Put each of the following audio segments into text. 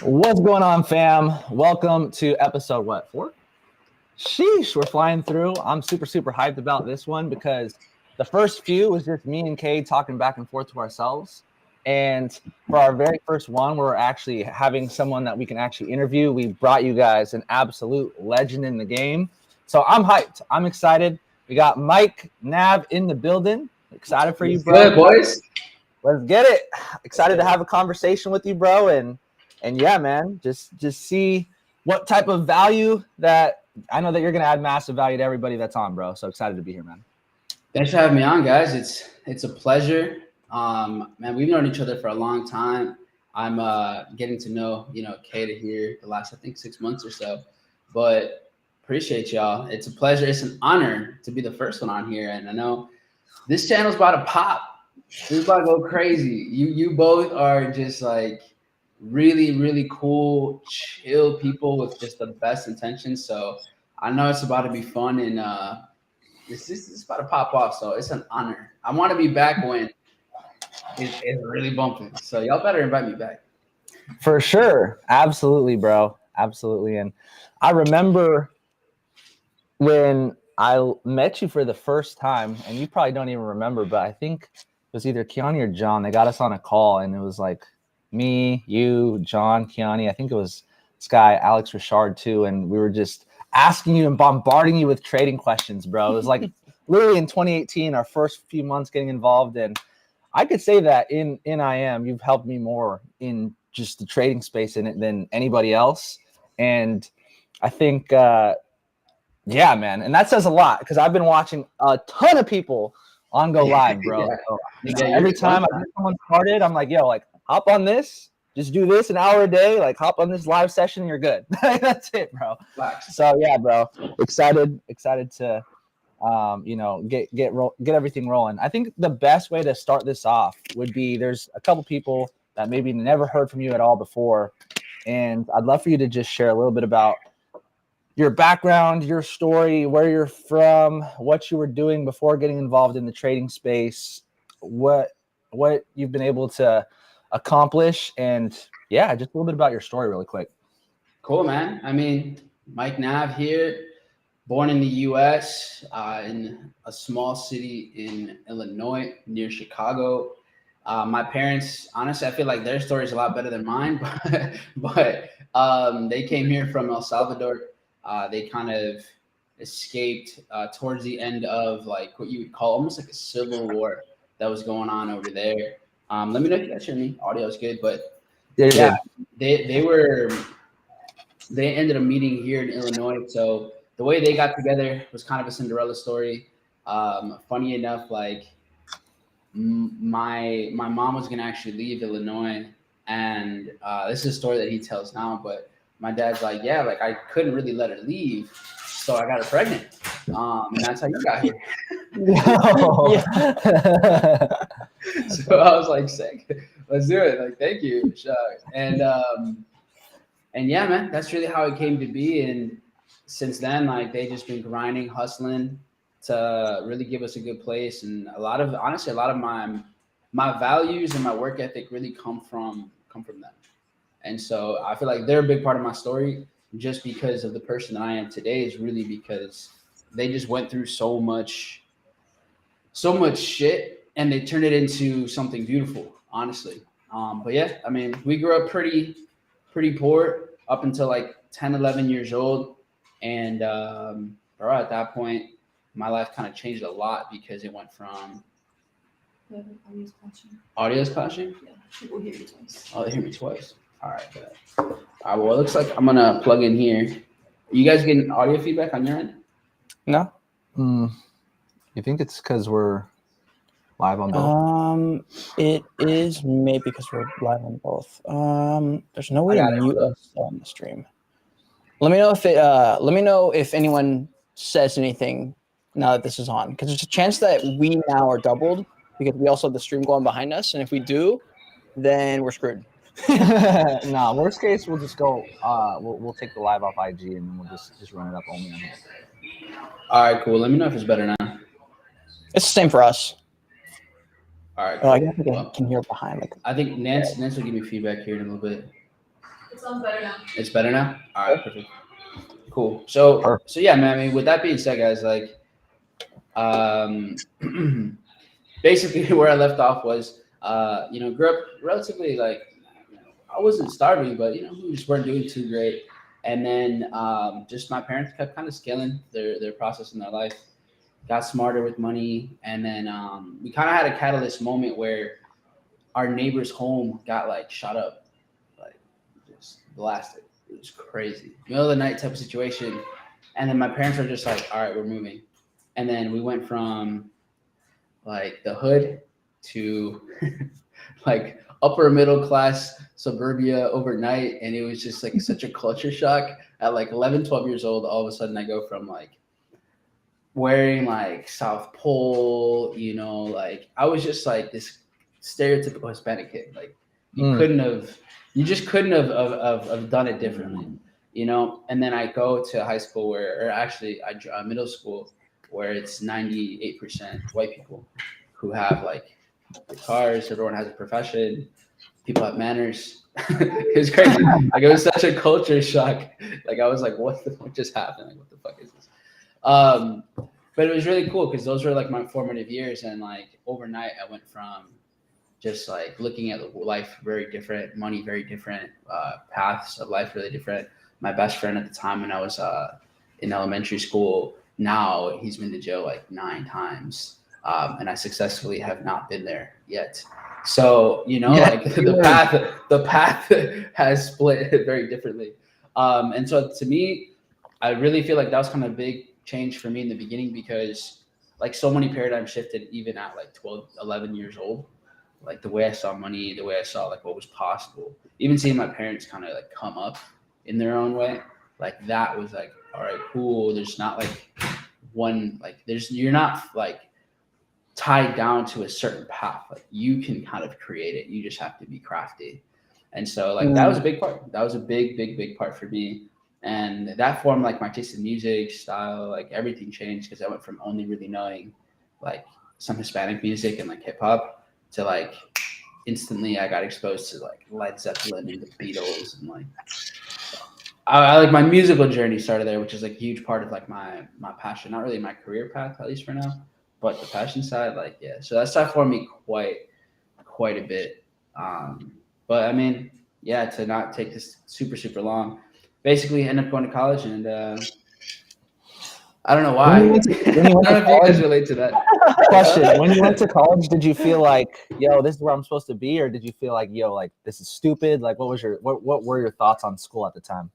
What's going on, fam? Welcome to episode what, 4? Sheesh, we're flying through. I'm super hyped about this one because the first few was just me and Cade talking back and forth to ourselves. And for our very first one, we're actually having someone that we can actually interview. We brought you guys an absolute legend in the game. So I'm hyped. I'm excited. We got Mike Nav in the building. Excited for you, bro. Good, boys. Let's get it. Excited to have a conversation with you, bro. And yeah, man, just see what type of value that I know that you're going to add massive value to everybody that's on, bro. So excited to be here, man. Thanks for having me on, guys. It's a pleasure. Man, we've known each other for a long time. I'm getting to know, Cade here the last, I think, 6 months or so. But appreciate y'all. It's a pleasure. It's an honor to be the first one on here. And I know this channel's about to pop. It's about to go crazy. You both are just like really cool, chill people with just the best intentions. So I know it's about to be fun, and it's about to pop off. So it's an honor. I want to be back when it's really bumping. So y'all better invite me back. For sure. Absolutely, bro. Absolutely. And I remember when I met you for the first time, and you probably don't even remember, but I think it was either Keani or John. They got us on a call, and it was like me, you, John, Keani. I think it was this guy, Alex Richard, too. And we were just asking you and bombarding you with trading questions, bro. It was like literally in 2018, our first few months getting involved. And I could say that in IM, you've helped me more in just the trading space in it than anybody else. And I think, yeah, man. And that says a lot because I've been watching a ton of people on Go Live, bro. Yeah. So, every time I get someone started, I'm like, yo, like, hop on this, just do this an hour a day, like hop on this live session, you're good. That's it, bro. So yeah, bro, excited to get everything rolling. I think the best way to start this off would be there's a couple people that maybe never heard from you at all before, and I'd love for you to just share a little bit about your background, your story, where you're from, what you were doing before getting involved in the trading space, what you've been able to accomplish, and yeah, just a little bit about your story really quick. Cool, man. I mean, Mike Nav here, born in the U.S., in a small city in Illinois near Chicago. My parents, honestly, I feel like their story is a lot better than mine, but they came here from El Salvador. They kind of escaped towards the end of like what you would call almost like a civil war that was going on over there. Let me know if you guys hear me. Audio is good, but yeah, they ended up meeting here in Illinois. So the way they got together was kind of a Cinderella story. Funny enough, like my mom was gonna actually leave Illinois, and this is a story that he tells now. But my dad's like, yeah, like I couldn't really let her leave, so I got her pregnant, and that's how you got here. So I was like, sick, let's do it. Like, thank you. And yeah, man, that's really how it came to be. And since then, like they just been grinding, hustling to really give us a good place. And honestly, a lot of my values and my work ethic really come from them. And so I feel like they're a big part of my story just because of the person that I am today is really because they just went through so much shit and they turned it into something beautiful, honestly. But yeah, I mean, we grew up pretty poor up until like 10, 11 years old. And at that point, my life kind of changed a lot because it went from audio's clashing. Yeah, people hear you twice. Oh, they hear me twice. All right, good. All right, well, it looks like I'm gonna plug in here. Are you guys getting audio feedback on your end? No. You think it's because we're live on both? It is maybe because we're live on both. There's no way to mute us on the stream. Let me know if anyone says anything now that this is on, because there's a chance that we now are doubled because we also have the stream going behind us, and if we do, then we're screwed. No, worst case, we'll just go. We'll take the live off IG and then we'll just run it up only on here. All right, cool. Let me know if it's better now. It's the same for us. All right. Cool. I guess I can hear behind. Like, I think Nance will give me feedback here in a little bit. It sounds better now. It's better now? All right, perfect. Cool. So yeah, man, I mean, with that being said, guys, like, basically where I left off was, grew up relatively like, I wasn't starving, but, we just weren't doing too great. And then just my parents kept kind of scaling their process in their life, got smarter with money. And then we kind of had a catalyst moment where our neighbor's home got like shot up, like just blasted. It was crazy. Middle of the night type of situation. And then my parents were just like, all right, we're moving. And then we went from like the hood to like upper middle class suburbia overnight. And it was just like such a culture shock at like 11, 12 years old. All of a sudden I go from like wearing like South Pole, like I was just like this stereotypical Hispanic kid. Like you just couldn't have done it differently, And then I go to high school or actually middle school where it's 98% white people who have like cars. Everyone has a profession. People have manners. It was crazy. Like it was such a culture shock. Like I was like, what just happened? Like what the fuck is this? But it was really cool because those were like my formative years, and like overnight I went from just like looking at life very different, money very different, paths of life really different. My best friend at the time when I was in elementary school, now he's been to jail like 9 times, and I successfully have not been there yet. So like the path has split very differently, and so to me, I really feel like that was kind of a big change for me in the beginning because like so many paradigms shifted even at like 12, 11 years old. Like the way I saw money, the way I saw like what was possible, even seeing my parents kind of like come up in their own way, like that was like, all right, cool. There's not like one, like you're not like tied down to a certain path. Like you can kind of create it. You just have to be crafty. And so like that was a big part. That was a big part for me. And that formed like my taste in music, style, like everything changed because I went from only really knowing like some Hispanic music and like hip hop to like instantly I got exposed to like Led Zeppelin and the Beatles and like I like my musical journey started there, which is like a huge part of like my passion. Not really my career path, at least for now, but the passion side, like yeah. So that stuff formed me quite a bit. But I mean, yeah, to not take this super long. Basically, end up going to college, and I don't know why. I don't know if you guys relate to that. Question: when you went to college, did you feel like, yo, this is where I'm supposed to be, or did you feel like, yo, like this is stupid? Like, what were your thoughts on school at the time?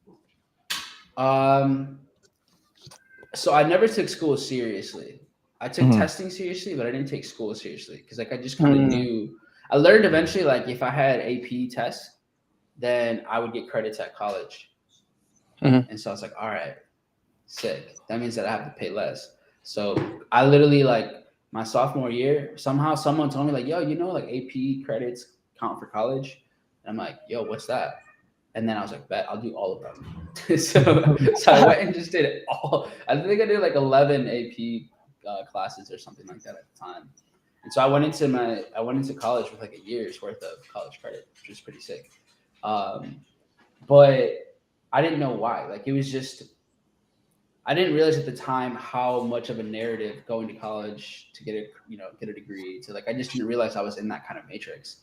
So I never took school seriously. I took testing seriously, but I didn't take school seriously because like I just kind of knew. I learned eventually like if I had AP tests, then I would get credits at college. And so I was like, all right, sick. That means that I have to pay less. So I literally like my sophomore year, somehow someone told me like, yo, like AP credits count for college. And I'm like, yo, what's that? And then I was like, bet I'll do all of them. so I went and just did it all. I think I did like 11 AP classes or something like that at the time. And so I went into college with like a year's worth of college credit, which was pretty sick. But I didn't know why. Like it was just, I didn't realize at the time how much of a narrative going to college to get a degree to like, I just didn't realize I was in that kind of matrix.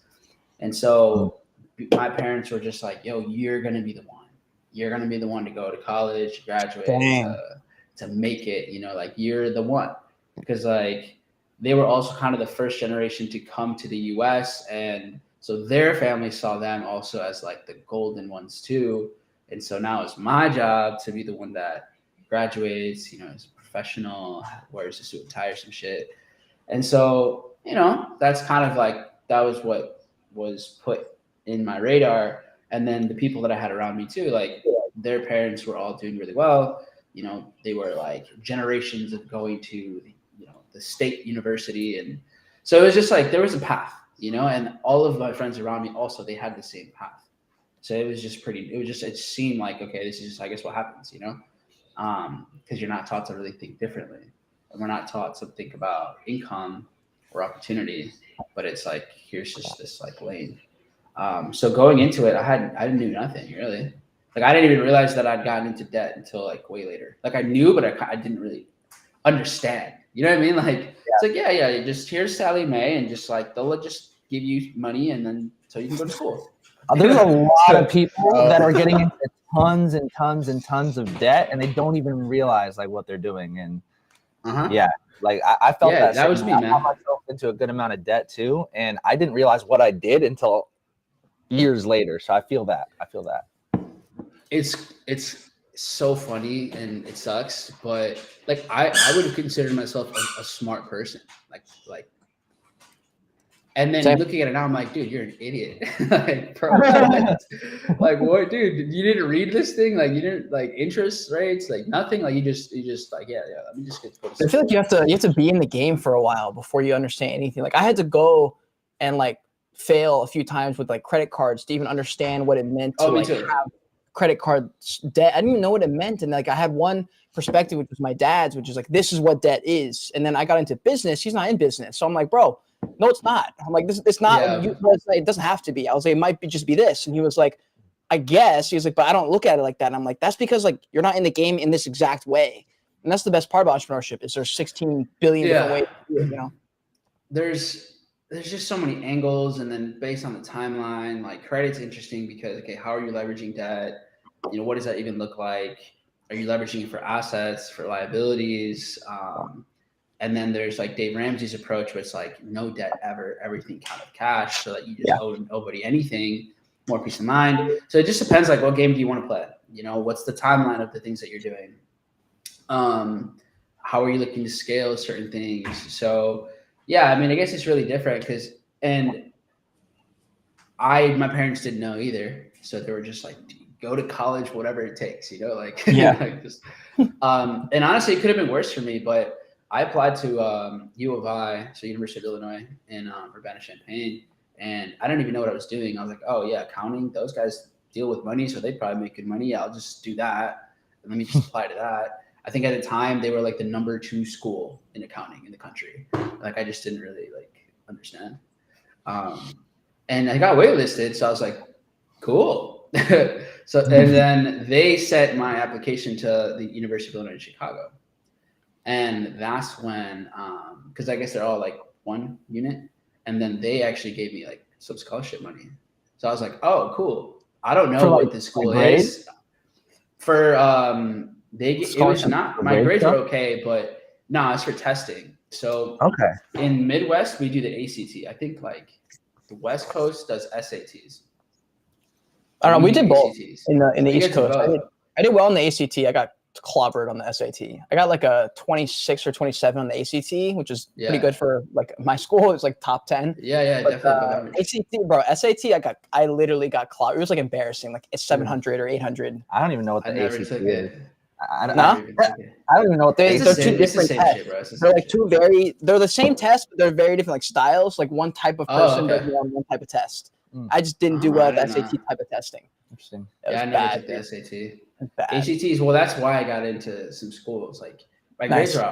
And so my parents were just like, yo, you're going to be the one. You're going to be the one to go to college, graduate, to make it, like you're the one. Because like they were also kind of the first generation to come to the US. And so their family saw them also as like the golden ones too. And so now it's my job to be the one that graduates, as a professional, wears a suit and tie or some shit. And so, that's kind of like, that was what was put in my radar. And then the people that I had around me too, like their parents were all doing really well. They were like generations of going to, the state university. And so it was just like, there was a path, and all of my friends around me also, they had the same path. So it was just it seemed like, okay, this is just, I guess what happens, because you're not taught to really think differently. And we're not taught to think about income or opportunity, but it's like, here's just this like lane. So going into it, I didn't do nothing really. Like I didn't even realize that I'd gotten into debt until like way later. Like I knew, but I didn't really understand. You know what I mean? Like it's like yeah, you just here's Sally Mae, and just like they'll just give you money, and then so you can go to school. There's a lot of people that are getting into tons and tons and tons of debt, and they don't even realize like what they're doing. And yeah, like I felt that. That was me, man. I got myself into a good amount of debt too, and I didn't realize what I did until years later. So I feel that. It's so funny and it sucks, but like I would have considered myself a smart person. Like and then looking at it now, I'm like, dude, you're an idiot. Like, bro, like what, dude? You didn't read this thing? Like you didn't like interest rates, like nothing. Like you just like yeah. Let me just get. I feel like you have to be in the game for a while before you understand anything. Like I had to go and like fail a few times with like credit cards to even understand what it meant to like have credit card debt. I didn't even know what it meant, and like I had one perspective, which was my dad's, which is like this is what debt is. And then I got into business. He's not in business, so I'm like, bro. No, it's not. I'm like, it's not. Yeah. It doesn't have to be. I was like, it might just be this. And he was like, I guess. He was like, but I don't look at it like that. And I'm like, that's because like you're not in the game in this exact way. And that's the best part about entrepreneurship is there's 16 billion different ways to do it, you know? There's just so many angles, and then based on the timeline, like credit's interesting because okay, how are you leveraging debt? You know, what does that even look like? Are you leveraging it for assets, for liabilities? And then there's like Dave Ramsey's approach, where it's like no debt ever, everything kind of cash, so that you just owe nobody anything, more peace of mind. So it just depends, like what game do you want to play? You know, what's the timeline of the things that you're doing? How are you looking to scale certain things? So yeah, I mean, I guess it's really different my parents didn't know either, so they were just like, go to college, whatever it takes, you know, like like just. And honestly, it could have been worse for me, but. I applied to U of I, so University of Illinois in Urbana-Champaign, and I didn't even know what I was doing. I was like, oh, yeah, accounting, those guys deal with money, so they probably make good money. Yeah, I'll just do that, and let me just apply to that. I think at the time, they were like the number 2 school in accounting in the country. Like, I just didn't really, like, understand. And I got waitlisted, so I was like, cool. And then they sent my application to the University of Illinois in Chicago. And that's when, because I guess they're all like one unit, and then they actually gave me like some scholarship money. So I was like, oh, cool. I don't know what this school is. For it was not my grades were okay, but no, it's for testing. So in Midwest we do the ACT. I think like the West Coast does SATs. I don't know. We did both in the East Coast. I did well in the ACT. I got clobbered on the SAT. I got like a 26 or 27 on the ACT, which is pretty good for like my school. It was like top 10. Yeah, but, definitely. ACT, bro, SAT, I literally got clobbered. It was like embarrassing. Like it's 700 or 800. I don't even know what the ACT is. I don't even know what they. They're two different tests. They're like they're the same test, but they're very different like styles. Like one type of person does well on one type of test. I just didn't do well at the SAT type of testing. Interesting. Yeah, I never took the SAT. ACTs, well, that's why I got into some schools. Like my grades were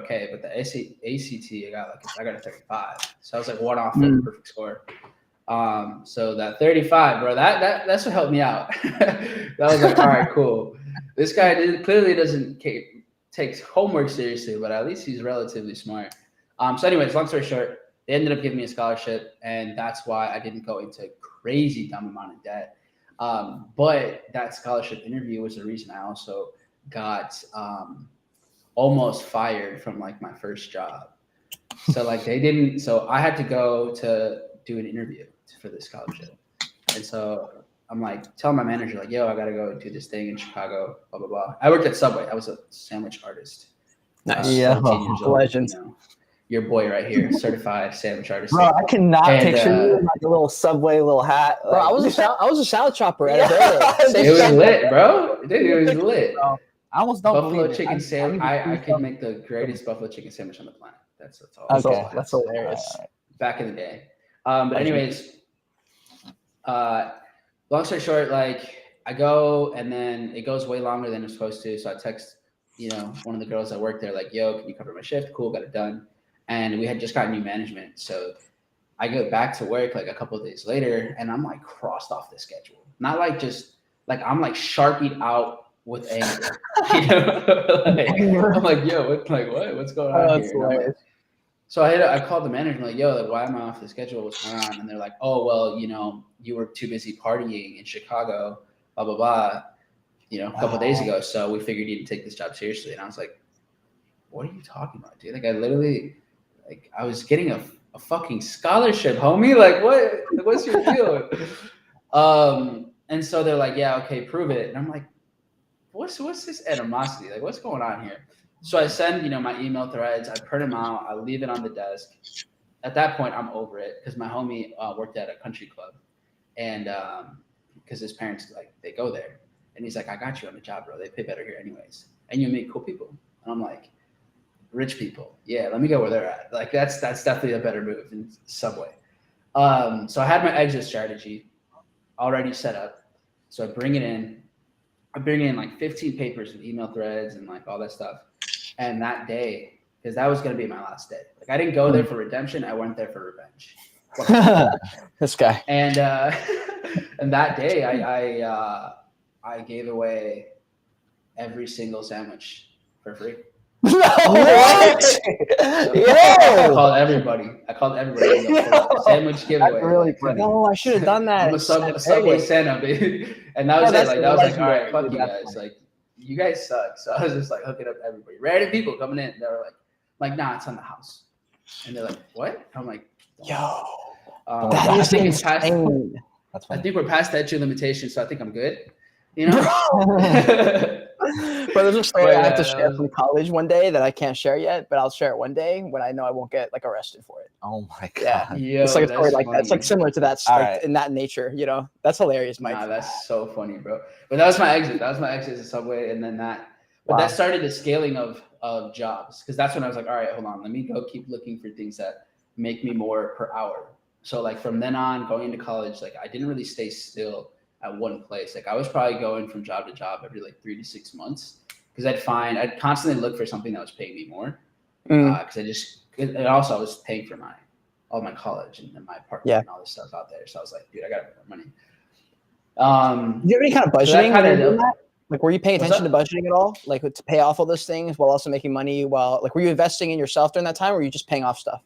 okay, but the ACT I got a 35. So I was like one off the perfect score. So that 35, bro, that's what helped me out. That was like, all right, cool. This guy clearly doesn't take homework seriously, but at least he's relatively smart. So anyways, long story short, they ended up giving me a scholarship, and that's why I didn't go into crazy dumb amount of debt. But that scholarship interview was the reason I also got almost fired from like my first job. So like so I had to go to do an interview for this scholarship. And so I'm like telling my manager like, yo, I got to go do this thing in Chicago, blah, blah, blah. I worked at Subway. I was a sandwich artist. Nice. Yeah. Legend. You know, your boy right here, certified sandwich artist. Bro, I cannot picture you in like a little Subway, little hat. Bro, I was a salad chopper at It was lit, bro. Dude, it was lit. Bro, I almost don't buffalo chicken sandwich. I could make the greatest buffalo chicken sandwich on the planet. That's all. Okay, that's hilarious. Back in the day. But anyways, long story short, like I go and then it goes way longer than it's supposed to. So I text, one of the girls that worked there, like, yo, can you cover my shift? Cool, got it done. And we had just gotten new management. So I go back to work like a couple of days later, and I'm like crossed off the schedule. Not like just like I'm like Sharpied out with anger. You know, I'm like, yo, what's going on here? And I'm like, so I called the manager. I'm like, yo, like, why am I off the schedule? What's going on? And they're like, oh, well, you know, you were too busy partying in Chicago, blah blah blah. You know, a couple of days ago. So we figured you didn't take this job seriously. And I was like, what are you talking about, dude? Like, I literally, like, I was getting a fucking scholarship, homie. Like, what? Like, what's your deal? And so they're like, yeah, okay, prove it. And I'm like, what's this animosity? Like, what's going on here? So I send, you know, my email threads. I print them out. I leave it on the desk. At that point, I'm over it because my homie worked at a country club, and because his parents like they go there, and he's like, I got you on the job, bro. They pay better here, anyways, and you meet cool people. And I'm like, rich people, yeah. Let me go where they're at. Like that's definitely a better move than Subway. So I had my exit strategy already set up. So I bring it in. I bring in like 15 papers with email threads and like all that stuff. And that day, because that was going to be my last day. Like I didn't go there for redemption. I went there for revenge. This guy. And and that day, I gave away every single sandwich for free. What? So I called everybody. Sandwich giveaway. Really funny. No, I should have done that. I'm a Subway Santa, baby. And that was it. Like that was like, all right, fuck you guys. Like you guys suck. So I was just like hooking up everybody. Random people coming in. They were like, nah, it's on the house. And they're like, what? I'm like, yo, that is insane. I think we're past that statute limitation, so I think I'm good. You know. But there's a story I have to share from college one day that I can't share yet, but I'll share it one day when I know I won't get like arrested for it. Oh my god! Yeah, yo, it's like a story like funny. that. It's like similar to that, like in that nature. You know, that's hilarious, Mike. Nah, that's so funny, bro. But that was my exit. That was my exit to Subway, and then that. But that started the scaling of jobs because that's when I was like, all right, hold on, let me go keep looking for things that make me more per hour. So like from then on, going into college, like I didn't really stay still at one place. Like I was probably going from job to job every like 3 to 6 months. Because I'd constantly look for something that was paying me more. Because and also I was paying for all my college and my apartment and all this stuff out there. So I was like, dude, I got to make more money. Do you have any kind of budgeting? Like, were you paying attention to budgeting at all? Like to pay off all those things while also making money like, were you investing in yourself during that time or were you just paying off stuff?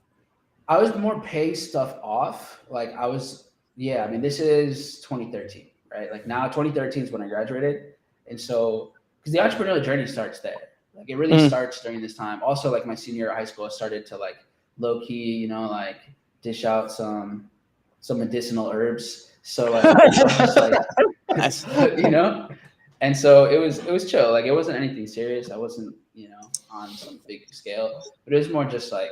I was more paying stuff off. Like I mean, this is 2013, right? Like now 2013 is when I graduated. And so, because the entrepreneurial journey starts there. Like it really starts during this time. Also, like my senior year of high school, I started to like low key, you know, like dish out some medicinal herbs. So like, just, like you know, and so it was chill. Like it wasn't anything serious. I wasn't, you know, on some big scale, but it was more just like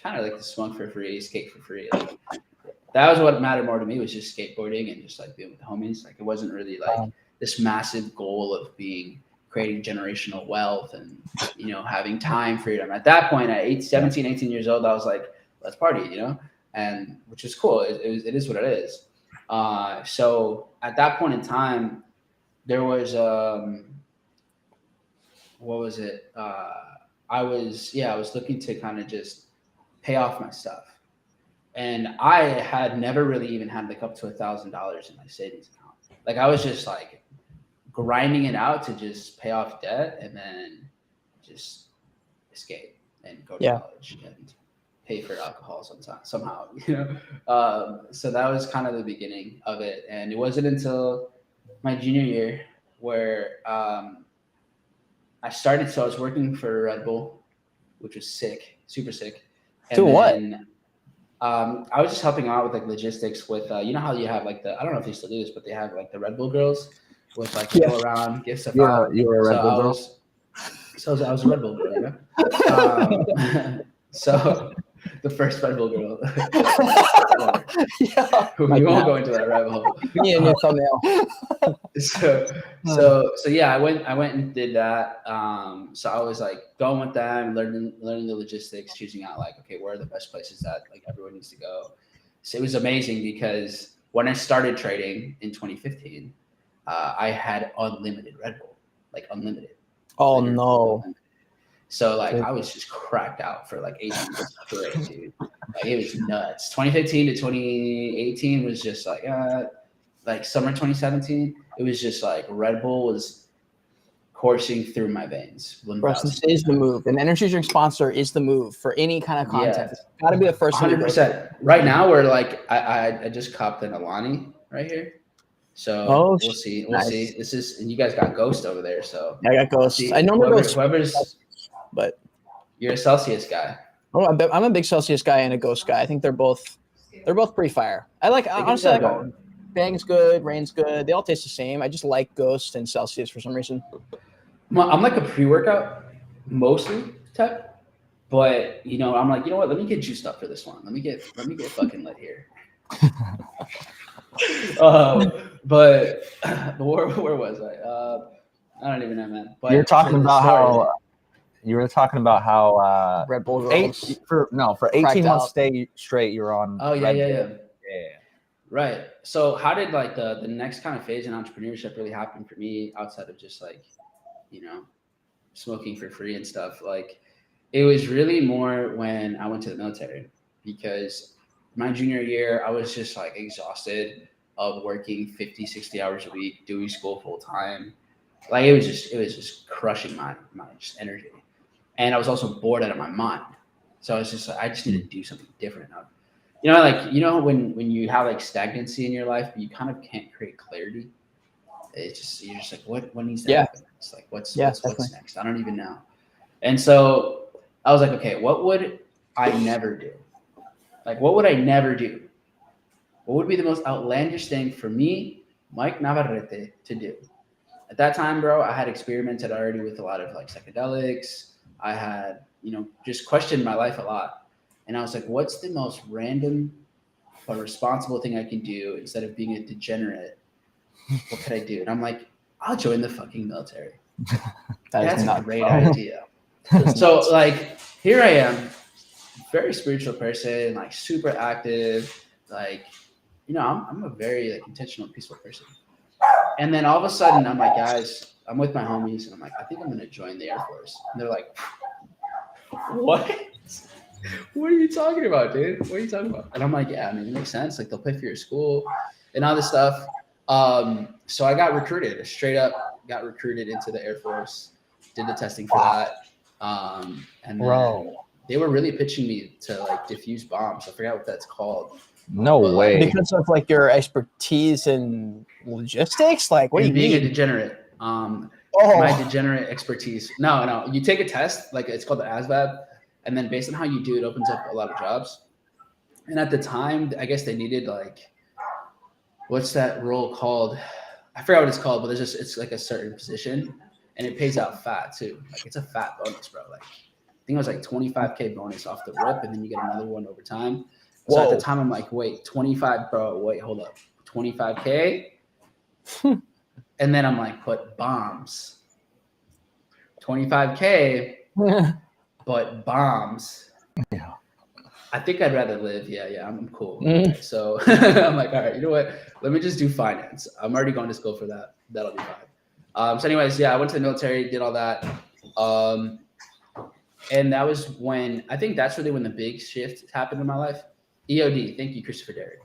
kind of like to smoke for free, skate for free. Like, that was what mattered more to me was just skateboarding and just like being with the homies. Like it wasn't really like this massive goal of creating generational wealth and, you know, having time freedom. At that point, at 17, 18 years old, I was like, let's party, you know, and which is cool. It is what it is. So at that point in time, there was, what was it? I was looking to kind of just pay off my stuff. And I had never really even had like up to $1,000 in my savings account. Like I was just like grinding it out to just pay off debt and then just escape and go to college and pay for alcohol somehow, you know? So that was kind of the beginning of it. And it wasn't until my junior year where I was working for Red Bull, which was sick, super sick. And then, I was just helping out with like logistics with, you know how you have like I don't know if they still do this, but they have like the Red Bull girls with like go around, give stuff out. You were a Red Bull girl? So I was a Red Bull girl, you know? So the first Red Bull girl. We won't go into that rabbit hole. Me and your thumbnail. So yeah, I went and did that. So I was like going with them, learning the logistics, choosing out like, okay, where are the best places that like everyone needs to go. So it was amazing because when I started trading in 2015, I had unlimited Red Bull, like unlimited. Oh no. So like I was just cracked out for like 18 months straight, dude. Like it was nuts. 2015 to 2018 was just like summer 2017. It was just like Red Bull was coursing through my veins. Bro, this is the move. An energy drink sponsor is the move for any kind of content. It's got to be the first 100%. Right now, we're like, I just copped an Alani right here. So we'll see. We'll see. This is, and you guys got Ghost over there. So I got Ghost. I normally go but you're a Celsius guy. Oh, I'm a big Celsius guy and a Ghost guy. I think they're both pretty fire. Honestly, I like Bang's good, Rain's good. They all taste the same. I just like Ghost and Celsius for some reason. I'm like a pre-workout mostly type, but I'm like, you know what? Let me get juiced up for this one. Let me get fucking lit here. But where was I? I don't even know, man. But you were talking about how Red Bull for 18 months straight you were on. Oh yeah. Right. So how did like the next kind of phase in entrepreneurship really happen for me outside of just like, smoking for free and stuff? Like it was really more when I went to the military, because my junior year, I was just like exhausted of working 50, 60 hours a week, doing school full time. Like it was just crushing my just energy. And I was also bored out of my mind. So I was just like, I just need to do something different. When you have like stagnancy in your life, but you kind of can't create clarity. It's just, you're just like, what needs to happen? It's like, what's next? I don't even know. And so I was like, okay, what would I never do? Like, what would I never do? What would be the most outlandish thing for me, Mike Navarrete, to do? At that time, bro, I had experimented already with a lot of like psychedelics. I had, just questioned my life a lot. And I was like, what's the most random but responsible thing I can do instead of being a degenerate? What could I do? And I'm like, I'll join the fucking military. That's a great idea. So like, here I am, very spiritual person, like super active, like, I'm a very like intentional, peaceful person. And then all of a sudden I'm like, guys, I'm with my homies and I'm like, I think I'm going to join the Air Force. And they're like, what? What are you talking about, dude? What are you talking about? And I'm like, yeah, I mean, it makes sense. Like they'll pay for your school and all this stuff. So I got recruited, straight up got recruited into the Air Force, did the testing for that. And then they were really pitching me to like defuse bombs. I forgot what that's called. No way. Because of like your expertise in logistics? Like what do you mean? Being a degenerate. My degenerate expertise. No. You take a test, like it's called the ASVAB, and then based on how you do, it opens up a lot of jobs. And at the time, I guess they needed like, what's that role called? I forgot what it's called, but it's like a certain position, and it pays out fat too. Like it's a fat bonus, bro. Like I think it was like 25K bonus off the rip, and then you get another one over time. So at the time, I'm like, wait, 25, bro. Wait, hold up, 25K. And then I'm like, but bombs, 25K, but bombs. Yeah. I think I'd rather live. Yeah, I'm cool. Okay, so I'm like, all right, you know what? Let me just do finance. I'm already going to school for that. That'll be fine. So anyways, yeah, I went to the military, did all that. And that was when, I think that's really when the big shift happened in my life. EOD. Thank you, Christopher Derrick.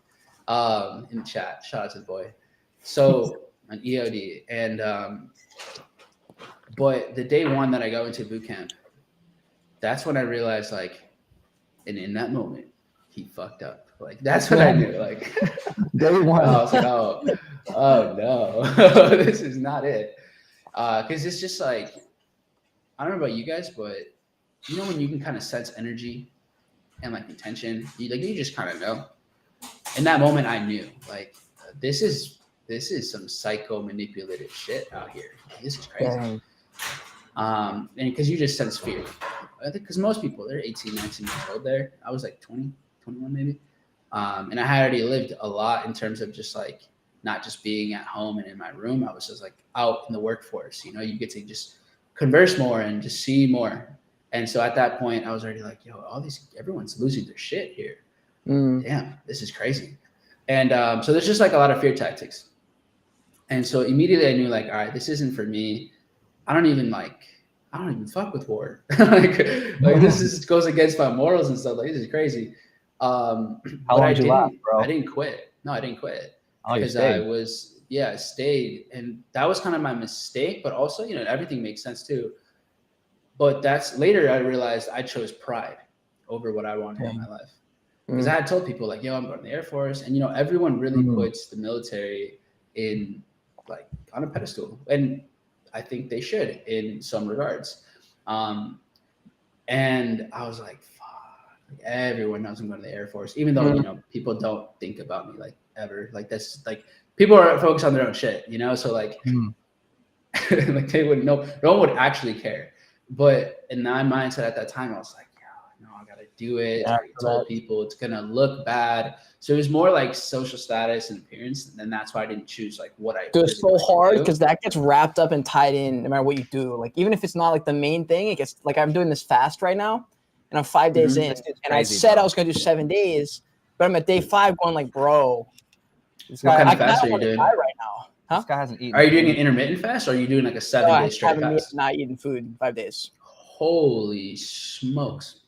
In the chat. Shout out to the boy. So an EOD. And, but the day one that I go into boot camp, that's when I realized like, and in that moment, he fucked up. Like that's what I knew. Like day one, I was like, oh no, this is not it. Because it's just like, I don't know about you guys, but when you can kind of sense energy and like intention, you just kind of know. In that moment, I knew like this is some psycho manipulative shit out here. Like, this is crazy. Dang. And because you just sense fear. I think because most people, they're 18, 19 years old there. I was like 20, 21 maybe. And I had already lived a lot in terms of just like, not just being at home and in my room. I was just like out in the workforce, you get to just converse more and just see more. And so at that point I was already like, yo, everyone's losing their shit here. Damn, this is crazy. And so there's just like a lot of fear tactics. And so immediately I knew like, all right, this isn't for me. I don't even like, I don't even fuck with war. like this goes against my morals and stuff. Like this is crazy. How But long did you last, bro? I didn't quit. No, I didn't quit Oh, you because I stayed. I stayed, and that was kind of my mistake. But also, everything makes sense too. But that's later I realized I chose pride over what I wanted in my life. Because I had told people like, yo, I'm going to the Air Force. And, everyone really puts the military in like on a pedestal. And I think they should in some regards. And I was like, fuck, like, everyone knows I'm going to the Air Force, even though, people don't think about me like ever. Like that's like people are focused on their own shit, So like, like they would know, no one would actually care. But in my mindset at that time, I was like, yeah, no, I gotta do it. Yeah, I told people it's gonna look bad. So it was more like social status and appearance, and that's why I didn't choose like what I. Dude, it's so hard because that gets wrapped up and tied in no matter what you do. Like even if it's not like the main thing, it gets like I'm doing this fast right now, and I'm 5 days in, and I said I was gonna do 7 days, but I'm at day 5 going like, bro, this what guy, kind I of fast are you want to doing? die right now. Huh? This guy hasn't eaten. Are you doing an intermittent fast, or are you doing like a 7-day straight fast? Not eating food in 5 days. Holy smokes,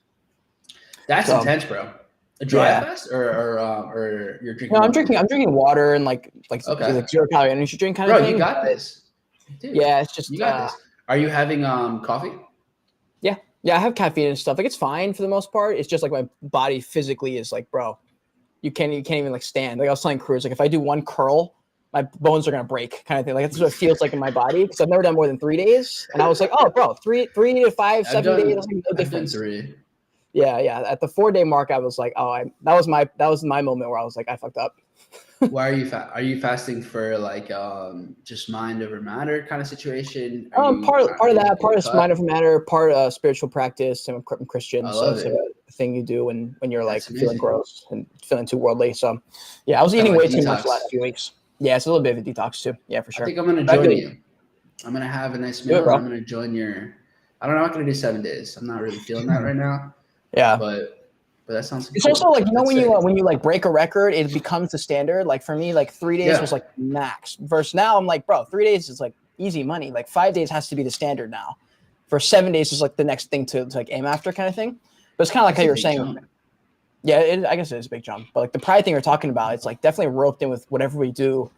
that's intense, bro. A dry fast, or you're drinking? No, I'm drinking water and like 0 calorie energy drink kind of thing. Bro, you got this. Dude, yeah, it's just you got this. Are you having coffee? Yeah, I have caffeine and stuff. Like it's fine for the most part. It's just like my body physically is like, bro, you can't even like stand. Like I was telling Cruz, like if I do one curl, my bones are gonna break, kind of thing. Like that's what it feels like in my body because I've never done more than 3 days. And I was like, oh, bro, 3 to 5, 7 days, no difference. I've done 3. Yeah. At the 4-day mark, I was like, oh, that was my moment where I was like, I fucked up. Why are you are you fasting for like just mind over matter kind of situation? Part of that, part is mind over matter, part spiritual practice. I'm Christian, so it's like a thing you do when you're like feeling gross and feeling too worldly. So yeah, I was eating way too much the last few weeks. Yeah, it's a little bit of a detox too. Yeah, for sure. I think I'm gonna join you. I'm gonna have a nice meal. I'm gonna join your. I don't know. I'm not gonna do 7 days. I'm not really feeling that right now. Yeah, but that sounds. It's also like when you like break a record, it becomes the standard. Like for me, like 3 days was like max. Versus now, I'm like, bro, 3 days is like easy money. Like 5 days has to be the standard now. For 7 days is like the next thing to like aim after, kind of thing. But it's kind of like how you were saying. Jump. Yeah, I guess it is a big jump. But like the pride thing you're talking about, it's like definitely roped in with whatever we do.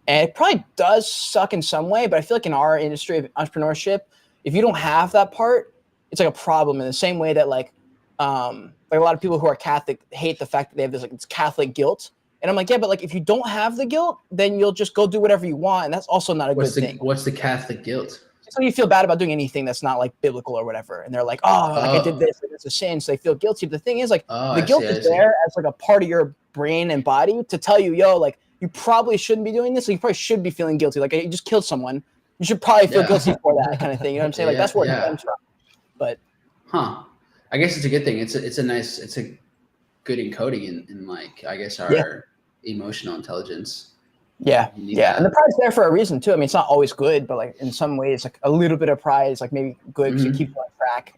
And it probably does suck in some way, but I feel like in our industry of entrepreneurship, if you don't have that part, it's like a problem in the same way that like a lot of people who are Catholic hate the fact that they have this like it's Catholic guilt. And I'm like, yeah, but like if you don't have the guilt, then you'll just go do whatever you want. And that's also not a good thing. What's the Catholic guilt? So you feel bad about doing anything that's not like biblical or whatever. And they're like, I did this, like, it's a sin. So they feel guilty. But the thing is like the guilt is there as like a part of your brain and body to tell you, yo, like you probably shouldn't be doing this. Like, you probably should be feeling guilty. Like you just killed someone. You should probably feel guilty for that kind of thing. You know what I'm saying? Like that's where it comes from. But I guess it's a good thing. It's a good encoding in like I guess our emotional intelligence. Yeah. And the pride's there for a reason too. I mean, it's not always good, but like in some ways, like a little bit of pride is like maybe good because it keeps you on track.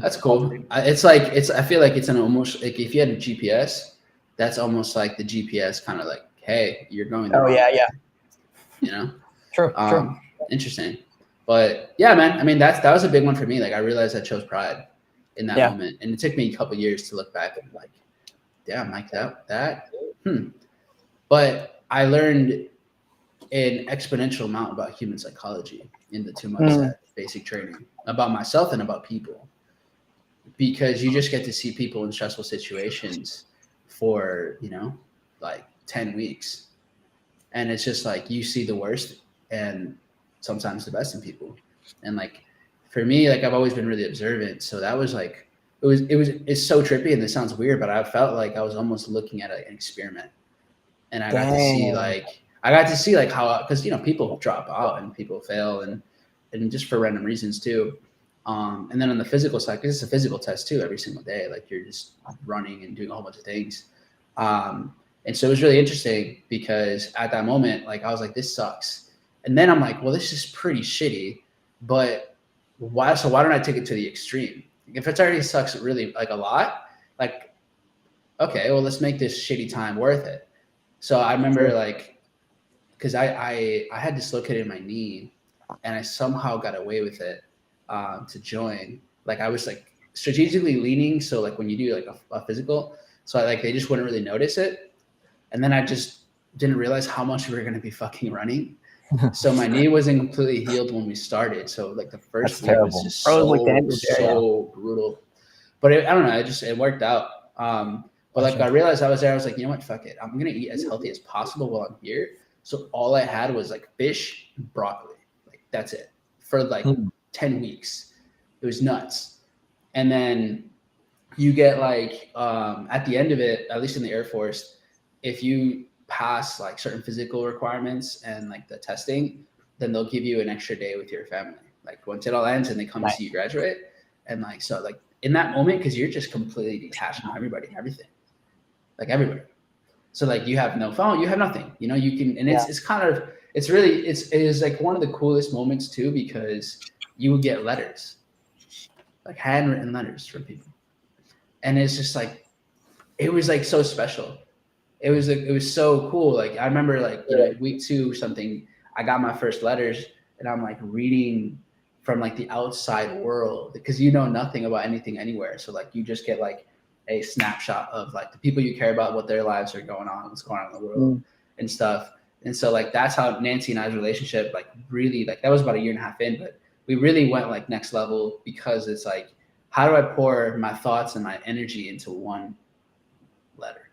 That's cool. I feel like it's an almost like if you had a GPS, that's almost like the GPS kind of like, hey, you're going. Yeah. You know. True. Interesting, but yeah, man. I mean, that was a big one for me. Like I realized I chose pride in that moment, and it took me a couple of years to look back and like, damn, like that. But I learned an exponential amount about human psychology in the 2 months at basic training about myself and about people, because you just get to see people in stressful situations for like 10 weeks, and it's just like you see the worst and sometimes the best in people. And like for me, like I've always been really observant, so that was like it's so trippy, and this sounds weird, but I felt like I was almost looking at an experiment, and I got to see like how, because people drop out and people fail and just for random reasons too, and then on the physical side, because it's a physical test too every single day, like you're just running and doing a whole bunch of things, and so it was really interesting because at that moment, like I was like, this sucks. And then I'm like, well, this is pretty shitty, but why don't I take it to the extreme? If it already sucks really like a lot, like, okay, well, let's make this shitty time worth it. So I remember like, because I had dislocated my knee and I somehow got away with it. to join. Like I was like strategically leaning, so like when you do like a physical, so they just wouldn't really notice it, and then I just didn't realize how much we were going to be fucking running. So my knee wasn't completely healed when we started. So like the first week was just so brutal. But I don't know. It worked out. But like I realized I was there. I was like, you know what? Fuck it. I'm gonna eat as healthy as possible while I'm here. So all I had was like fish and broccoli. Like that's it for like 10 weeks. It was nuts. And then you get like at the end of it, at least in the Air Force, if you pass like certain physical requirements and like the testing, then they'll give you an extra day with your family. Like once it all ends and they come to see you graduate, and like so like in that moment, because you're just completely detached from everybody and everything, like everybody. So like you have no phone, you have nothing. You know, you can, and it's kind of it is like one of the coolest moments too, because you would get letters, like handwritten letters from people, and it's just like it was like so special. It was so cool. Like I remember like, you know, week 2 or something, I got my first letters and I'm like reading from like the outside world because you know nothing about anything anywhere. So like you just get like a snapshot of like the people you care about, what their lives are going on, what's going on in the world and stuff. And so like that's how Nancy and I's relationship like really like that was about 1.5 years in, but we really went like next level because it's like, how do I pour my thoughts and my energy into one letter?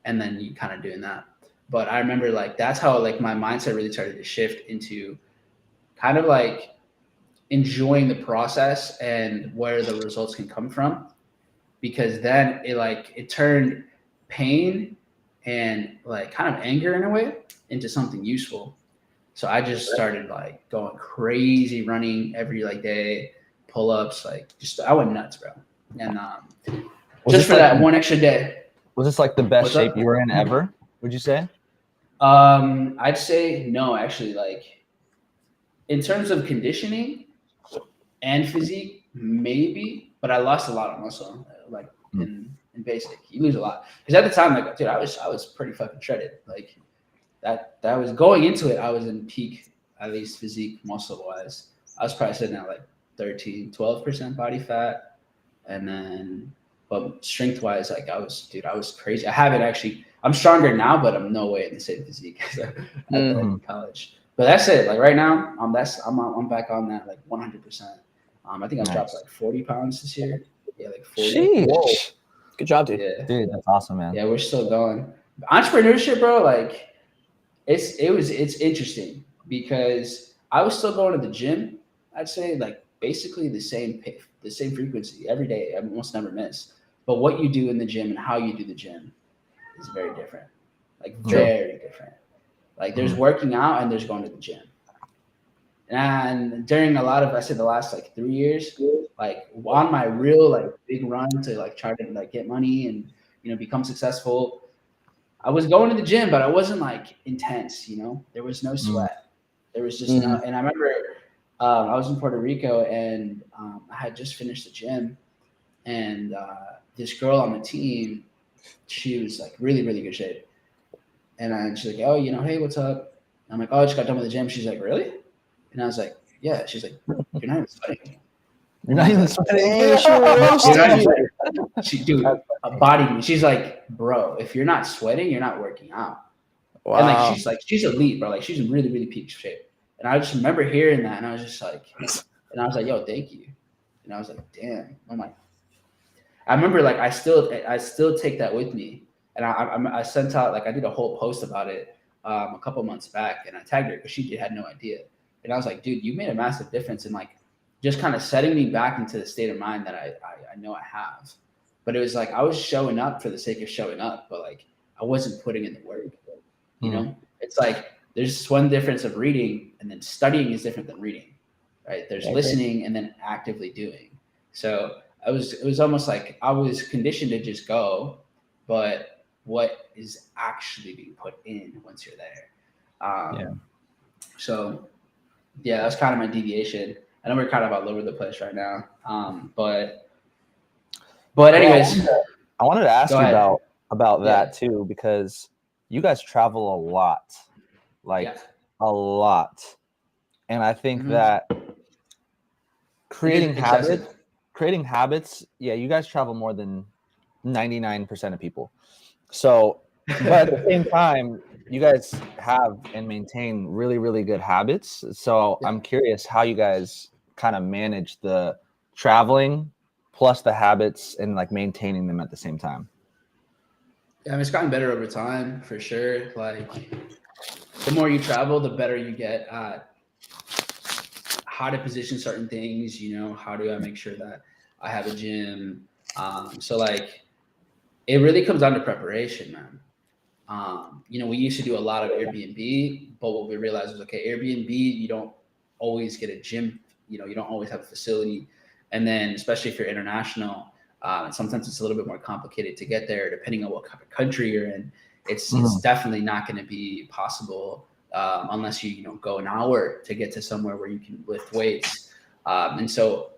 And then you kind of doing that. But I remember like that's how like my mindset really started to shift into kind of like enjoying the process and where the results can come from, because then it turned pain and like kind of anger in a way into something useful. So I just started like going crazy, running every like day, pull-ups, like just I went nuts, bro. And just for that one extra day. Was this like the best shape you were in ever, would you say? I'd say no, actually. Like in terms of conditioning and physique, maybe, but I lost a lot of muscle. Like in basic, you lose a lot. Because at the time, like dude, I was pretty fucking shredded. Like that was going into it. I was in peak, at least physique muscle wise. I was probably sitting at like 12% body fat, and then. But strength wise, like I was crazy. I haven't actually. I'm stronger now, but I'm no way in the same physique as in college. But that's it. Like right now, I'm back on that like 100%. I think I've dropped like 40 pounds this year. Yeah, like 40. Whoa. Good job, dude. Yeah, dude, that's awesome, man. Yeah, we're still going. Entrepreneurship, bro. Like it's interesting because I was still going to the gym. I'd say like basically the same frequency every day. I almost never miss. But what you do in the gym and how you do the gym is very different. Like very different. Like there's working out and there's going to the gym. And during a lot of, I said the last like 3 years, like on my real like big run to like try to like get money and, you know, become successful, I was going to the gym, but I wasn't like intense, you know, there was no sweat. There was just no, and I remember I was in Puerto Rico and I had just finished the gym, and this girl on the team, she was like really, really good shape. And she's like, oh, you know, hey, what's up? I'm like, oh, I just got done with the gym. She's like, really? And I was like, yeah. She's like, you're not even sweating. You're not even sweating. She bodied me. She's like, bro, if you're not sweating, you're not working out. Wow. And like she's elite, bro. Like she's in really, really peak shape. And I just remember hearing that, and I was just like, and I was like, yo, thank you. And I was like, damn. I'm like, I remember like I still take that with me, and I sent out like I did a whole post about it a couple months back, and I tagged her because she had no idea. And I was like, dude, you made a massive difference in like just kind of setting me back into the state of mind that I know I have. But it was like I was showing up for the sake of showing up, but like I wasn't putting in the work. You know, it's like there's this one difference of reading, and then studying is different than reading, right? There's listening and then actively doing. So it was almost like I was conditioned to just go, but what is actually being put in once you're there? So yeah, that's kind of my deviation. I know we're kind of all over the place right now, but anyways, I wanted to ask you about that too, because you guys travel a lot, like a lot, and I think that creating excessive. habits. Yeah, you guys travel more than 99% of people. So, but at the same time, you guys have and maintain really, really good habits. So Yeah. I'm curious how you guys kind of manage the traveling plus the habits and like maintaining them at the same time. Yeah, I mean, it's gotten better over time for sure. Like the more you travel, the better you get at how to position certain things. You know, how do I make sure that I have a gym? So like, it really comes down to preparation, man. You know, we used to do a lot of Airbnb, but what we realized was okay, Airbnb, you don't always get a gym. You know, you don't always have a facility, and then especially if you're international, sometimes it's a little bit more complicated to get there, depending on what kind of country you're in. It's definitely not going to be possible unless you know go an hour to get to somewhere where you can lift weights. And so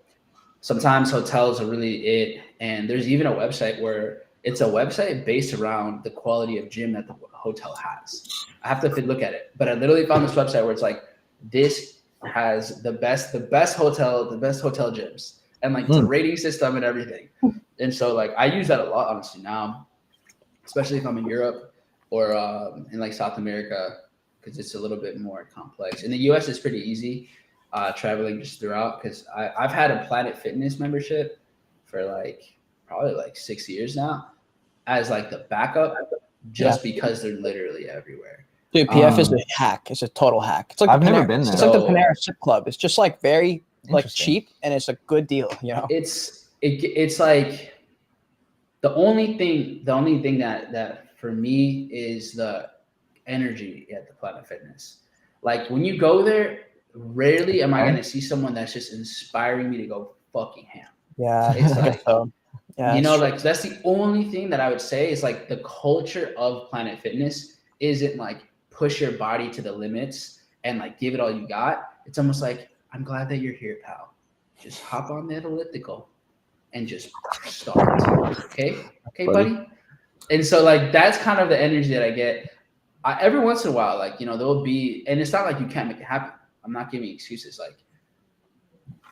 sometimes hotels are really it. And there's even a website where it's a website based around the quality of gym that the hotel has. I have to look at it, but I literally found this website where it's like this has the best hotel gyms, and like it's a rating system and everything. And so like I use that a lot honestly now, especially if I'm in Europe or in like South America, because it's a little bit more complex. In the US, it's pretty easy traveling just throughout, because I've had a Planet Fitness membership for like probably like 6 years now as like the backup, just because they're literally everywhere. Dude, PF is a hack. It's a total hack. It's like I've never Panera. been there. It's like the Panera Sip Club. It's just like very like cheap, and it's a good deal. You know, it's like the only thing that for me is the energy at the Planet Fitness. Like when you go there, rarely am I going to see someone that's just inspiring me to go fucking ham. Yeah, it's like yeah, you know, like that's the only thing that I would say is like the culture of Planet Fitness isn't like push your body to the limits and like give it all you got. It's almost like, I'm glad that you're here, pal. Just hop on that elliptical and just start. Okay, buddy. And so like that's kind of the energy that I get. Every once in a while, like, you know, there'll be, and it's not like you can't make it happen. I'm not giving excuses. Like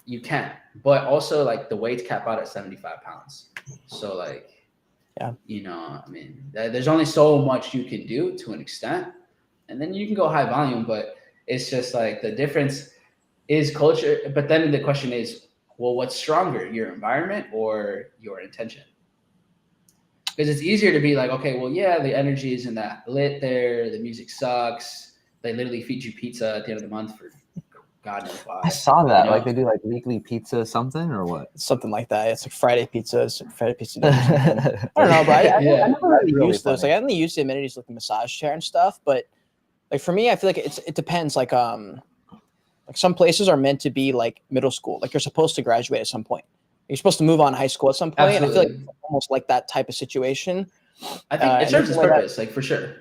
you can, but also like the weights cap out at 75 pounds. So like, yeah, you know, I mean, there's only so much you can do to an extent, and then you can go high volume, but it's just like the difference is culture. But then the question is, well, what's stronger, your environment or your intention? Because it's easier to be like, okay, well, yeah, the energy isn't that lit there. The music sucks. They literally feed you pizza at the end of the month for God knows why. I saw that. You know? Like they do like weekly pizza something or what? Something like that. It's like Friday pizza. Friday pizza. I don't know, but I never really used those. Like I only used the amenities like the massage chair and stuff. But like for me, I feel like it depends. Like some places are meant to be like middle school. Like you're supposed to graduate at some point. You're supposed to move on to high school at some point. Absolutely. And I feel like it's almost like that type of situation. I think it serves its purpose, like for sure.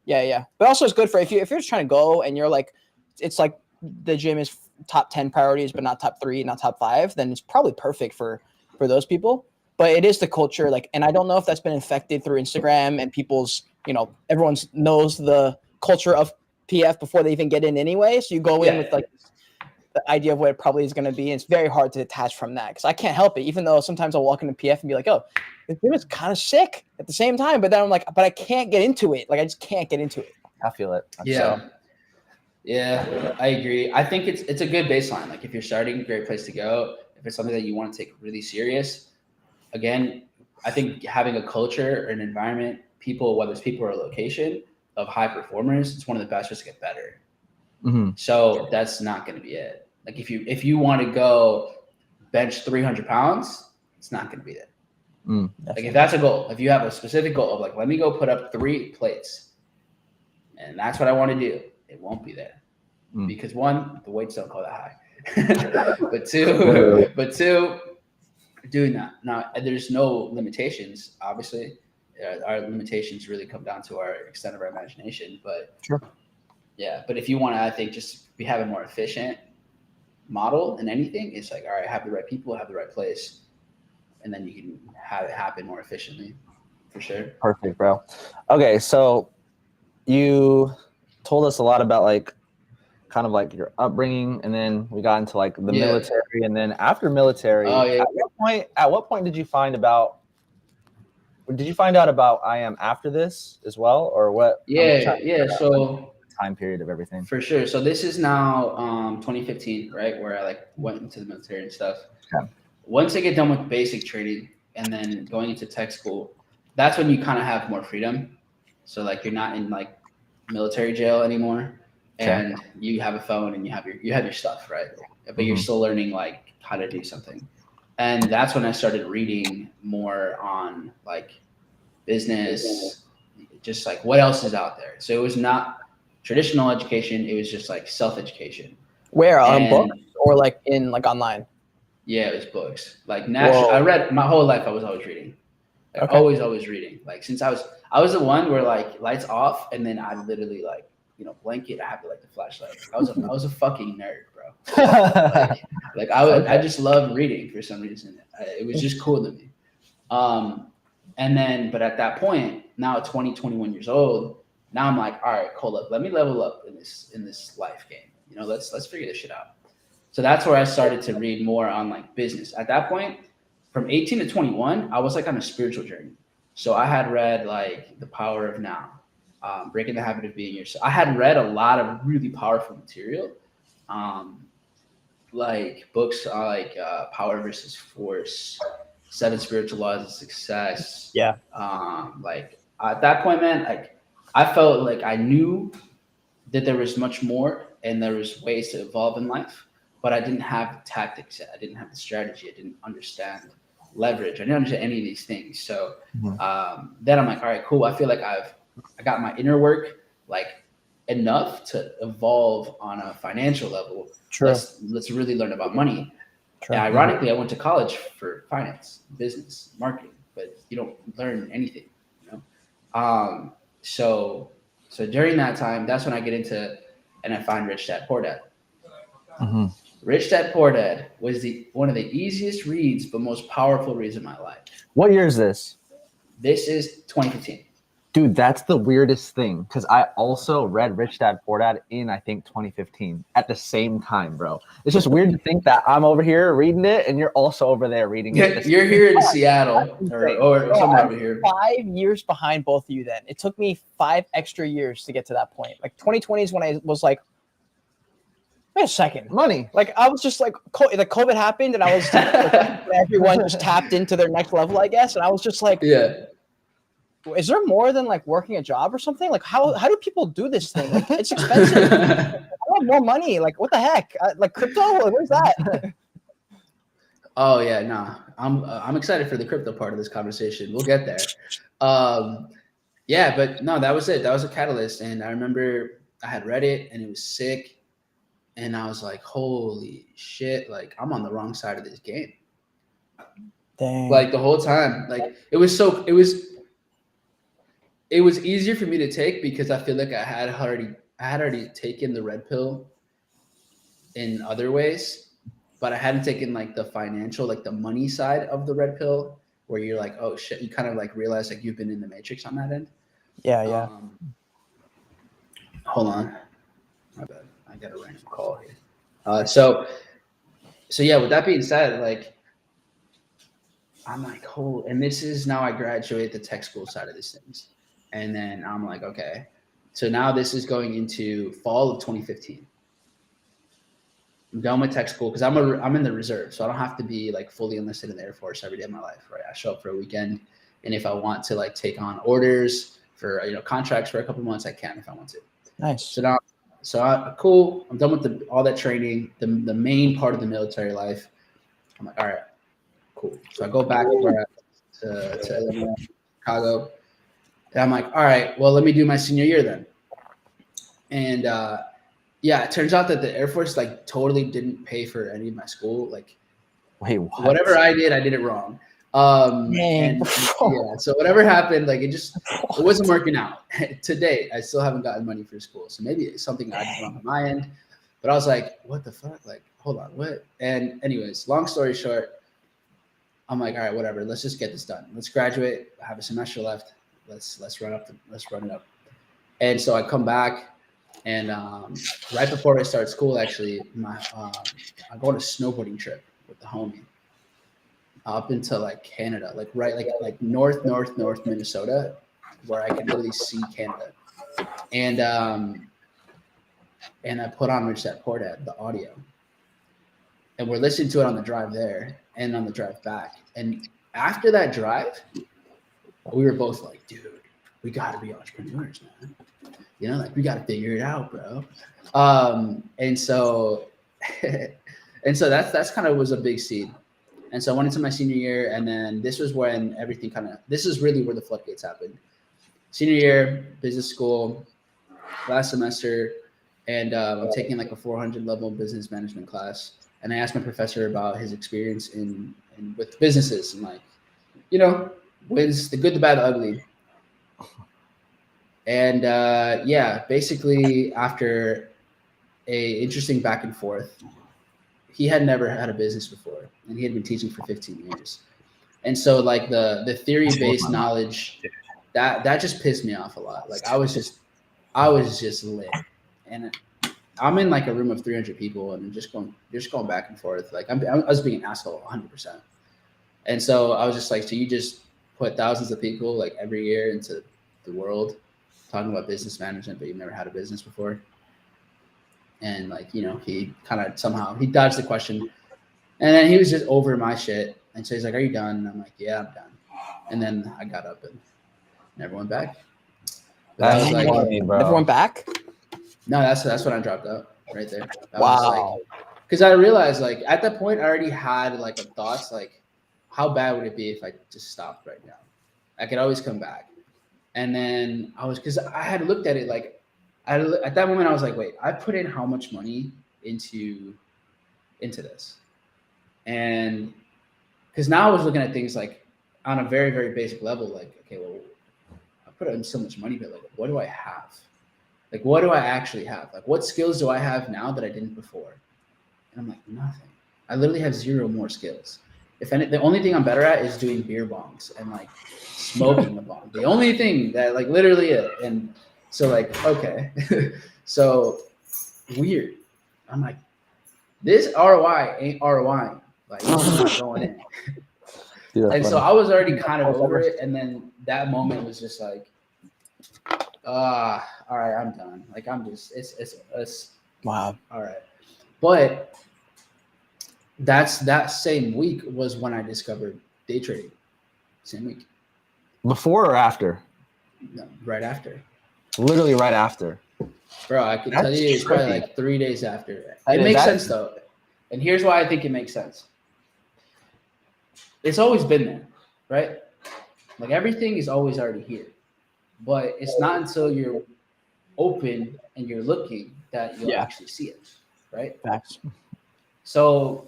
Yeah. But also it's good for if you're just trying to go and you're like, it's like the gym is top 10 priorities, but not top 3, not top 5, then it's probably perfect for those people. But it is the culture, like, and I don't know if that's been infected through Instagram and people's, you know, everyone knows the culture of PF before they even get in anyway. So you go in with like the idea of what it probably is going to be. And it's very hard to detach from that because I can't help it, even though sometimes I'll walk into PF and be like, oh, this gym is kind of sick at the same time. But then I'm like, but I can't get into it. Like, I just can't get into it. I feel it. Yeah, I agree. I think it's a good baseline. Like if you're starting, great place to go. If it's something that you want to take really serious, again, I think having a culture or an environment, people, whether it's people or a location of high performers, it's one of the best ways to get better. Mm-hmm. So that's not going to be it. Like if you want to go bench 300 pounds, it's not going to be it. Like if that's a goal, if you have a specific goal of like, let me go put up 3 plates and that's what I want to do, it won't be there because 1, the weights don't go that high, but two, doing that. Now there's no limitations. Obviously our limitations really come down to our extent of our imagination, but sure. Yeah. But if you want to, I think just have a more efficient model in anything, it's like, all right, have the right people, have the right place, and then you can have it happen more efficiently for sure. Perfect, bro. Okay. So you told us a lot about like kind of like your upbringing, and then we got into like the Yeah. military, and then after military, Oh, yeah. at what point did you find out about I Am after this as well, or what? Yeah. So The time period of everything. for sure. So this is now 2015, right? Where I like went into the military and stuff. Okay. Once I get done with basic training and then going into tech school, that's when you kind of have more freedom. So like you're not in like military jail anymore, and you have a phone and you have your stuff, right? But you're still learning like how to do something. And that's when I started reading more on like business, just like what else is out there. So it was not traditional education, it was just like self-education. Where on And books or like in like online? yeah, it was books. Like natural. I read my whole life. I was always reading. Like Okay. always reading. Like since I was the one where like lights off and then I literally like, blanket. I have to like the flashlight. I was a fucking nerd, bro. Like I just love reading for some reason. It was just cool to me. And then, but at that point, now at 20, 21 years old, now I'm like, all right, hold up, let me level up in this life game. Let's figure this shit out. So that's where I started to read more on like business. At that point, from 18 to 21, I was like on a spiritual journey. So I had read like The Power of Now, Breaking the Habit of Being Yourself. I had read a lot of really powerful material, like books like Power versus Force, 7 Spiritual Laws of Success. Yeah. Like at that point, man, like I felt like I knew that there was much more and there was ways to evolve in life, but I didn't have the tactics yet. I didn't have the strategy. I didn't understand leverage. I didn't understand any of these things. So then I'm like, all right, cool. I feel like I got my inner work like enough to evolve on a financial level. True. Let's really learn about money. True. And ironically, I went to college for finance, business, marketing, but you don't learn anything, So during that time, that's when I get into and I find Rich Dad Poor Dad. Rich Dad Poor Dad was one of the easiest reads, but most powerful reads of my life. What year is this? This is 2015. Dude, that's the weirdest thing because I also read Rich Dad Poor Dad in, I think, 2015 at the same time, bro. It's just weird to think that I'm over here reading it and you're also over there reading it. You're here in Seattle or somewhere over here. 5 years behind both of you then. It took me 5 extra years to get to that point. Like 2020 is when I was like, wait a second. Money. Like I was just like COVID happened and I was everyone just tapped into their next level, I guess. And I was just like, yeah. Is there more than like working a job or something? Like how do people do this thing? Like it's expensive. I want more money. Like what the heck? Like crypto? Like, where's that? Oh yeah, no. I'm excited for the crypto part of this conversation. We'll get there. Yeah, but no, that was it. That was a catalyst. And I remember I had read it and it was sick. And I was like, holy shit, like I'm on the wrong side of this game. Dang. Like the whole time. Like it was easier for me to take because I feel like I had already taken the red pill in other ways, but I hadn't taken like the financial, like the money side of the red pill where you're like, oh shit, you kind of like realize like you've been in the matrix on that end. Yeah. Hold on. My bad. I got a random call here. So yeah, with that being said, like I'm like, oh, and this is now I graduate the tech school side of these things. And then I'm like, okay. So now this is going into fall of 2015. I'm done with tech school because I'm in the reserve. So I don't have to be like fully enlisted in the Air Force every day of my life, right? I show up for a weekend. And if I want to like take on orders for, contracts for a couple months, I can if I want to. Nice. So now, cool. I'm done with all that training, the main part of the military life. I'm like, all right, cool. So I go back to Illinois, Chicago. And I'm like, all right, well, let me do my senior year then. And yeah, it turns out that the Air Force like totally didn't pay for any of my school. Like, wait, what? Whatever I did it wrong. And yeah, so whatever happened, like it wasn't working out. To date, I still haven't gotten money for school. So maybe it's something I did wrong on my end. But I was like, what the fuck? Like, hold on, what? And anyways, long story short, I'm like, all right, whatever. Let's just get this done. Let's graduate. I have a semester left. Let's run it up. And so I come back And right before I start school, actually, I go on a snowboarding trip with the homie up into like Canada, like right, like north Minnesota, where I could literally see Canada. And I put on Rich Dad Poor Dad, the audio, and we're listening to it on the drive there and on the drive back. And after that drive, we were both like, dude, we got to be entrepreneurs, man. You know, like we got to figure it out, bro. And so that's kind of was a big seed. And so I went into my senior year, and then this was when everything this is really where the floodgates happened. Senior year, business school, last semester, and I'm taking like a 400 level business management class. And I asked my professor about his experience in with businesses and like, you know, wins the good, the bad, the ugly. And basically after a interesting back and forth, he had never had a business before, and he had been teaching for 15 years. And so like the theory-based knowledge, that just pissed me off a lot. Like I was just lit. And I'm in like a room of 300 people, and just going back and forth. Like I was being an asshole 100%. And so I was just like, so you just put thousands of people like every year into the world talking about business management, but you've never had a business before. And like, you know, he kind of somehow he dodged the question, and then he was just over my shit. And so he's like, "Are you done?" And I'm like, "Yeah, I'm done." And then I got up and never went back. But That's like, funny, bro. Never went back? No, that's when I dropped out right there. Wow. Because I realized like at that point I already had like a thoughts like, how bad would it be if I just stopped right now? I could always come back. And then because I had looked at it like, at that moment I was like, wait, I put in how much money into this? And because now I was looking at things like on a very, very basic level, like, okay, well, I put in so much money, but like, what do I have? Like, what do I actually have? Like, what skills do I have now that I didn't before? And I'm like, nothing. I literally have zero more skills. The only thing I'm better at is doing beer bongs and like smoking a bong. The only thing that like literally it. And so like, okay, so weird. I'm like, this ROI ain't ROI. Like, it's not going in. Dude, and so I was already kind of over it. And then that moment was just like, all right, I'm done. Like, I'm just, it's wow. All right. But that same week was when I discovered day trading. Same week. Before or after? No, right after. Literally right after. Bro, I could tell you it's probably like 3 days after. It makes sense though. And here's why I think it makes sense. It's always been there, right? Like everything is always already here. But it's not until you're open and you're looking that you'll actually see it, right? Facts. So,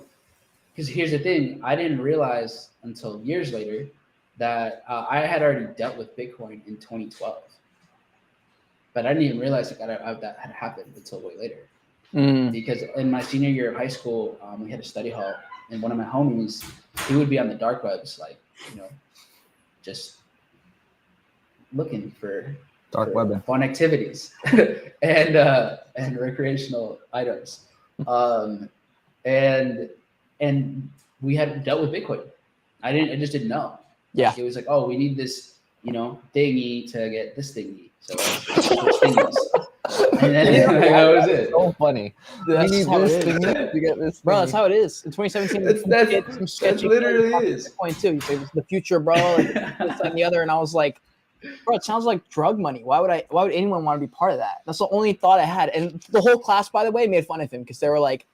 because here's the thing, I didn't realize until years later that I had already dealt with Bitcoin in 2012. But I didn't even realize that had happened until way later. Because in my senior year of high school, we had a study hall, and one of my homies, he would be on the dark webs, like, you know, just looking for fun activities and recreational items. And we had dealt with Bitcoin. I just didn't know. Yeah. Like, it was like, oh, we need this, you know, thingy to get this thingy. So let's thingies. And then that was it. So funny. That's we need how this it is. thingy to get this. Bro, that's how it is. In 2017, that's literally is. Bitcoin too. It was the future, bro. Like, this and the other, and I was like, bro, it sounds like drug money. Why would anyone want to be part of that? That's the only thought I had. And the whole class, by the way, made fun of him because they were like,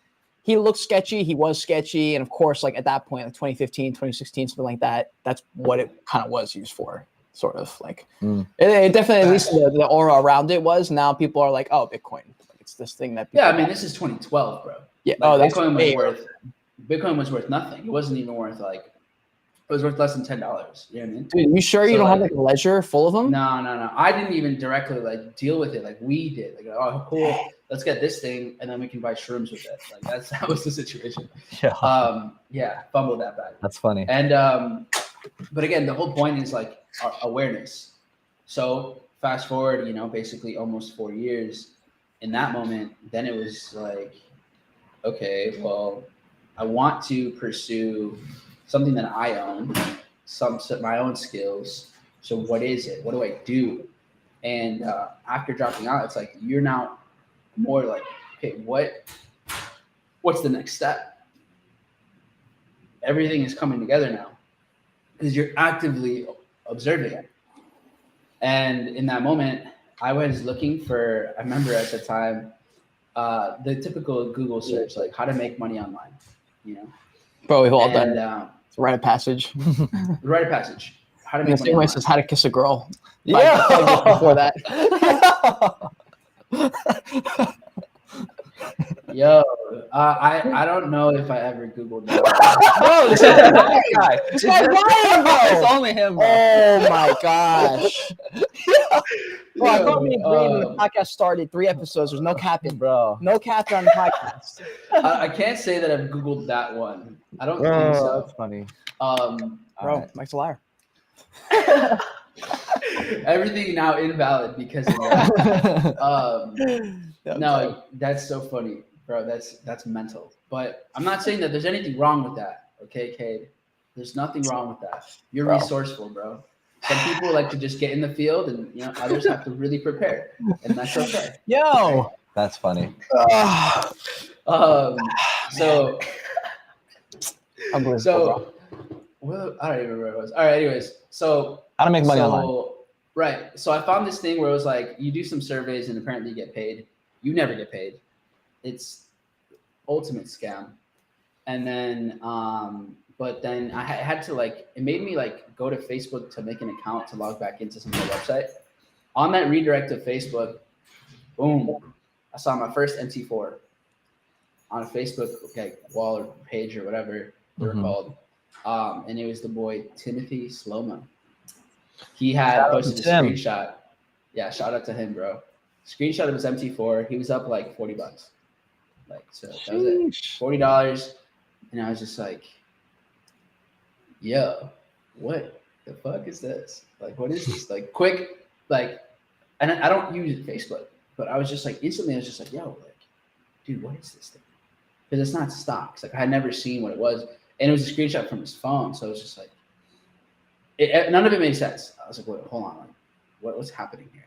he looked sketchy. He was sketchy. And of course, like at that point, like 2015, 2016, something like that, that's what it kind of was used for, sort of like. It definitely, at least the aura around it was. Now people are like, oh, Bitcoin. Like, it's this thing that people this is 2012, bro. Yeah. Like, Bitcoin was worth nothing. It wasn't even worth like, it was worth less than $10. You know what I mean? Dude, you sure you don't have like a ledger full of them? No. I didn't even directly like deal with it like we did. Like, oh, cool, let's get this thing, and then we can buy shrooms with it. Like that was the situation. Yeah. Fumbled that back. That's funny. And but again, the whole point is like awareness. So fast forward, you know, basically almost 4 years, in that moment, then it was like, okay, well, I want to pursue something that I own, my own skills. So what is it? What do I do? And after dropping out, it's like you're now more like, okay, what's the next step? Everything is coming together now because you're actively observing it. And in that moment, I was looking for, I remember at the time, the typical Google search, like how to make money online, you know? Bro, we've all done it. It's a rite of passage. Rite of passage. How to In the make same money way, online. says how to kiss a girl. Yeah. 5 years before that. Yo, I don't know if I ever Googled that. Bro, this guy. This guy's lying, bro. It's only him, bro. Oh my gosh. Bro, I thought me and Green when the podcast started 3 episodes. There's no capping, Bro. no capping on the podcast. I can't say that I've Googled that one. I don't think Oh, so. that's funny. Bro, right. Mike's a liar. Everything now invalid because of that. No, that's so funny, bro. That's mental. But I'm not saying that there's anything wrong with that. Okay, Cade? There's nothing wrong with that. You're resourceful, bro. Some people like to just get in the field, and others have to really prepare, and that's okay. Yo, That's funny. So unbelievable. Well, I don't even remember what it was. All right, anyways, so How to make money online. Right. So I found this thing where it was like you do some surveys and apparently you get paid. You never get paid. It's ultimate scam. And then but then I had to it made me go to Facebook to make an account to log back into some other website. On that redirect to Facebook, boom, I saw my first MT4 on a Facebook wall or page or whatever they were called. And it was the boy Timothy Slomo. He had posted a screenshot. Yeah, shout out to him, bro. Screenshot of his MT4. He was up like $40. So that was it. $40. And I was just like, yo, what the fuck is this? What is this? Quick, and I don't use Facebook, but I was just instantly, I was just like, yo, dude, what is this thing? Because it's not stocks. I had never seen what it was. And it was a screenshot from his phone. So it was just none of it made sense. I was like, wait, hold on. What's happening here?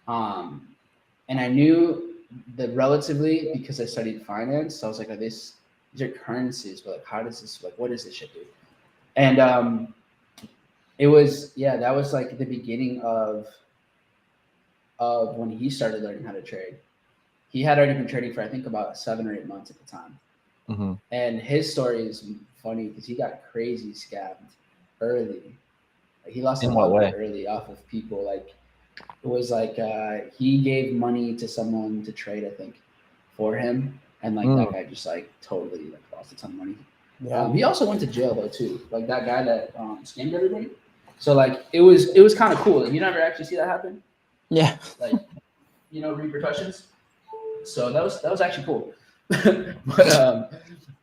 And I knew that relatively because I studied finance. So I was like, these are currencies, but how does this, what does this shit do? And it was, that was the beginning of when he started learning how to trade. He had already been trading for, I think, about 7 or 8 months at the time. Mm-hmm. And his story is funny because he got crazy scammed early. He lost a lot early off of people. It was he gave money to someone to trade, I think, for him, and that guy just totally lost a ton of money. Yeah. He also went to jail though too. That guy that scammed everybody. So it was kind of cool. You never actually see that happen. Yeah. Repercussions. So that was actually cool. But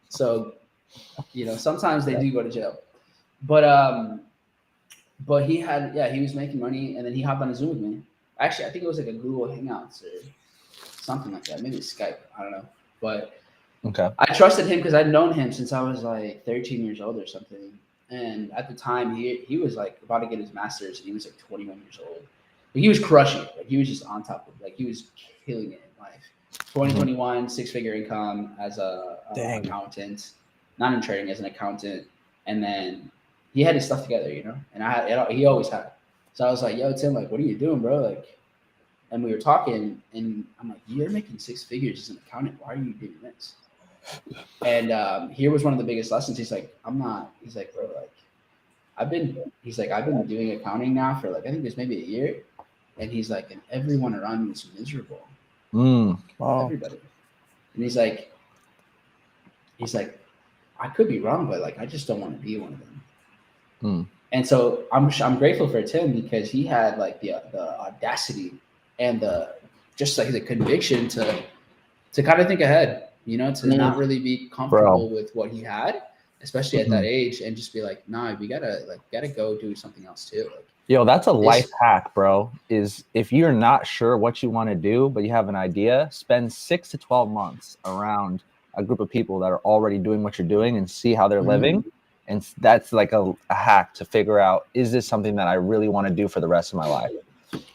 so sometimes they do go to jail. But he was making money, and then he hopped on a Zoom with me. Actually, I think it was a Google Hangouts or something like that. Maybe Skype. I don't know. But okay, I trusted him because I'd known him since I was 13 years old or something. And at the time, he was about to get his master's, and he was 21 years old. But he was crushing it. He was just on top of he was killing it in life. 2021, 6-figure income as an accountant, not in trading, as an accountant, and then he had his stuff together, and he always had. So I was like, yo, Tim, what are you doing, bro? And we were talking, and I'm like, you're making 6 figures as an accountant. Why are you doing this? And here was one of the biggest lessons. He's like, I'm not. He's like, bro, I've been doing accounting now for I think there's maybe a year, and he's like, and everyone around me is miserable. Wow. Everybody. And he's like, I could be wrong, but I just don't want to be one of them. And so I'm grateful for Tim because he had the audacity and the conviction to kind of think ahead, to not really be comfortable with what he had, especially at that age, and just be like, nah, we gotta go do something else too. Yo, that's a life hack, bro. Is if you're not sure what you want to do, but you have an idea, spend 6 to 12 months around a group of people that are already doing what you're doing and see how they're living. And that's like a hack to figure out, is this something that I really want to do for the rest of my life?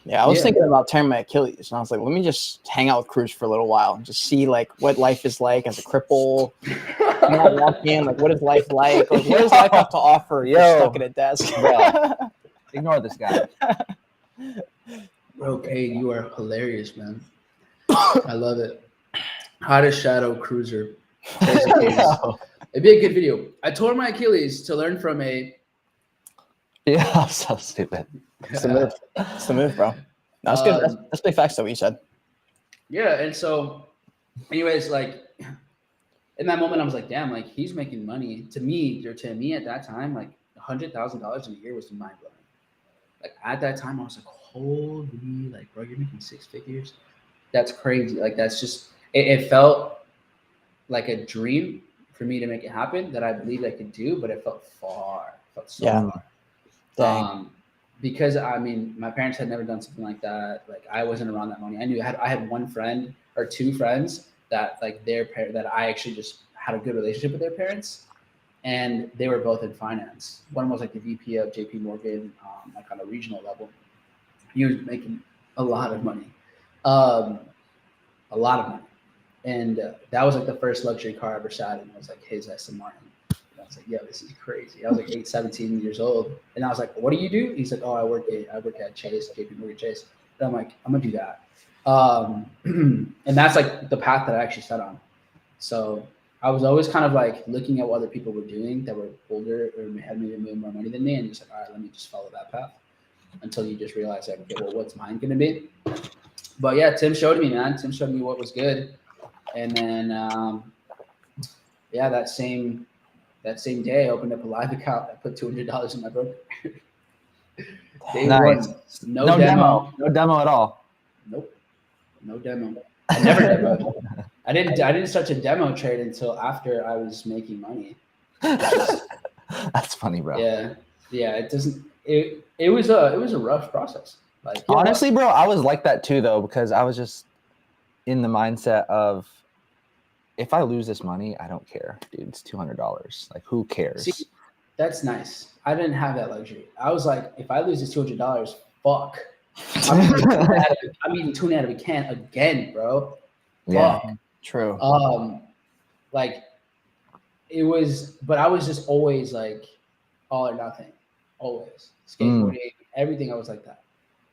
Yeah, I was thinking about tearing my Achilles, and I was like, let me just hang out with Cruz for a little while and just see like what life is like as a cripple. You know, walk in, like, what is life like? Like, what does life have to offer? You're stuck at a desk. Ignore this guy. Bro, Cade, you are hilarious, man. I love it. Hottest shadow cruiser. It'd be a good video. I tore my Achilles to learn from a. Yeah, so stupid. It's the move. It's the move, bro. No, that's good. That's big facts, though, what you said. Yeah, and so, anyways, like, in that moment, I was like, damn, like, he's making money. To me at that time, like, $100,000 in a year was mind blowing. Like, at that time, I was like, holy, like, bro, you're making 6 figures. That's crazy. Like, that's just, it felt like a dream for me to make it happen that I believed I could do, but it felt far. It felt so far. Dang. Because I mean, my parents had never done something like that. Like, I wasn't around that money. I had one friend or two friends that like that I actually just had a good relationship with their parents, and they were both in finance. One was like the VP of JP Morgan, like on a regional level. He was making a lot of money, and that was like the first luxury car I ever sat in. It was like his Aston Martin. I was like, yo, this is crazy. I was like 17 years old. And I was like, what do you do? He's like, oh, I work at Chase, JP Morgan Chase. And I'm like, I'm going to do that. And that's like the path that I actually set on. So I was always kind of like looking at what other people were doing that were older or had maybe made more money than me. And just like, all right, let me just follow that path until you just realize like, okay, well, what's mine going to be? But yeah, Tim showed me, man. Tim showed me what was good. And then, that same day, I opened up a live account. I put $200 in my broker. Day Nice. one, no demo. No demo at all. Nope, no demo. I never demoed. I didn't start to demo trade until after I was making money. That's funny, bro. Yeah. It doesn't. It was a rough process. Like, honestly, bro, I was like that too, though, because I was just in the mindset of, if I lose this money, I don't care, dude. It's $200. Like, who cares? See, that's nice. I didn't have that luxury. I was like, if I lose this $200, fuck. I'm eating tuna out of a can again, bro. Yeah, fuck. True. Like, it was, but I was just always like all or nothing. Always. Skateboarding, everything, I was like that.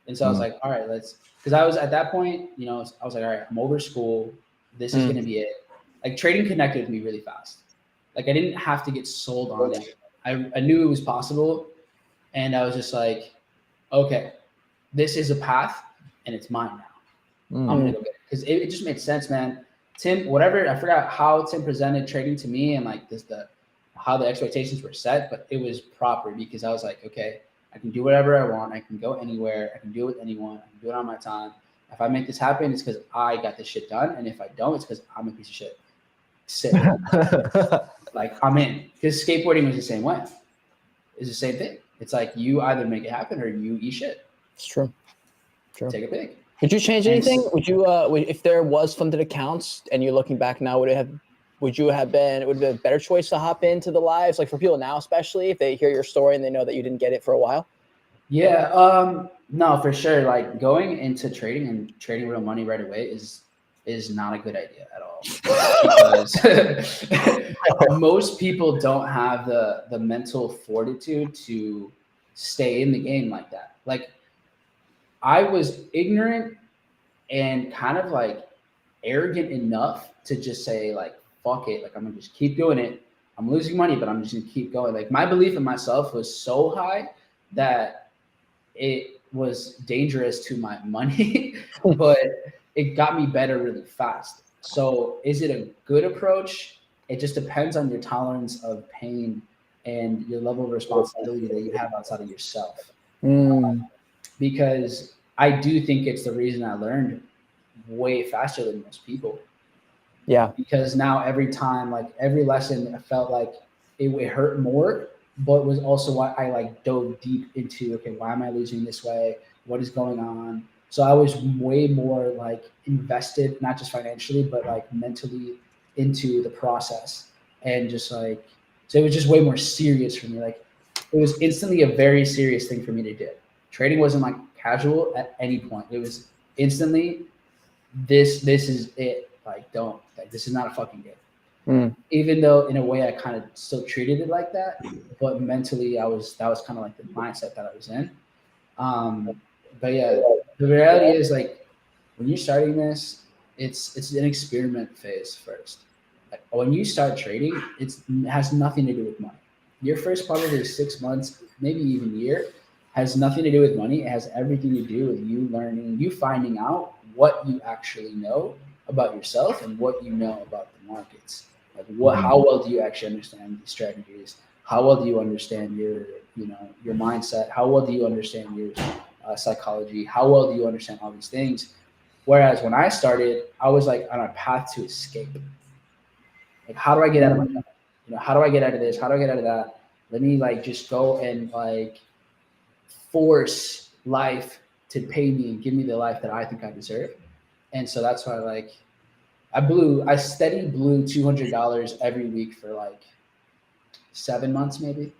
And so I was like, all right, because I was at that point, I was like, all right, I'm over school. This is going to be it. Like, trading connected with me really fast. Like, I didn't have to get sold on it. I knew it was possible. And I was just like, okay, this is a path and it's mine now. I'm going to go get it. Because it just made sense, man. Tim, whatever, I forgot how Tim presented trading to me and like how the expectations were set, but it was proper because I was like, okay, I can do whatever I want. I can go anywhere. I can do it with anyone. I can do it on my time. If I make this happen, it's because I got this shit done. And if I don't, it's because I'm a piece of shit. Sit. Like, I'm in. Because skateboarding was the same way. It's the same thing. It's like you either make it happen or you eat shit. It's true. Take a pick. Would you change anything? Would you, if there was funded accounts and you're looking back now, would it have been a better choice to hop into the lives? Like, for people now, especially if they hear your story and they know that you didn't get it for a while? Yeah. No, for sure. Like, going into trading and trading real money right away is not a good idea at all. Because most people don't have the mental fortitude to stay in the game like that. Like, I was ignorant and kind of like arrogant enough to just say like, fuck it. Like, I'm gonna just keep doing it. I'm losing money, but I'm just gonna keep going. Like, my belief in myself was so high that it was dangerous to my money, but it got me better really fast. So is it a good approach? It just depends on your tolerance of pain and your level of responsibility that you have outside of yourself. Because I do think it's the reason I learned way faster than most people. Yeah. Because now every time, like every lesson, I felt like it hurt more but was also why I like dove deep into, okay, why am I losing this way? What is going on? So I was way more like invested, not just financially, but like mentally into the process, and just like, so it was just way more serious for me. Like it was instantly a very serious thing for me to do. Trading wasn't like casual at any point. It was instantly, this is it. Like, don't, like, this is not a fucking game. Even though in a way I kind of still treated it like that, but mentally that was kind of like the mindset that I was in. But yeah, the reality is like when you're starting this, it's an experiment phase first. Like when you start trading, it has nothing to do with money. Your first probably 6 months, maybe even year, has nothing to do with money. It has everything to do with you learning, you finding out what you actually know about yourself and what you know about the markets. Like how well do you actually understand these strategies? How well do you understand your mindset? How well do you understand your psychology? How well do you understand all these things? Whereas when I started, I was like on a path to escape. Like, how do I get out of my job? How do I get out of this? How do I get out of that? Let me like just go and like force life to pay me and give me the life that I think I deserve. And so that's why like I steady blew $200 every week for like 7 months, maybe.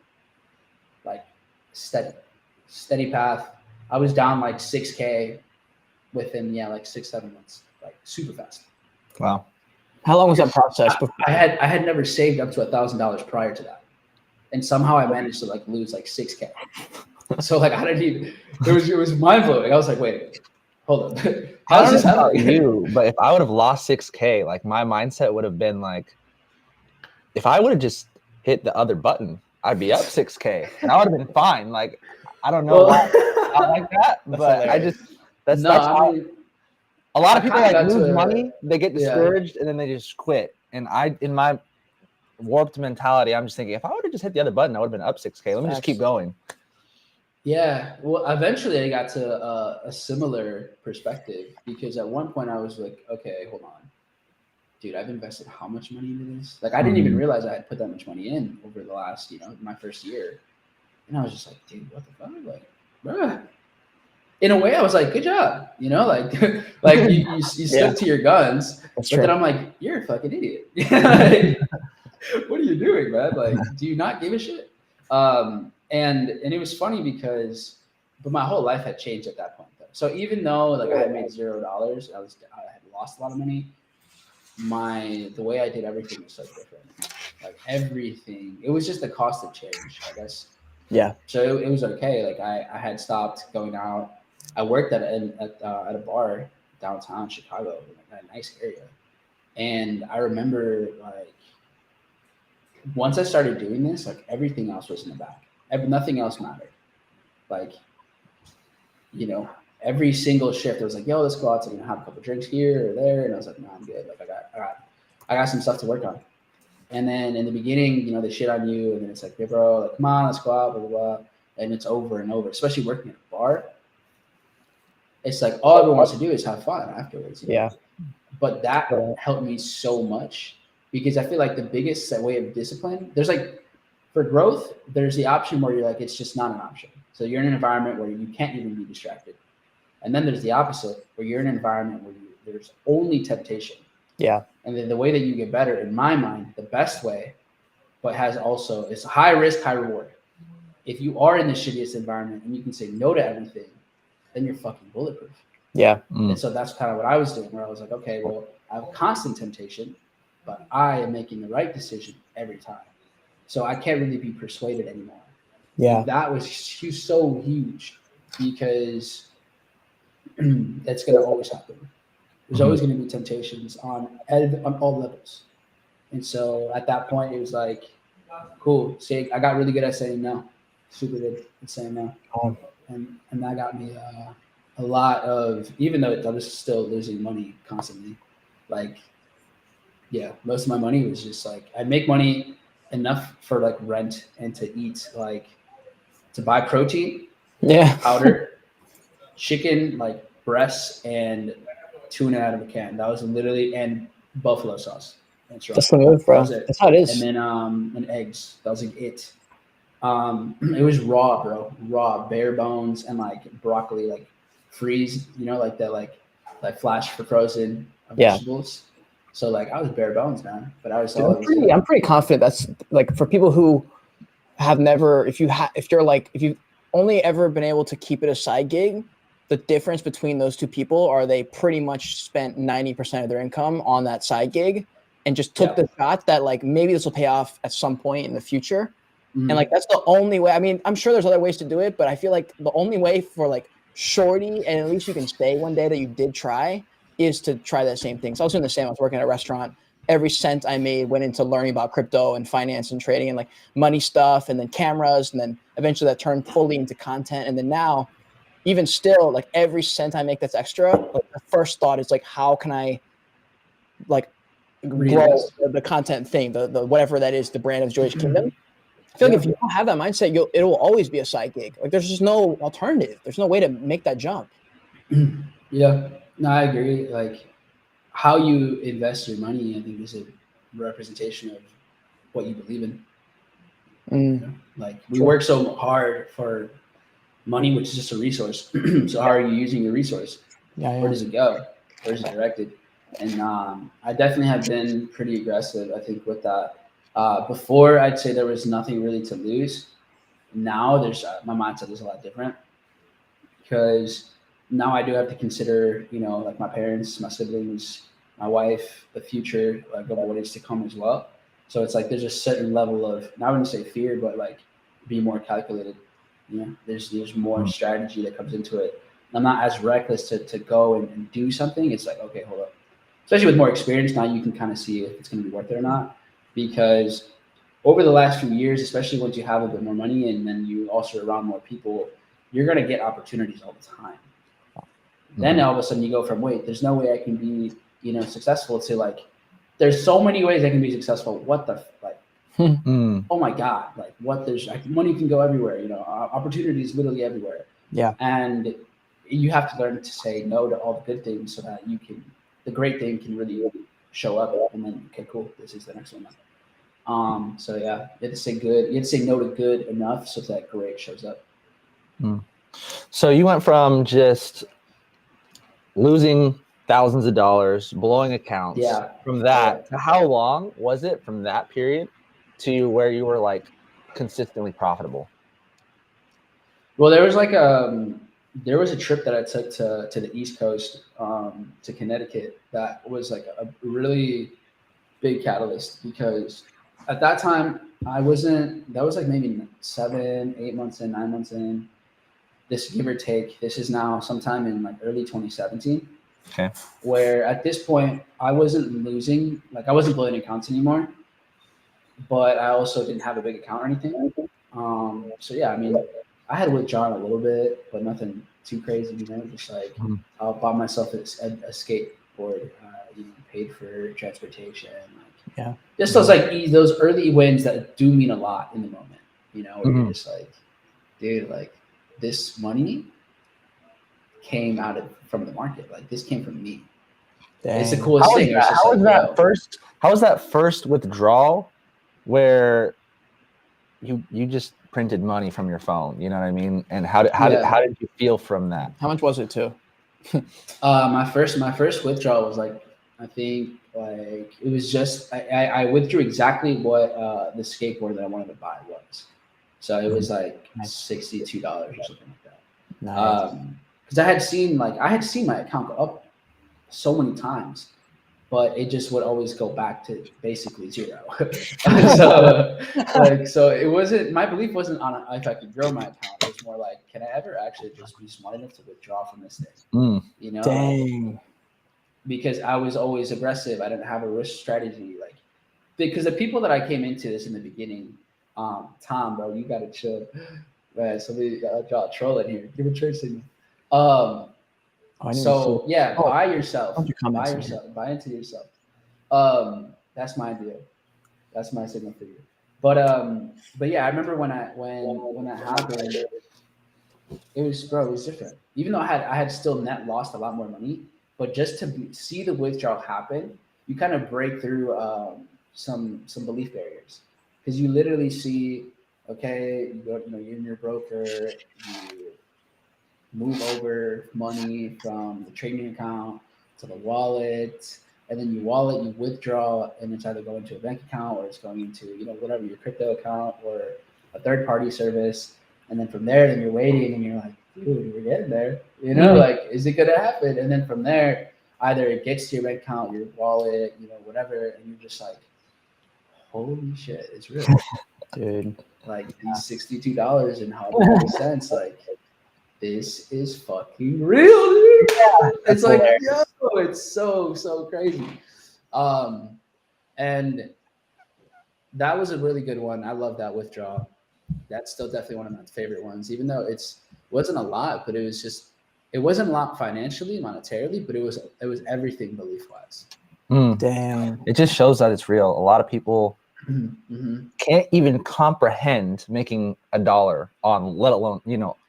Like steady path. I was down like 6K within like 6-7 months, like super fast. Wow. How long was that process? I had never saved up to $1,000 prior to that, and somehow I managed to like lose like 6K. So like I didn't even. It was mind blowing. I was like, wait, hold up. How's this happening? You, but if I would have lost 6K, like my mindset would have been like, if I would have just hit the other button, I'd be up 6K, and I would have been fine. Like I don't know why I like that, but I just that's how. A lot of people like lose money, they get discouraged, and then they just quit. And in my warped mentality, I'm just thinking, if I would have just hit the other button, I would have been up 6K. Let me just keep going. Yeah, well, eventually I got to a similar perspective, because at one point I was like, okay, hold on, dude, I've invested how much money into this? Like I didn't even realize I had put that much money in over the last, my first year. And I was just like, dude, what the fuck? Like, bruh. In a way, I was like, good job, like you stuck to your guns. That's true. Then I'm like, you're a fucking idiot. Like, what are you doing, man? Like, do you not give a shit? And it was funny because, but my whole life had changed at that point though. So even though like I had made $0, I had lost a lot of money. The way I did everything was so different. Like everything, it was just the cost of change, I guess. Yeah. So it was okay. Like I had stopped going out. I worked at a bar downtown Chicago, in a nice area, and I remember like once I started doing this, like everything else was in the back. Nothing else mattered. Like, every single shift, it was like, yo, let's go out to have a couple drinks here or there, and I was like, no, I'm good. Like I got some stuff to work on. And then in the beginning, they shit on you, and then it's like, hey, bro, like, come on, let's go out, blah, blah, blah. And it's over and over, especially working at a bar. It's like all everyone wants to do is have fun afterwards. Yeah. But that helped me so much, because I feel like the biggest way of discipline, there's like, for growth, there's the option where you're like, it's just not an option. So you're in an environment where you can't even be distracted. And then there's the opposite, where you're in an environment where there's only temptation. Yeah. And then the way that you get better, in my mind, the best way, but it's high risk, high reward. If you are in the shittiest environment and you can say no to everything, then you're fucking bulletproof. Yeah. And so that's kind of what I was doing, where I was like, okay, well, I have constant temptation, but I am making the right decision every time. So I can't really be persuaded anymore. Yeah. And that was so huge, because that's going to always happen. There's always going to be temptations on all levels. And so at that point, it was like, cool. See, I got really good at saying no. Super good at saying no. And that got me a lot of, even though I was still losing money constantly, like, yeah, most of my money was just like, I'd make money enough for like rent and to eat, like to buy protein, powder, chicken, like breasts, and tuna out of a can. That was literally, and buffalo sauce. That's the move, bro. That's how it is. And then and eggs. That was like it. It was raw, bro. Raw, bare bones, and like broccoli, like freeze. You know, like that, like flash for frozen Yeah. vegetables. So like I was bare bones, man. But I was all it was good. I'm pretty confident that's like for people who have never, if you've only ever been able to keep it a side gig, the difference between those two people are they pretty much spent 90% of their income on that side gig and just took the shot that like maybe this will pay off at some point in the future. Mhm. And like that's the only way. I mean, I'm sure there's other ways to do it, but I feel like the only way for like shorty, and at least you can say one day that you did try, is to try that same thing. So I was doing the same. I was working at a restaurant. Every cent I made went into learning about crypto and finance and trading and like money stuff, and then cameras, and then eventually that turned fully into content. And then now, even still, like every cent I make that's extra, like the first thought is like, how can I like grow Reinvest. the content thing, the whatever that is, the brand of Joyage Kingdom. I feel like Yeah. if you don't have that mindset, it will always be a side gig. Like there's just no alternative. There's no way to make that jump. Yeah, no, I agree. Like how you invest your money, I think, is a representation of what you believe in. You know? Like we work so hard for money, which is just a resource. So how are you using your resource? Yeah. Where does it go? Where is it directed? And I definitely have been pretty aggressive, I think, with that. Before, I'd say there was nothing really to lose. Now there's my mindset is a lot different because now I do have to consider, you know, like my parents, my siblings, my wife, the future, like of what is to come as well. So it's like there's a certain level of, I wouldn't say fear, but like be more calculated. You know, there's more strategy that comes into it. I'm not as reckless to go and do something. It's like, okay, hold up. Especially with more experience, now you can kind of see if it's going to be worth it or not. Because over the last few years, especially once you have a bit more money and then you also around more people, you're going to get opportunities all the time. Then all of a sudden you go from, wait, there's no way I can be, you know, successful to like, there's so many ways I can be successful. What the, like, oh my God, like what there's like, money can go everywhere, you know, opportunities literally everywhere. Yeah. And you have to learn to say no to all the good things so that you can, the great thing can really show up and then, okay, cool, this is the next one. So yeah, you have to say good, you have to say no to good enough so that great shows up. So you went from just losing thousands of dollars, blowing accounts. Yeah. From that, how long was it from that period to where you were like consistently profitable? Well, there was like there was a trip that I took to the East Coast, to Connecticut. That was like a really big catalyst because at that time I wasn't. That was like maybe 7, 8 months in, 9 months in. This give or take. This is now sometime in like early 2017. Okay. Where at this point I wasn't losing, like I wasn't blowing accounts anymore, but I also didn't have a big account or anything. So yeah, I mean, I had withdrawn a little bit, but nothing too crazy, you know. Just like I bought myself a skateboard, you know, paid for transportation, like just those like those early wins that do mean a lot in the moment, you know. Where you're just like, dude, like this money came from the market, like this came from me. Dang. It's the coolest thing. How was that first withdrawal where you just printed money from your phone? You know what I mean? And how did you feel from that? How much was it too? My first withdrawal was like, I think like it was just I withdrew exactly what the skateboard that I wanted to buy was. So it was like $62 or something like that. Nice. Because I had seen my account go up so many times, but it just would always go back to basically zero. So it wasn't, my belief wasn't on if I could grow my account. It was more like, can I ever actually just be smart enough to withdraw from this thing? You know, dang. Because I was always aggressive. I didn't have a risk strategy, like because the people that I came into this in the beginning, Tom, bro, you gotta chill. Man, somebody draw a troll in here. Give a church signal. So yeah, buy yourself. Buy into yourself. That's my deal. That's my signal for you. But yeah, I remember when that happened, it was different. Even though I had still net lost a lot more money, but just to see the withdrawal happen, you kind of break through some belief barriers because you literally see okay, you go, you and your broker, you move over money from the trading account to the wallet, and then you withdraw, and it's either going to a bank account or it's going into whatever, your crypto account or a third party service, and then from there, then you're waiting and you're like, dude, we're getting there, like, is it gonna happen? And then from there, either it gets to your bank account, your wallet, whatever, and you're just like, holy shit, it's real, dude. like these $62 and however cents, like, this is fucking real, dude. Yeah, it's like, yo, it's so crazy. And that was a really good one. I love that withdrawal. That's still definitely one of my favorite ones, even though wasn't a lot, but it wasn't a lot financially, monetarily, but it was everything belief wise. Damn. It just shows that it's real. A lot of people can't even comprehend making $1 on, let alone,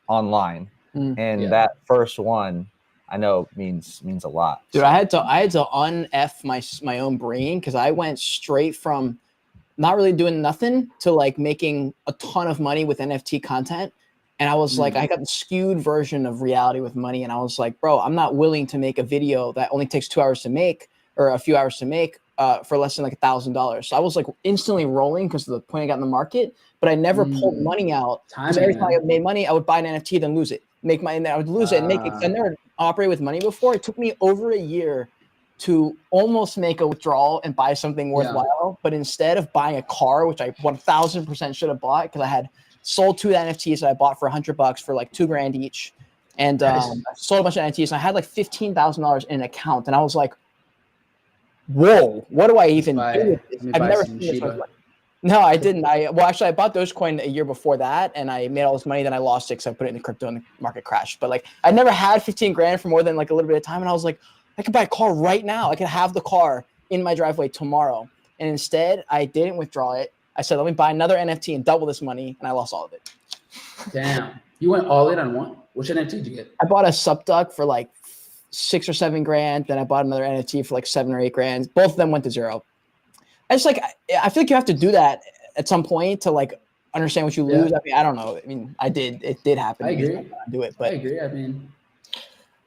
online. And that first one, I know means a lot. Dude, I had to un-F my own brain, because I went straight from not really doing nothing to like making a ton of money with NFT content. And I was like, I got the skewed version of reality with money. And I was like, bro, I'm not willing to make a video that only takes 2 hours to make, or a few hours to make, for less than like $1,000. So I was like instantly rolling because of the point I got in the market, but I never pulled money out. Because every time I made money, I would buy an NFT, then lose it. Make money, and then I would lose it and make it. I never operated with money before. It took me over a year to almost make a withdrawal and buy something worthwhile. But instead of buying a car, which I 1000% should have bought, because I had sold 2 NFTs that I bought for $100 for like $2,000 each, and I sold a bunch of NFTs, and I had like $15,000 in an account, and I was like, whoa, what do I even do with this? I've never seen this much money. No, I didn't. I bought Dogecoin a year before that, and I made all this money. Then I lost it because I put it in crypto and the market crashed. But like, I never had $15,000 for more than like a little bit of time, and I was like, I could buy a car right now. I could have the car in my driveway tomorrow. And instead, I didn't withdraw it. I said, let me buy another NFT and double this money, and I lost all of it. Damn, you went all in on one. Which NFT did you get? I bought a Subduck for like $6 or $7,000. Then I bought another NFT for like $7 or $8,000. Both of them went to zero. I feel like you have to do that at some point to like understand what you lose. I mean, I don't know. I mean, it did happen. I agree. Do it, but I agree. I mean,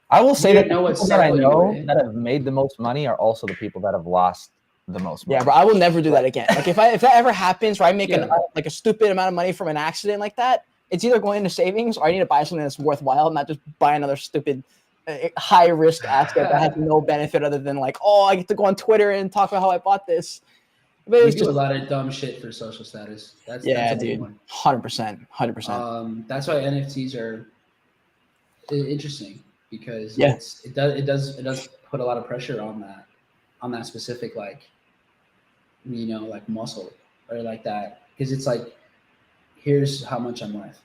I will say that know the what people that I cycle know you're in. that have made the most money are also the people that have lost the most money. Yeah, but I will never do that again. Like if that ever happens, where I make like a stupid amount of money from an accident like that, it's either going into savings or I need to buy something that's worthwhile, not just buy another stupid high risk asset that has no benefit other than like, oh, I get to go on Twitter and talk about how I bought this. But we do a lot of dumb shit for social status. That's a big one. 100%. That's why NFTs are interesting, because it does put a lot of pressure on that specific like muscle or like that, because it's like, here's how much I'm worth.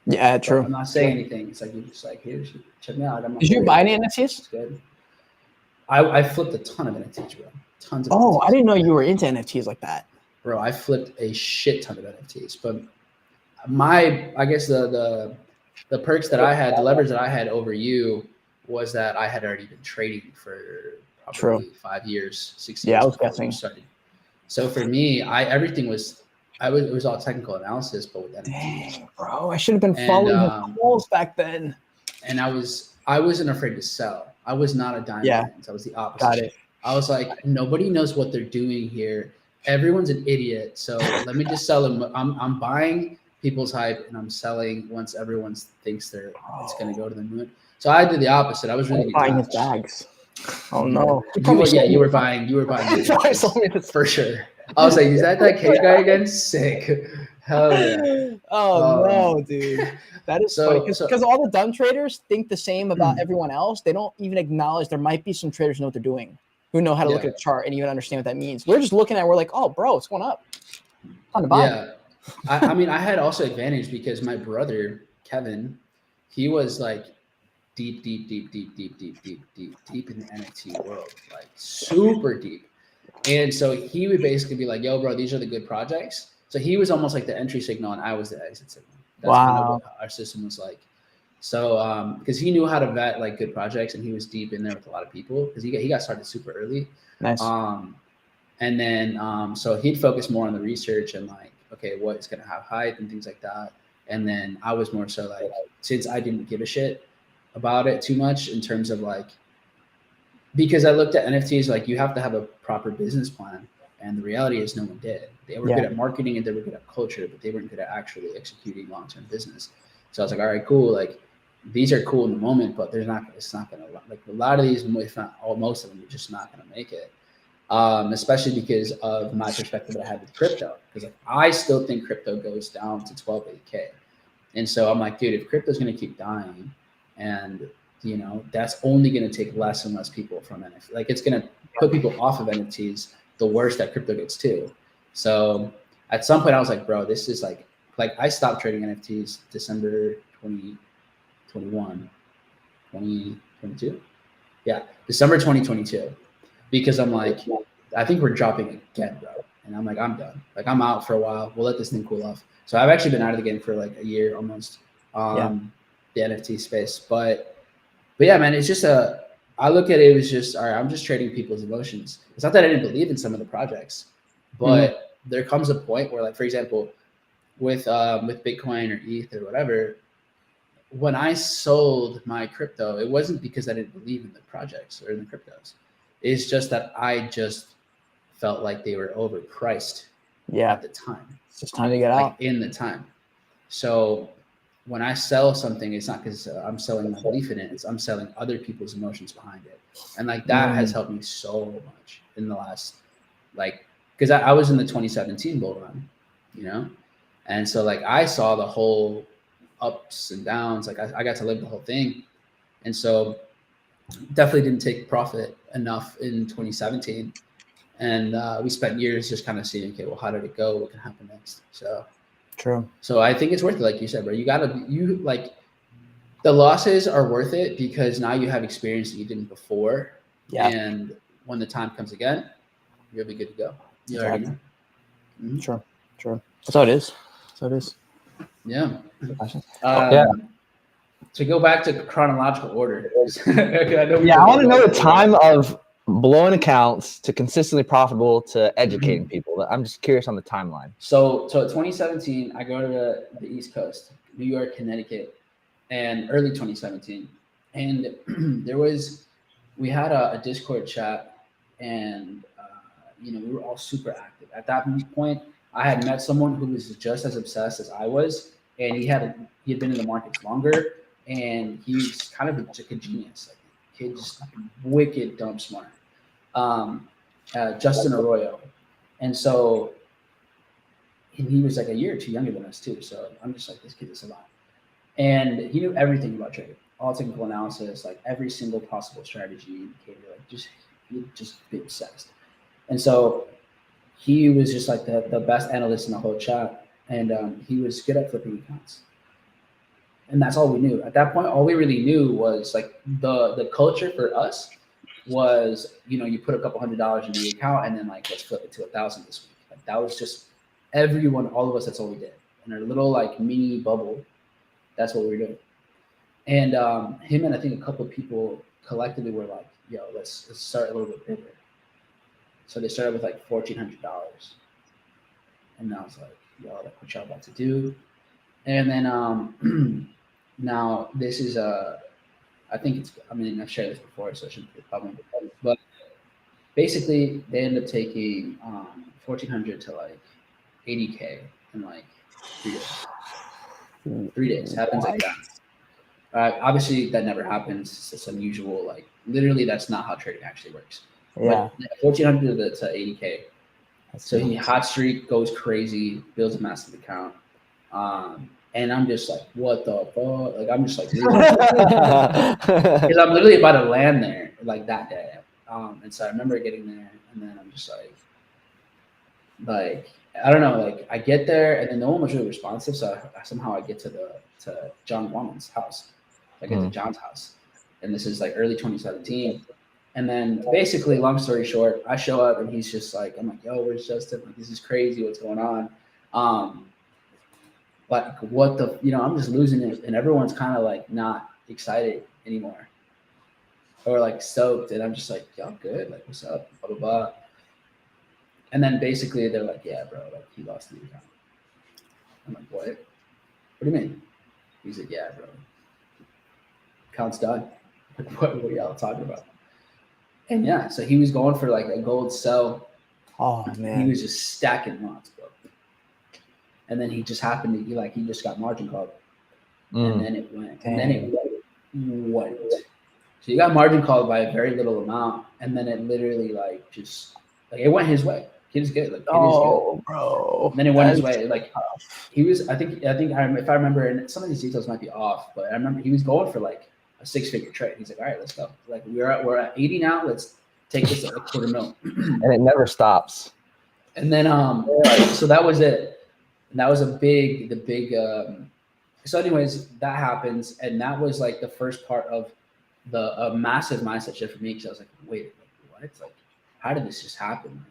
Yeah, true. But I'm not saying anything. It's like, you're just like, here's, check me out. Did you buy any NFTs? It's good. I flipped a ton of NFTs, bro. Tons of NFTs. NFTs. I didn't know you were into NFTs like that. Bro, I flipped a shit ton of NFTs. But I guess the perks that I had, the leverage that I had over you was that I had already been trading for probably 5 years, 6 years. Yeah, I was guessing. So for me, it was all technical analysis, but with NFTs. Dang, bro, I should have been following the calls back then. And I wasn't afraid to sell. I was not a diamond hands. I was the opposite. Got it. I was like, nobody knows what they're doing here. Everyone's an idiot. So let me just sell them. I'm buying people's hype and I'm selling once everyone thinks it's going to go to the moon. So I did the opposite. I was really buying his bags. Oh no! You were buying. For sure. I was like, is that Cade guy again? Sick. Hell yeah. Oh no, dude. That is funny because all the dumb traders think the same about everyone else. They don't even acknowledge there might be some traders who know what they're doing, who know how to look at a chart and even understand what that means. We're just looking at we're like, oh, bro, it's going up. On the bottom. Yeah. I mean, I had also advantage because my brother, Kevin, he was like deep in the NFT world, like super deep. And so he would basically be like, yo, bro, these are the good projects. So he was almost like the entry signal and I was the exit signal. That's kind of what our system was like. So, because he knew how to vet like good projects and he was deep in there with a lot of people because he got started super early. Nice. And then, so he'd focus more on the research and like okay, what is going to have hype and things like that. And then I was more so like, since I didn't give a shit about it too much in terms of like, because I looked at NFTs, like you have to have a proper business plan. And the reality is no one did. They were good at marketing and they were good at culture, but they weren't good at actually executing long-term business. So I was like, all right, cool. Like these are cool in the moment, but it's not going to, like a lot of these, if not all, most of them are just not going to make it. Especially because of my perspective that I had with crypto. Because like, I still think crypto goes down to 12K. And so I'm like, dude, if crypto's going to keep dying and, you know, that's only going to take less and less people from NFT. Like it's going to put people off of NFTs the worse that crypto gets too. So at some point I was like, bro, this is like I stopped trading NFTs December 2021, 2022. Yeah, December 2022. Because I'm like, I think we're dropping again, bro. And I'm like, I'm done. Like I'm out for a while. We'll let this thing cool off. So I've actually been out of the game for like a year almost, the NFT space. But yeah, man, it's just I look at it as just, all right, I'm just trading people's emotions. It's not that I didn't believe in some of the projects, but there comes a point where, like, for example, with Bitcoin or ETH or whatever, when I sold my crypto, it wasn't because I didn't believe in the projects or in the cryptos. It's just that I just felt like they were overpriced at the time. It's just time to get like out. In the time. So when I sell something, it's not because I'm selling my belief in it. It's I'm selling other people's emotions behind it. And like that has helped me so much in the last, like, because I was in the 2017 bull run, you know? And so like I saw the whole ups and downs. Like I got to live the whole thing. And so definitely didn't take profit enough in 2017. And we spent years just kind of seeing, okay, well, how did it go? What can happen next? So True. So I think it's worth it, like you said, bro. The losses are worth it because now you have experience that you didn't before. Yeah. And when the time comes again, you'll be good to go. You already know. Mm-hmm. Sure. That's how it is. Yeah. Yeah. To go back to chronological order. I want to know the time of blowing accounts to consistently profitable to educating people. I'm just curious on the timeline. So 2017, I go to the East Coast, New York, Connecticut, and early 2017. And we had a Discord chat, and we were all super active. At that point, I had met someone who was just as obsessed as I was, and he had been in the markets longer, and he's kind of like a genius. Like, kid, just wicked dumb smart. Justin Arroyo, and so he was like a year or two younger than us too. So I'm just like, this kid is a lot. And he knew everything about trading, all technical analysis, like every single possible strategy indicator, like he just be obsessed. And so he was just like the best analyst in the whole chat. And he was good at flipping accounts. And that's all we knew. At that point, all we really knew was like the culture for us was, you put a couple $100 in the account and then like, let's flip it to 1,000 this week. Like that was just everyone, all of us, that's all we did. In our little like mini bubble, that's what we were doing. And him and I think a couple of people collectively were like, yo, let's start a little bit bigger. So they started with like $1,400. And I was like, yo, like what y'all about to do? And then now this is I think I've shared this before, so I shouldn't be a problem. But basically they end up taking 1,400 to like 80K in like 3 days. 3 days happens like that. Obviously that never happens. It's unusual. Like literally, that's not how trading actually works. Yeah. But 1,400 to 80K. So he hot streak, goes crazy, builds a massive account. And I'm just like, what the fuck? Like I'm just like, because I'm literally about to land there like that day. And so I remember getting there, and then I'm just like I don't know, like I get there, and then no one was really responsive. So somehow I get to John Woman's house. I get to John's house, and this is like early 2017. And then basically, long story short, I show up, and he's just like, I'm like, yo, where's Justin? Like, this is crazy. What's going on? Like what the, I'm just losing it, and everyone's kind of like not excited anymore, or like stoked, and I'm just like, y'all good? Like, what's up? Blah blah blah. And then basically they're like, yeah, bro, like he lost the account. what do you mean? He's like, yeah, bro. Account's done. Like, what are y'all talking about? And yeah, so he was going for like a gold sell. Oh He man. was just stacking lots, bro. And then he just happened to be like, he just got margin called. And then it went. And then it went. So he got margin called by a very little amount. And then it literally like just like it went his way. Kid is good. Like kid is good. Bro. And then it went his way. Like he was, I think if I remember, and some of these details might be off, but I remember he was going for like a 6-figure trade. He's like, all right, let's go. Like we're at 80 now. Let's take this at $250,000. And it never stops. And then so that was it. And that was the big so anyways, that happens. And that was like the first part of the massive mindset shift for me. Cause I was like, wait, like, what? Like, how did this just happen?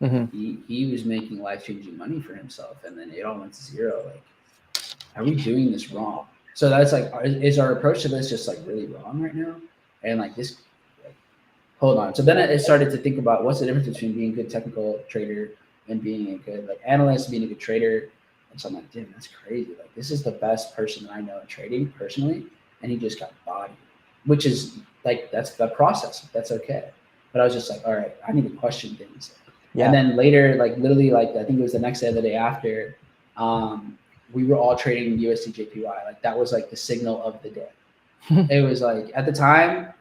Like he was making life-changing money for himself. And then it all went to zero. Like, are we doing this wrong? So that's like, is our approach to this just like really wrong right now? And like this, like, hold on. So then I started to think about what's the difference between being a good technical trader and being a good like analyst, being a good trader. And so I'm like, damn, that's crazy. Like this is the best person that I know in trading personally. And he just got bodied, which is like, that's the process. That's okay. But I was just like, all right, I need to question things. Yeah. And then later, like literally like, I think it was the next day or the day after, we were all trading USD JPY. Like that was like the signal of the day. It was like at the time,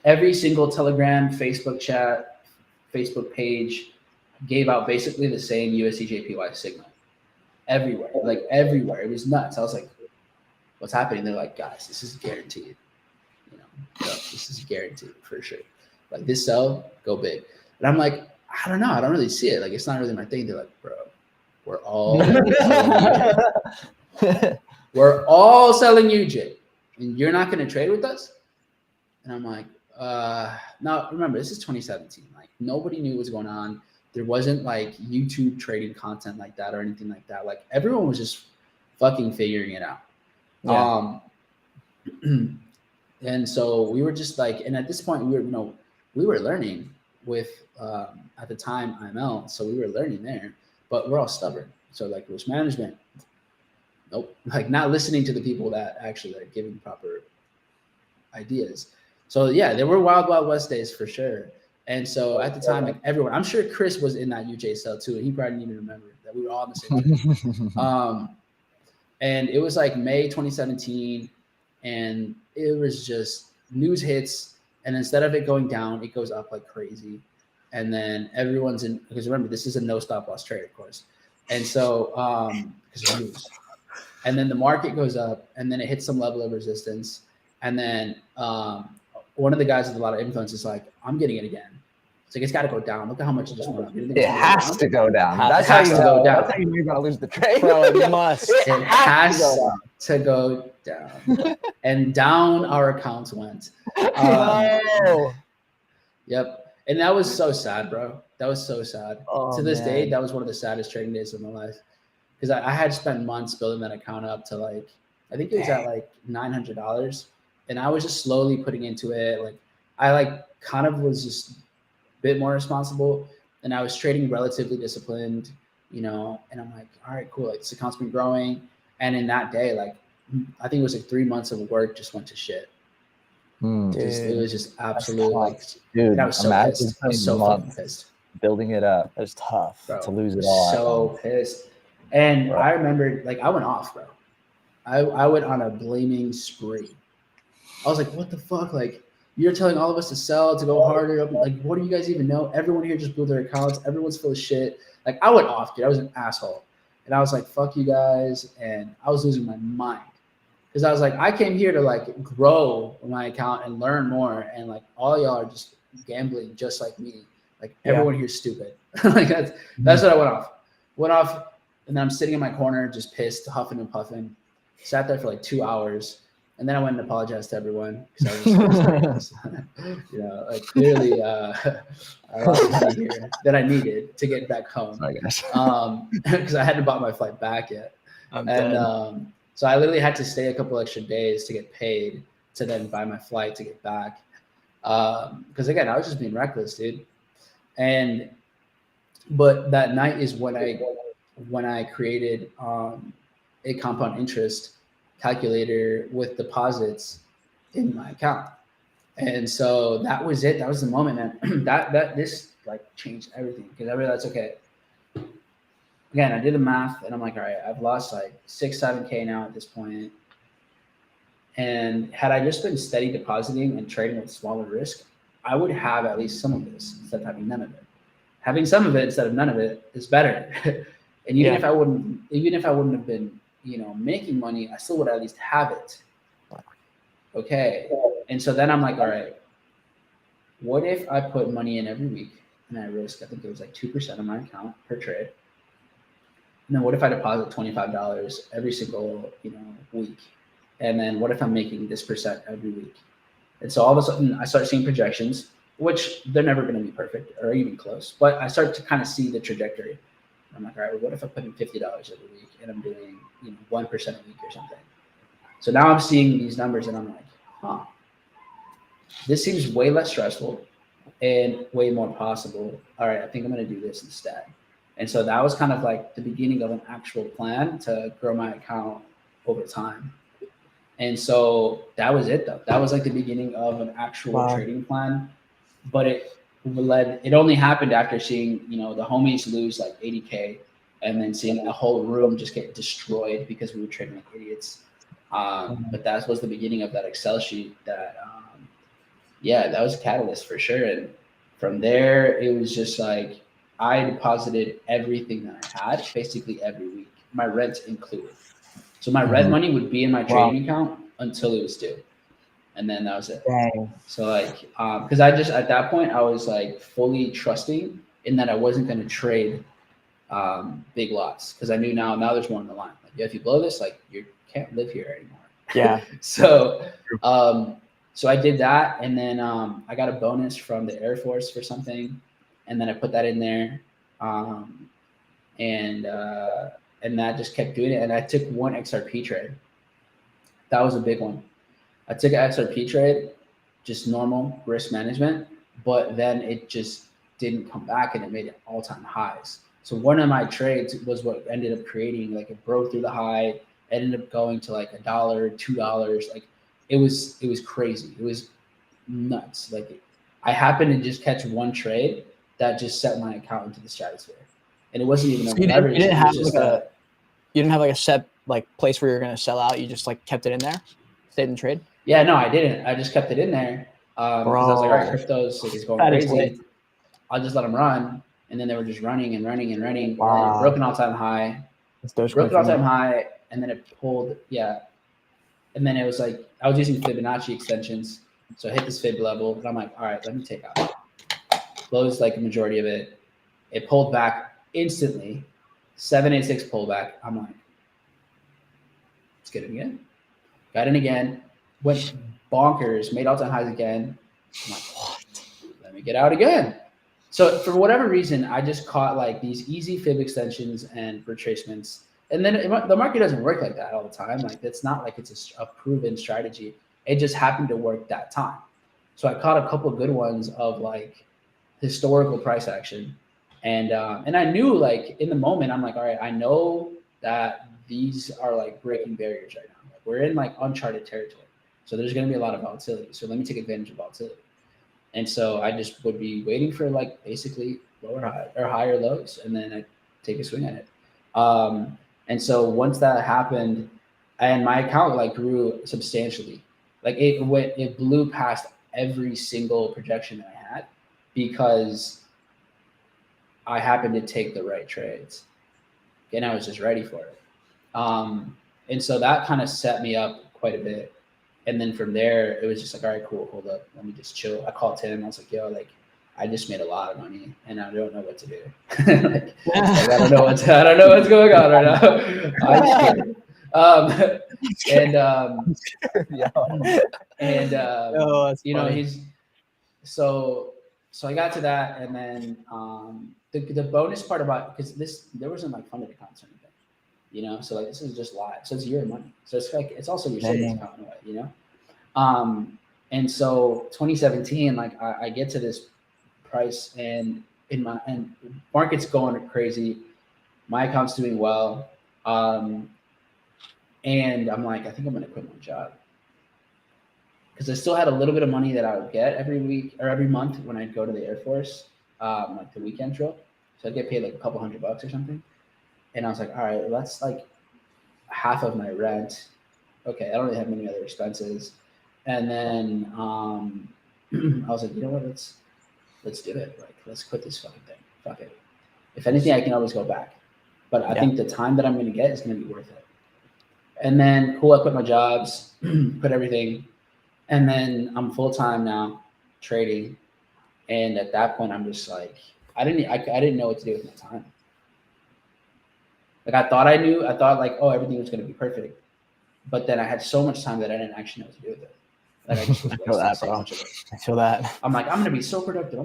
every single Telegram, Facebook chat, Facebook page gave out basically the same USD JPY signal. Everywhere, like everywhere. It was nuts. I was like, what's happening? They're like, guys, this is guaranteed. You know, this is guaranteed for sure. Like this sell, go big. And I'm like, I don't know. I don't really see it. Like, it's not really my thing. They're like, bro, we're all we're all selling UJ. And you're not going to trade with us? And I'm like, no, remember, this is 2017. Like nobody knew what was going on. There wasn't like YouTube trading content like that or anything like that. Like everyone was just fucking figuring it out. Yeah. And so we were just like, and at this point we were learning with, at the time IML. So we were learning there, but we're all stubborn. So like risk management, nope. Like not listening to the people that actually are giving proper ideas. So yeah, there were wild, wild west days for sure. And so at the time, like everyone, I'm sure Chris was in that UJ cell too. And he probably didn't even remember that we were all in the same team. And it was like May 2017. And it was just news hits. And instead of it going down, it goes up like crazy. And then everyone's in, because remember, this is a no stop loss trade, of course. And so, because of news. And then the market goes up and then it hits some level of resistance. And then one of the guys with a lot of influence is like, I'm getting it again. It's like, it's got to go down. Look at how much it just went up. It has to go down. That's how you know. That's how you're going to lose the trade. Bro, it must. It has to go down. And down our accounts went. Yep. And that was so sad, bro. That was so sad. To this day, that was one of the saddest trading days of my life. Because I had spent months building that account up to like, I think it was at like $900. And I was just slowly putting into it. Like I like kind of was just a bit more responsible, and I was trading relatively disciplined, you know, and I'm like, all right, cool. Like this account's been growing. And in that day, like, I think it was like 3 months of work just went to shit. It was just absolute like, dude, and I was so pissed. I was so fucking pissed. Building it up. It was tough, bro, to lose it all. So pissed. And I remember like, I went off, bro. I went on a blaming spree. I was like, what the fuck? Like, you're telling all of us to sell, to go harder. Like, what do you guys even know? Everyone here just blew their accounts. Everyone's full of shit. Like, I went off, dude. I was an asshole. And I was like, fuck you guys. And I was losing my mind. Because I was like, I came here to, like, grow my account and learn more. And, like, all y'all are just gambling just like me. Like, everyone here's stupid. Like, that's what I went off. Went off, and then I'm sitting in my corner just pissed, huffing and puffing. Sat there for, like, 2 hours. And then I went and apologized to everyone because I was, you know, like clearly I lost money here that I needed to get back home. I guess. Because I hadn't bought my flight back yet. So I literally had to stay a couple extra days to get paid to then buy my flight to get back. Because again, I was just being reckless, dude. But that night is when when I created a compound interest calculator with deposits in my account. And so that was it. That was the moment, man. This like changed everything because I realized, okay, again, I did the math and I'm like, all right, I've lost like 7K now at this point. And had I just been steady depositing and trading with smaller risk, I would have at least some of this instead of having none of it. Having some of it instead of none of it is better. And even if I wouldn't have been, making money, I still would at least have it. Okay. And so then I'm like, all right, what if I put money in every week and I risk, I think it was like 2% of my account per trade. And then what if I deposit $25 every single, week? And then what if I'm making this percent every week? And so all of a sudden I start seeing projections, which they're never going to be perfect or even close, but I start to kind of see the trajectory. I'm like, all right, well, what if I put in $50 every week and I'm doing, 1% a week or something? So now I'm seeing these numbers and I'm like, this seems way less stressful and way more possible. All right, I think I'm going to do this instead. And so that was kind of like the beginning of an actual plan to grow my account over time. And so that was it, though. That was like the beginning of an actual trading plan. But it only happened after seeing, the homies lose like 80K and then seeing the whole room just get destroyed because we were trading like idiots. But that was the beginning of that Excel sheet that, that was a catalyst for sure. And from there, it was just like I deposited everything that I had basically every week, my rent included. So my rent money would be in my trading account until it was due. And then that was it. Dang. So like, because I just, at that point, I was like fully trusting in that I wasn't going to trade big lots because I knew now there's more on the line. Like, if you blow this, like you can't live here anymore. Yeah. So I did that. And then I got a bonus from the Air Force for something. And then I put that in there. And that just kept doing it. And I took one XRP trade. That was a big one. I took an XRP trade, just normal risk management, but then it just didn't come back and it made it all-time highs. So one of my trades was what ended up creating, like it broke through the high, ended up going to like $1, $2. Like it was crazy. It was nuts. Like I happened to just catch one trade that just set my account into the stratosphere. And it wasn't even leverage. You didn't have like a set like place where you're going to sell out. You just like kept it in there, stayed in the trade. Yeah, no, I didn't. I just kept it in there because I was like, all right, crypto's like, it's going crazy. I'll just let them run. And then they were just running and running and running. Wow. And then it broke an all-time high. Broke an all-time high, and then it pulled, And then it was like, I was using Fibonacci extensions. So I hit this fib level, and I'm like, all right, let me take out. Closed like a majority of it. It pulled back instantly. 786 pullback. I'm like, let's get it again. Got in again. Went bonkers. Made all-time highs again. I'm like, what? Let me get out again. So for whatever reason, I just caught like these easy fib extensions and retracements. And then the market doesn't work like that all the time. Like it's not like it's a proven strategy. It just happened to work that time. So I caught a couple of good ones of like historical price action. And I knew like in the moment, I'm like, all right, I know that these are like breaking barriers right now. Like, we're in like uncharted territory. So there's going to be a lot of volatility. So let me take advantage of volatility. And so I just would be waiting for like basically lower high or higher lows, and then I take a swing at it. And so once that happened, and my account like grew substantially, like it blew past every single projection that I had because I happened to take the right trades, and I was just ready for it. And so that kind of set me up quite a bit. And then from there, it was just like, all right, cool, hold up, let me just chill. I called Tim. I was like, yo, like, I just made a lot of money, and I don't know what to do. like, I don't know what's going on right now. I'm scared. He's so I got to that, and then the bonus part about because there wasn't like funded accounts or anything. So like this is just live. So it's your money. So it's like it's also your savings account in a way, And so 2017, like I get to this price and market's going crazy. My account's doing well. And I'm like, I think I'm going to quit my job. Because I still had a little bit of money that I would get every week or every month when I'd go to the Air Force, like the weekend trip. So I'd get paid like a couple $100 or something. And I was like, all right, that's like half of my rent. Okay, I don't really have many other expenses. And then I was like, you know what, let's do it. Like, let's quit this fucking thing. Fuck it. If anything, I can always go back. But I think the time that I'm going to get is going to be worth it. And then, cool, I quit my jobs, quit everything. And then I'm full-time now trading. And at that point, I'm just like, I didn't know what to do with my time. Like, I thought I knew. I thought, like, oh, everything was going to be perfect. But then I had so much time that I didn't actually know what to do with it. Like, I just was wasting so much of it. I feel that. I'm like, I'm going to be so productive.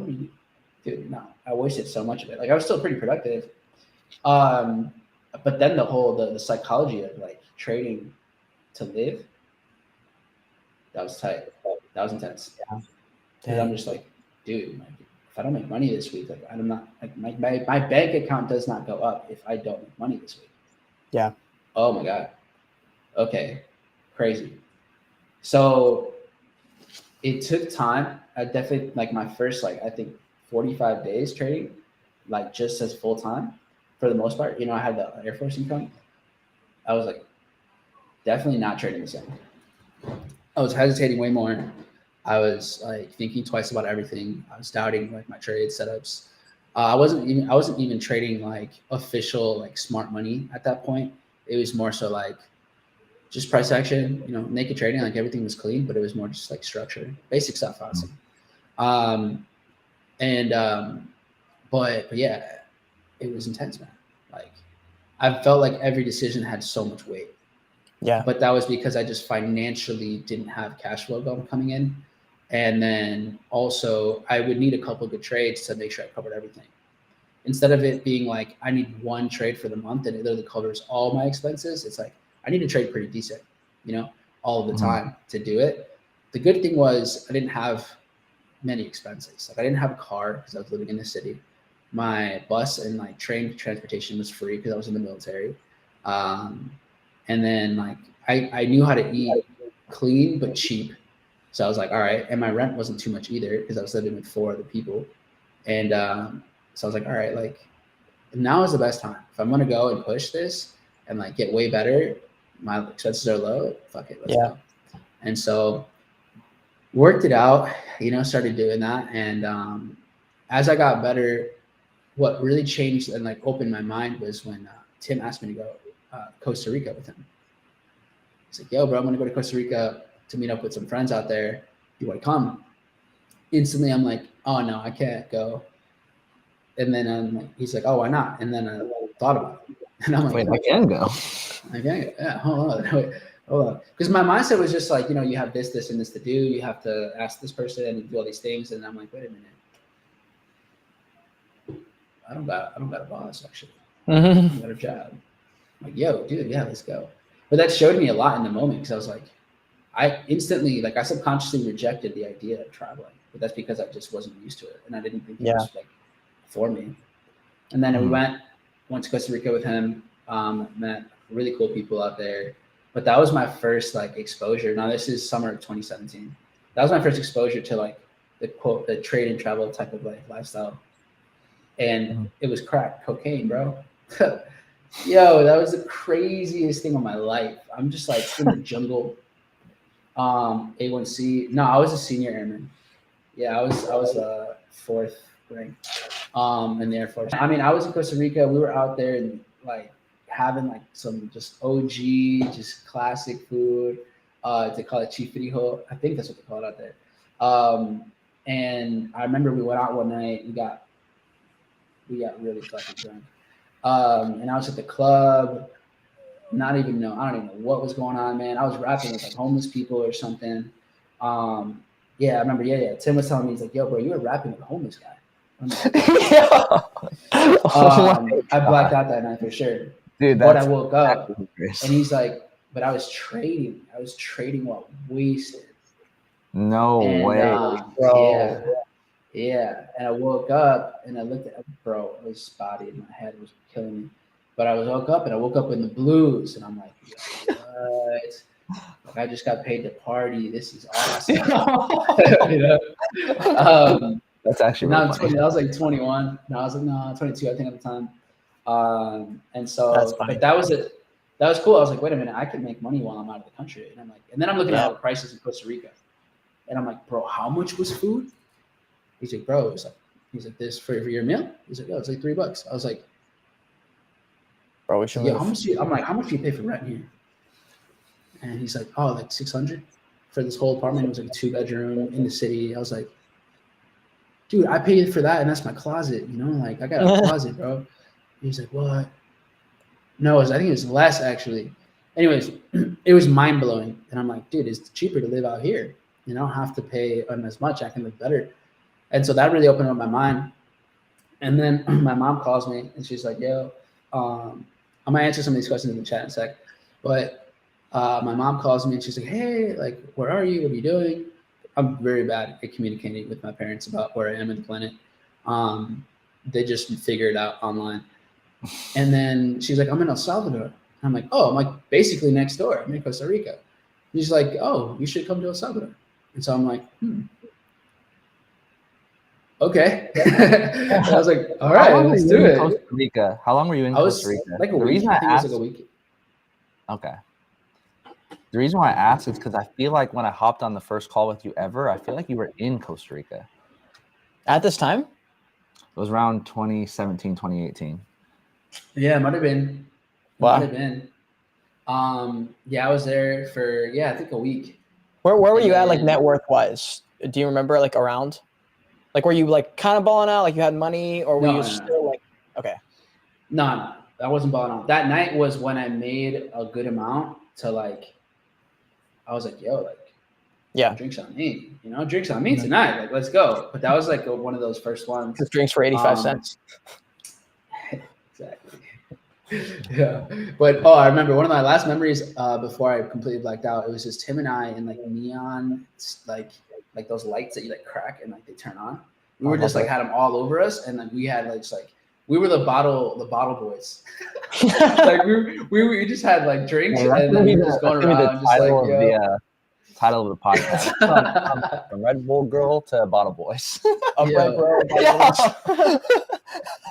Dude, no, I wasted so much of it. Like, I was still pretty productive. But then the psychology of like trading to live, that was tight. That was intense. Yeah. Because I'm just like, dude, like, if I don't make money this week, like I'm not like my bank account does not go up if I don't make money this week. Yeah. Oh my God. Okay. Crazy. So it took time. I definitely like my first, like, I think 45 days trading, like just as full time for the most part. You know, I had the Air Force income. I was like, definitely not trading the same. I was hesitating way more. I was like thinking twice about everything. I was doubting like my trade setups. I wasn't even trading like official like smart money at that point. It was more so like just price action, you know, naked trading. Like everything was clean, but it was more just like structure, basic stuff, honestly. But yeah, it was intense, man. Like I felt like every decision had so much weight. Yeah. But that was because I just financially didn't have cash flow coming in. And then also I would need a couple of good trades to make sure I covered everything. Instead of it being like, I need one trade for the month and it literally covers all my expenses. It's like, I need to trade pretty decent, you know, all of the time to do it. The good thing was I didn't have many expenses. Like I didn't have a car because I was living in the city. My bus and like train transportation was free because I was in the military. And then like I knew how to eat clean but cheap. So I was like, all right. And my rent wasn't too much either because I was living with 4 other people. And so I was like, all right, like now is the best time. If I'm gonna go and push this and like get way better, my expenses are low. Fuck it, let's go. And so worked it out, you know, started doing that. And as I got better, what really changed and like opened my mind was when Tim asked me to go Costa Rica with him. He's like, yo, bro, I'm going to go to Costa Rica to meet up with some friends out there. Do you want to come? Instantly, I'm like, oh, no, I can't go. And then he's like, oh, why not? And then I thought about it. And I'm like, wait, I can go. I can go. Yeah, hold on. Because my mindset was just like, you know, you have this, and this to do. You have to ask this person and do all these things. And I'm like, wait a minute. I don't got a boss, actually. I got a job. I'm like, yo, dude, yeah, let's go. But that showed me a lot in the moment because I was like, I subconsciously rejected the idea of traveling, but that's because I just wasn't used to it. And I didn't think it was like for me. And then we went to Costa Rica with him, met really cool people out there. But that was my first like exposure. Now this is summer of 2017. That was my first exposure to like the trade and travel type of like lifestyle. And it was crack cocaine, bro. Yo, that was the craziest thing of my life. I'm just like in the jungle. A1C. No, I was a senior airman. Yeah, I was 4th ranked in the Air Force. I mean, I was in Costa Rica. We were out there and like having like some just OG, just classic food. They call it chifrijo. I think that's what they call it out there. And I remember we went out one night. We got really fucking drunk. And I was at the club. I don't even know what was going on, man. I was rapping with like homeless people or something. Yeah, I remember. Yeah. Tim was telling me, he's like, yo, bro, you were rapping with a homeless guy. I blacked out that night for sure. Dude, but I woke up and he's like, but I was trading while wasted. No way, bro. Yeah. And I woke up and I looked at, bro, it was spotty in my head. It was killing me. But I woke up in the blues, and I'm like, what? Like, I just got paid to party. This is awesome. You know? That's actually Now really I'm funny. 20. I was like 21. No, I was like, no, 22, I think at the time. And so, That's funny. but that was it. That was cool. I was like, wait a minute, I can make money while I'm out of the country. And I'm like, and then I'm looking at all the prices in Costa Rica. And I'm like, bro, how much was food? He's like, bro, he's like, this for your meal? He's like, oh, it's like $3. I was like, Bro, we should yeah, move. how much I'm like, how much do you pay for rent here? And he's like, oh, like 600 for this whole apartment. It was like a 2-bedroom in the city. I was like, dude, I paid for that, and that's my closet. You know, like I got a closet, bro. He's like, what? No, I think it was less actually. Anyways, it was mind blowing, and I'm like, dude, it's cheaper to live out here. You don't have to pay as much. I can live better, and so that really opened up my mind. And then my mom calls me, and she's like, yo, I'm gonna answer some of these questions in the chat in a sec, but my mom calls me, and she's like, hey, like, where are you? What are you doing? I'm very bad at communicating with my parents about where I am in the planet. They just figure it out online. And then she's like, I'm in El Salvador. And I'm like, oh, I'm like basically next door. I'm in Costa Rica. And she's like, oh, you should come to El Salvador. And so I'm like, okay. And I was like, all right, let's do it. Costa Rica. How long were you in Costa Rica? Like a week. I think it was like a week. Okay. The reason why I asked is because I feel like when I hopped on the first call with you ever, I feel like you were in Costa Rica. At this time? It was around 2017, 2018. Yeah, it might have been. Wow. Might have been. Yeah, I was there for, I think a week. Where were you at, like, net worth wise? Do you remember, like, around? Like, were you, like, kind of balling out, like you had money, or were you still, like, okay. No, I wasn't balling out. That night was when I made a good amount to, like, I was like, yo, like, drinks on me, you know, drinks on me tonight. Like, let's go. But that was like one of those first ones. Just drinks for 85 cents. Exactly. Yeah. But, I remember one of my last memories before I completely blacked out, it was just him and I in like neon, like those lights that you like crack and like they turn on. We were just like had them all over us. And then we had like, just like, we were the bottle boys. Like we just had like drinks and then we were just going around just like, yo. Title of the podcast. From Red Bull girl to bottle boys. Red Bull.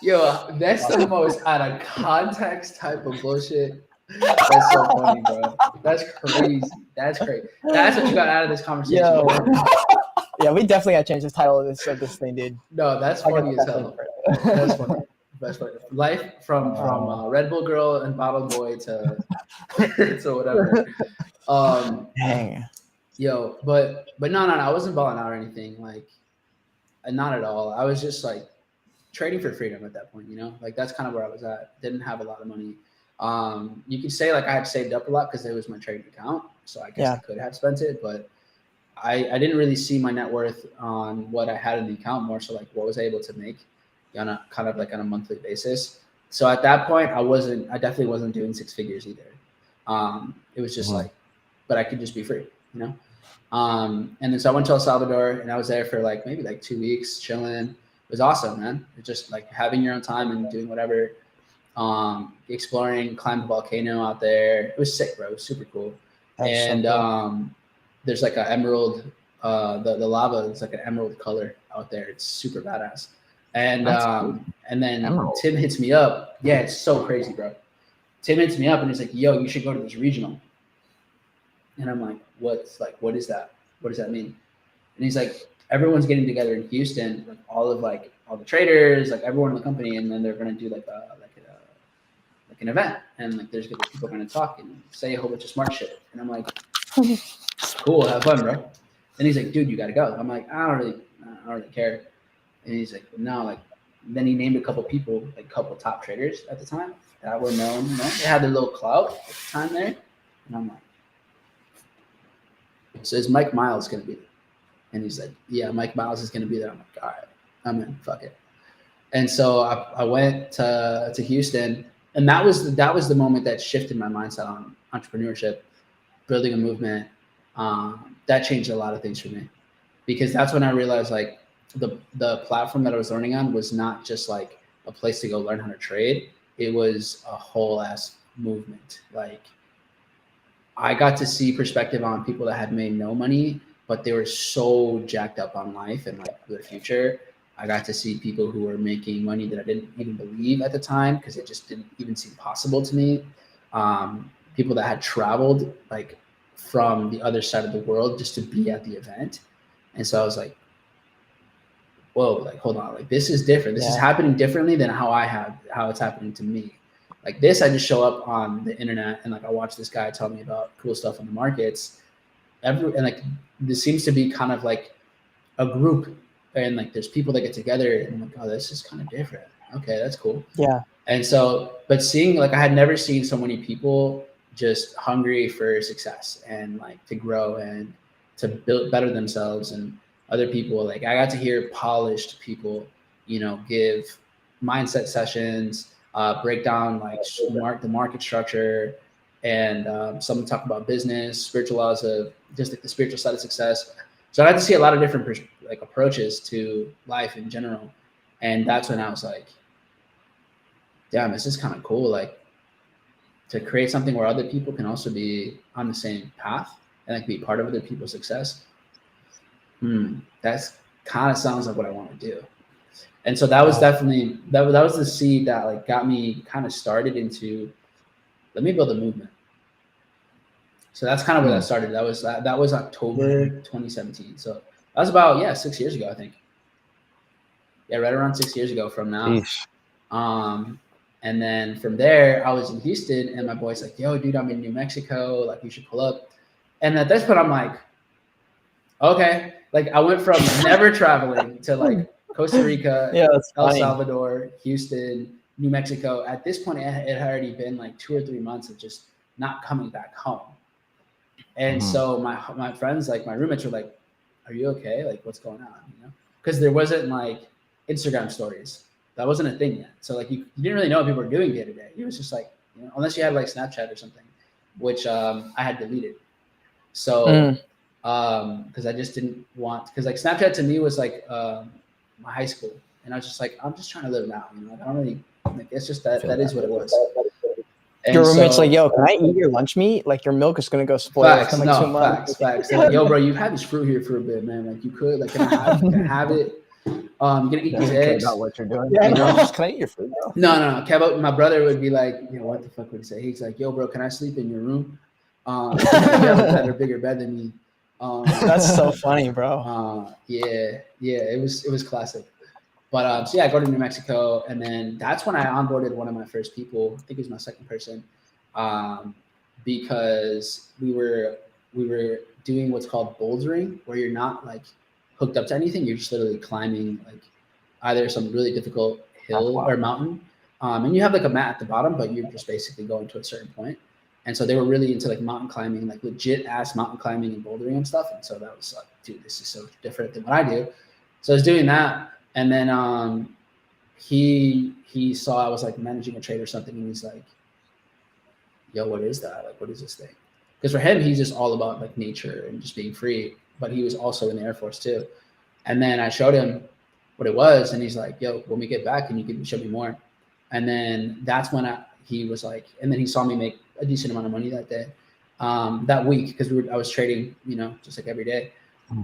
Yo, that's the most out of context type of bullshit. That's so funny, bro. That's crazy. That's crazy. That's what you got out of this conversation. Yeah, we definitely got to change the title of this thing, dude. No, that's funny as hell. That's funny. That's funny. Life from Red Bull girl and bottle boy to whatever. Dang. Yo, but no, I wasn't balling out or anything. Like, not at all. I was just like trading for freedom at that point, you know? Like, that's kind of where I was at. Didn't have a lot of money. You could say like I had saved up a lot because it was my trading account, so I guess I could have spent it, but I didn't really see my net worth on what I had in the account, more so like what was I able to make on a kind of like on a monthly basis. So at that point, I definitely wasn't doing 6 figures either. It was just like, but I could just be free, you know? And then so I went to El Salvador and I was there for like maybe like 2 weeks chilling. It was awesome, man. It's just like having your own time and doing whatever, exploring, climbed the volcano out there. It was sick, bro. It was super cool. And there's like an emerald, the lava is like an emerald color out there. It's super badass. And and then emerald. Tim hits me up. Yeah, it's so crazy, bro. Tim hits me up and he's like, yo, you should go to this regional. And I'm like, what is that? What does that mean? And he's like, everyone's getting together in Houston, like all the traders, like everyone in the company, and then they're gonna do like an event, and like there's gonna be people gonna talk and say a whole bunch of smart shit. And I'm like, cool, have fun, bro. And he's like, dude, you gotta go. I'm like, I don't really care. And he's like, no, like. Then he named a couple people, like a couple top traders at the time that were known. You know, they had their little clout at the time there, and I'm like. So is Mike Miles going to be there? And he's like, yeah, Mike Miles is going to be there. I'm like, all right, I'm in, fuck it. And so I went to Houston, and that was the moment that shifted my mindset on entrepreneurship, building a movement. That changed a lot of things for me, because that's when I realized like the platform that I was learning on was not just like a place to go learn how to trade. it was a whole ass movement. Like I got to see perspective on people that had made no money, but they were so jacked up on life and like their future. I got to see people who were making money that I didn't even believe at the time because it just didn't even seem possible to me. People that had traveled like from the other side of the world just to be at the event. And so I was like, whoa, like hold on, like this is different. This is happening differently than how it's happening to me. Like this, I just show up on the internet and like I watch this guy tell me about cool stuff in the markets. And like this seems to be kind of like a group, and like there's people that get together and I'm like, oh, this is kind of different. Okay, that's cool. Yeah. And so, but seeing like I had never seen so many people just hungry for success and like to grow and to build better themselves, and other people like I got to hear polished people, you know, give mindset sessions, break down like the market structure, and some talk about business, spiritual laws of just like the spiritual side of success. So I got to see a lot of different like approaches to life in general, and that's when I was like, damn, this is kind of cool. Like to create something where other people can also be on the same path and like be part of other people's success. That's kind of sounds like what I want to do. And so that was definitely that was the seed that like got me kind of started into, let me build a movement. So that's kind of where that started. That was October 2017. So that was about 6 years ago, I think. Yeah, right around 6 years ago from now. And then from there, I was in Houston, and my boy's like, "Yo, dude, I'm in New Mexico. Like, you should pull up." And at this point, I'm like, "Okay." Like, I went from never traveling to like Costa Rica, El Salvador, Houston, New Mexico. At this point, it had already been like 2 or 3 months of just not coming back home. And so my friends, like my roommates, were like, "Are you okay? Like, what's going on?" You know, because there wasn't like Instagram stories. That wasn't a thing yet. So like you didn't really know what people were doing day to day. It was just like, you know, unless you had like Snapchat or something, which I had deleted. So because I just didn't want, because like Snapchat to me was like my high school, and I was just like, I'm just trying to live now. You know, like, I don't really like, it's just that is what it was. And your roommate's like, "Yo, can I eat your lunch meat? Like your milk is gonna go spoil." Facts, like, no, 2 months. Facts. They're like, "Yo, bro, you've had this fruit here for a bit, man. Like you could, like, can I have it? You're gonna eat these eggs." Not what you're doing. Yeah, you know? Just, can I eat your food, bro? No. Kev, my brother would be like, you know, what the fuck would he say? He's like, "Yo, bro, can I sleep in your room? You have a better, bigger bed than me." That's so funny, bro. Yeah, it was classic. But so yeah, I go to New Mexico, and then that's when I onboarded one of my first people. I think it was my second person, because we were doing what's called bouldering, where you're not like hooked up to anything. You're just literally climbing like either some really difficult hill or mountain, and you have like a mat at the bottom, but you're just basically going to a certain point. And so they were really into like mountain climbing, like legit ass mountain climbing and bouldering and stuff. And so that was like, dude, this is so different than what I do. So I was doing that. And then he saw I was like managing a trade or something, and he's like, "Yo, what is that? Like, what is this thing?" Because for him, he's just all about like nature and just being free. But he was also in the Air Force too. And then I showed him what it was, and he's like, "Yo, when we get back, can you show me more?" And then that's when he was like, and then he saw me make a decent amount of money that day, that week, because I was trading, you know, just like every day,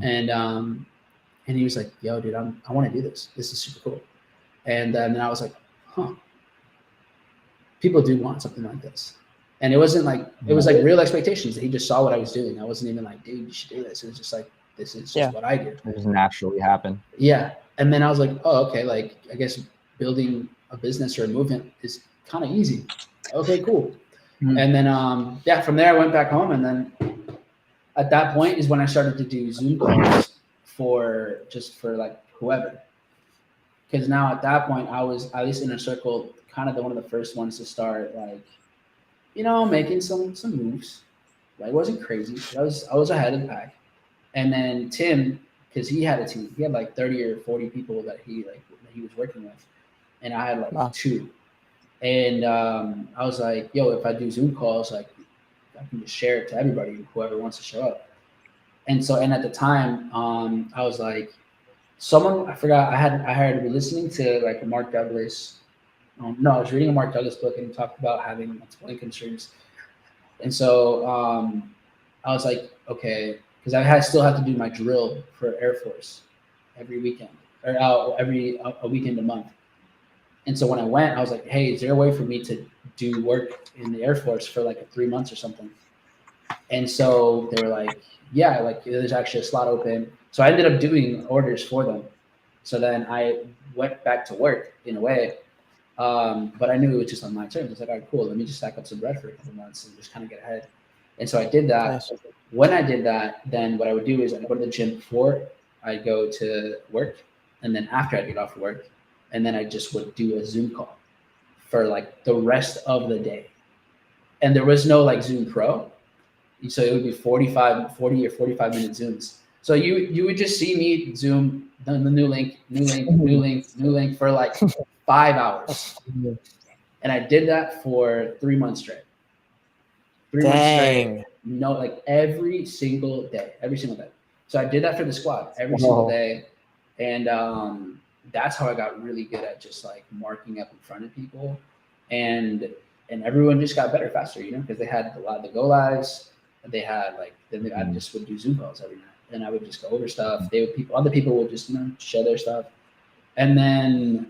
and he was like, "Yo, dude, I want to do this. This is super cool." And then I was like, "Huh, people do want something like this." And it wasn't like, it was like real expectations that he just saw what I was doing. I wasn't even like, "Dude, you should do this." It was just like, this is just what I do. It just naturally happened. Yeah. And then I was like, "Oh, okay. Like, I guess building a business or a movement is kind of easy. Okay, cool." And then, from there I went back home. And then at that point is when I started to do Zoom calls for like whoever. Because now at that point I was at least in a circle, kind of one of the first ones to start like, you know, making some moves. Like, it wasn't crazy. I was ahead of the pack. And then Tim, because he had a team, he had like 30 or 40 people that he was working with, and I had like 2. And I was like, "Yo, if I do Zoom calls, like I can just share it to everybody, whoever wants to show up." And so, and at the time, I was like, someone, I forgot, I had been listening to like Mark Douglas No, I was reading a Mark Douglas book, and he talked about having multiple income streams. And so I was like, okay, because still have to do my drill for Air Force every weekend, or every a weekend a month. And so when I went, I was like, hey, is there a way for me to do work in the Air Force for like 3 months or something? And so they were like, yeah, like there's actually a slot open. So I ended up doing orders for them. So then I went back to work in a way, but I knew it was just on my terms. I was like, all right, cool. Let me just stack up some bread for a couple months and just kind of get ahead. And so I did that. Nice. When I did that, then what I would do is I'd go to the gym before I go to work, and then after I get off work, and then I just would do a Zoom call for like the rest of the day. And there was no like Zoom Pro. So it would be 40 or 45 minute Zooms. So you would just see me Zoom the new link for like 5 hours. And I did that for 3 months straight. 3 months straight. No, like every single day. So I did that for the squad every single day. And that's how I got really good at just like marking up in front of people. And everyone just got better faster, because they had a lot of the go lives. They had I just would do Zoom calls every night, and I would just go over stuff. Other people would just share their stuff, and then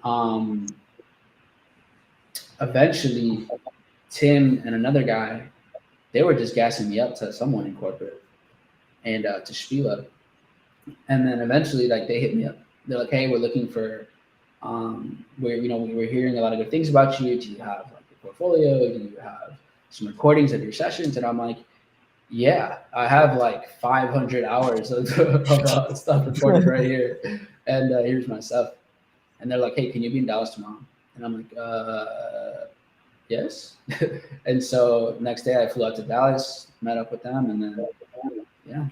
eventually Tim and another guy, they were just gassing me up to someone in corporate and to Spila, and then eventually they hit me up. They're like, hey, we're looking for we're hearing a lot of good things about you. Do you have like a portfolio? Do you have some recordings of your sessions? And I'm like, yeah, I have like 500 hours of stuff recorded right here, and here's my stuff. And they're like, hey, can you be in Dallas tomorrow? And I'm like, yes. And so next day I flew out to Dallas, met up with them, and then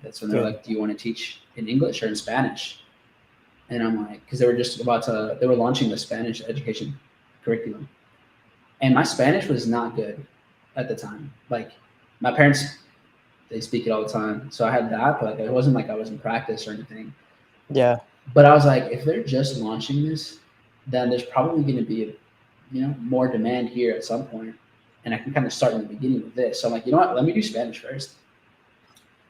that's when they're like, do you want to teach in English or in Spanish? And I'm like, because they were launching the Spanish education curriculum, and my Spanish was not good at the time. Like my parents, they speak it all the time. So I had that, but it wasn't like I was in practice or anything. Yeah. But I was like, if they're just launching this, then there's probably going to be, more demand here at some point. And I can kind of start in the beginning with this. So I'm like, you know what? Let me do Spanish first.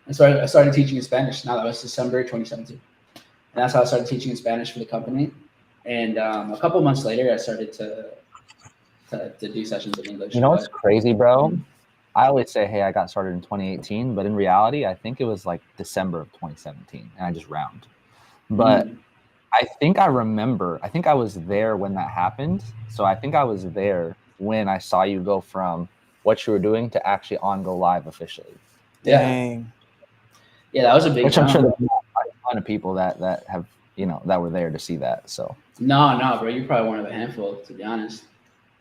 And so I started teaching in Spanish. Now that was December 2017. And that's how I started teaching in Spanish for the company. And a couple months later, I started to do sessions in English. You know what's crazy, bro? I always say, hey, I got started in 2018, but in reality, I think it was like December of 2017, and I just round. But I think I was there when that happened. So I think I was there when I saw you go from what you were doing to actually on go live officially. Dang. Yeah, that was a big Which jump. I'm sure there's a ton of people that have, that were there to see that. So No, bro, you're probably one of a handful, to be honest.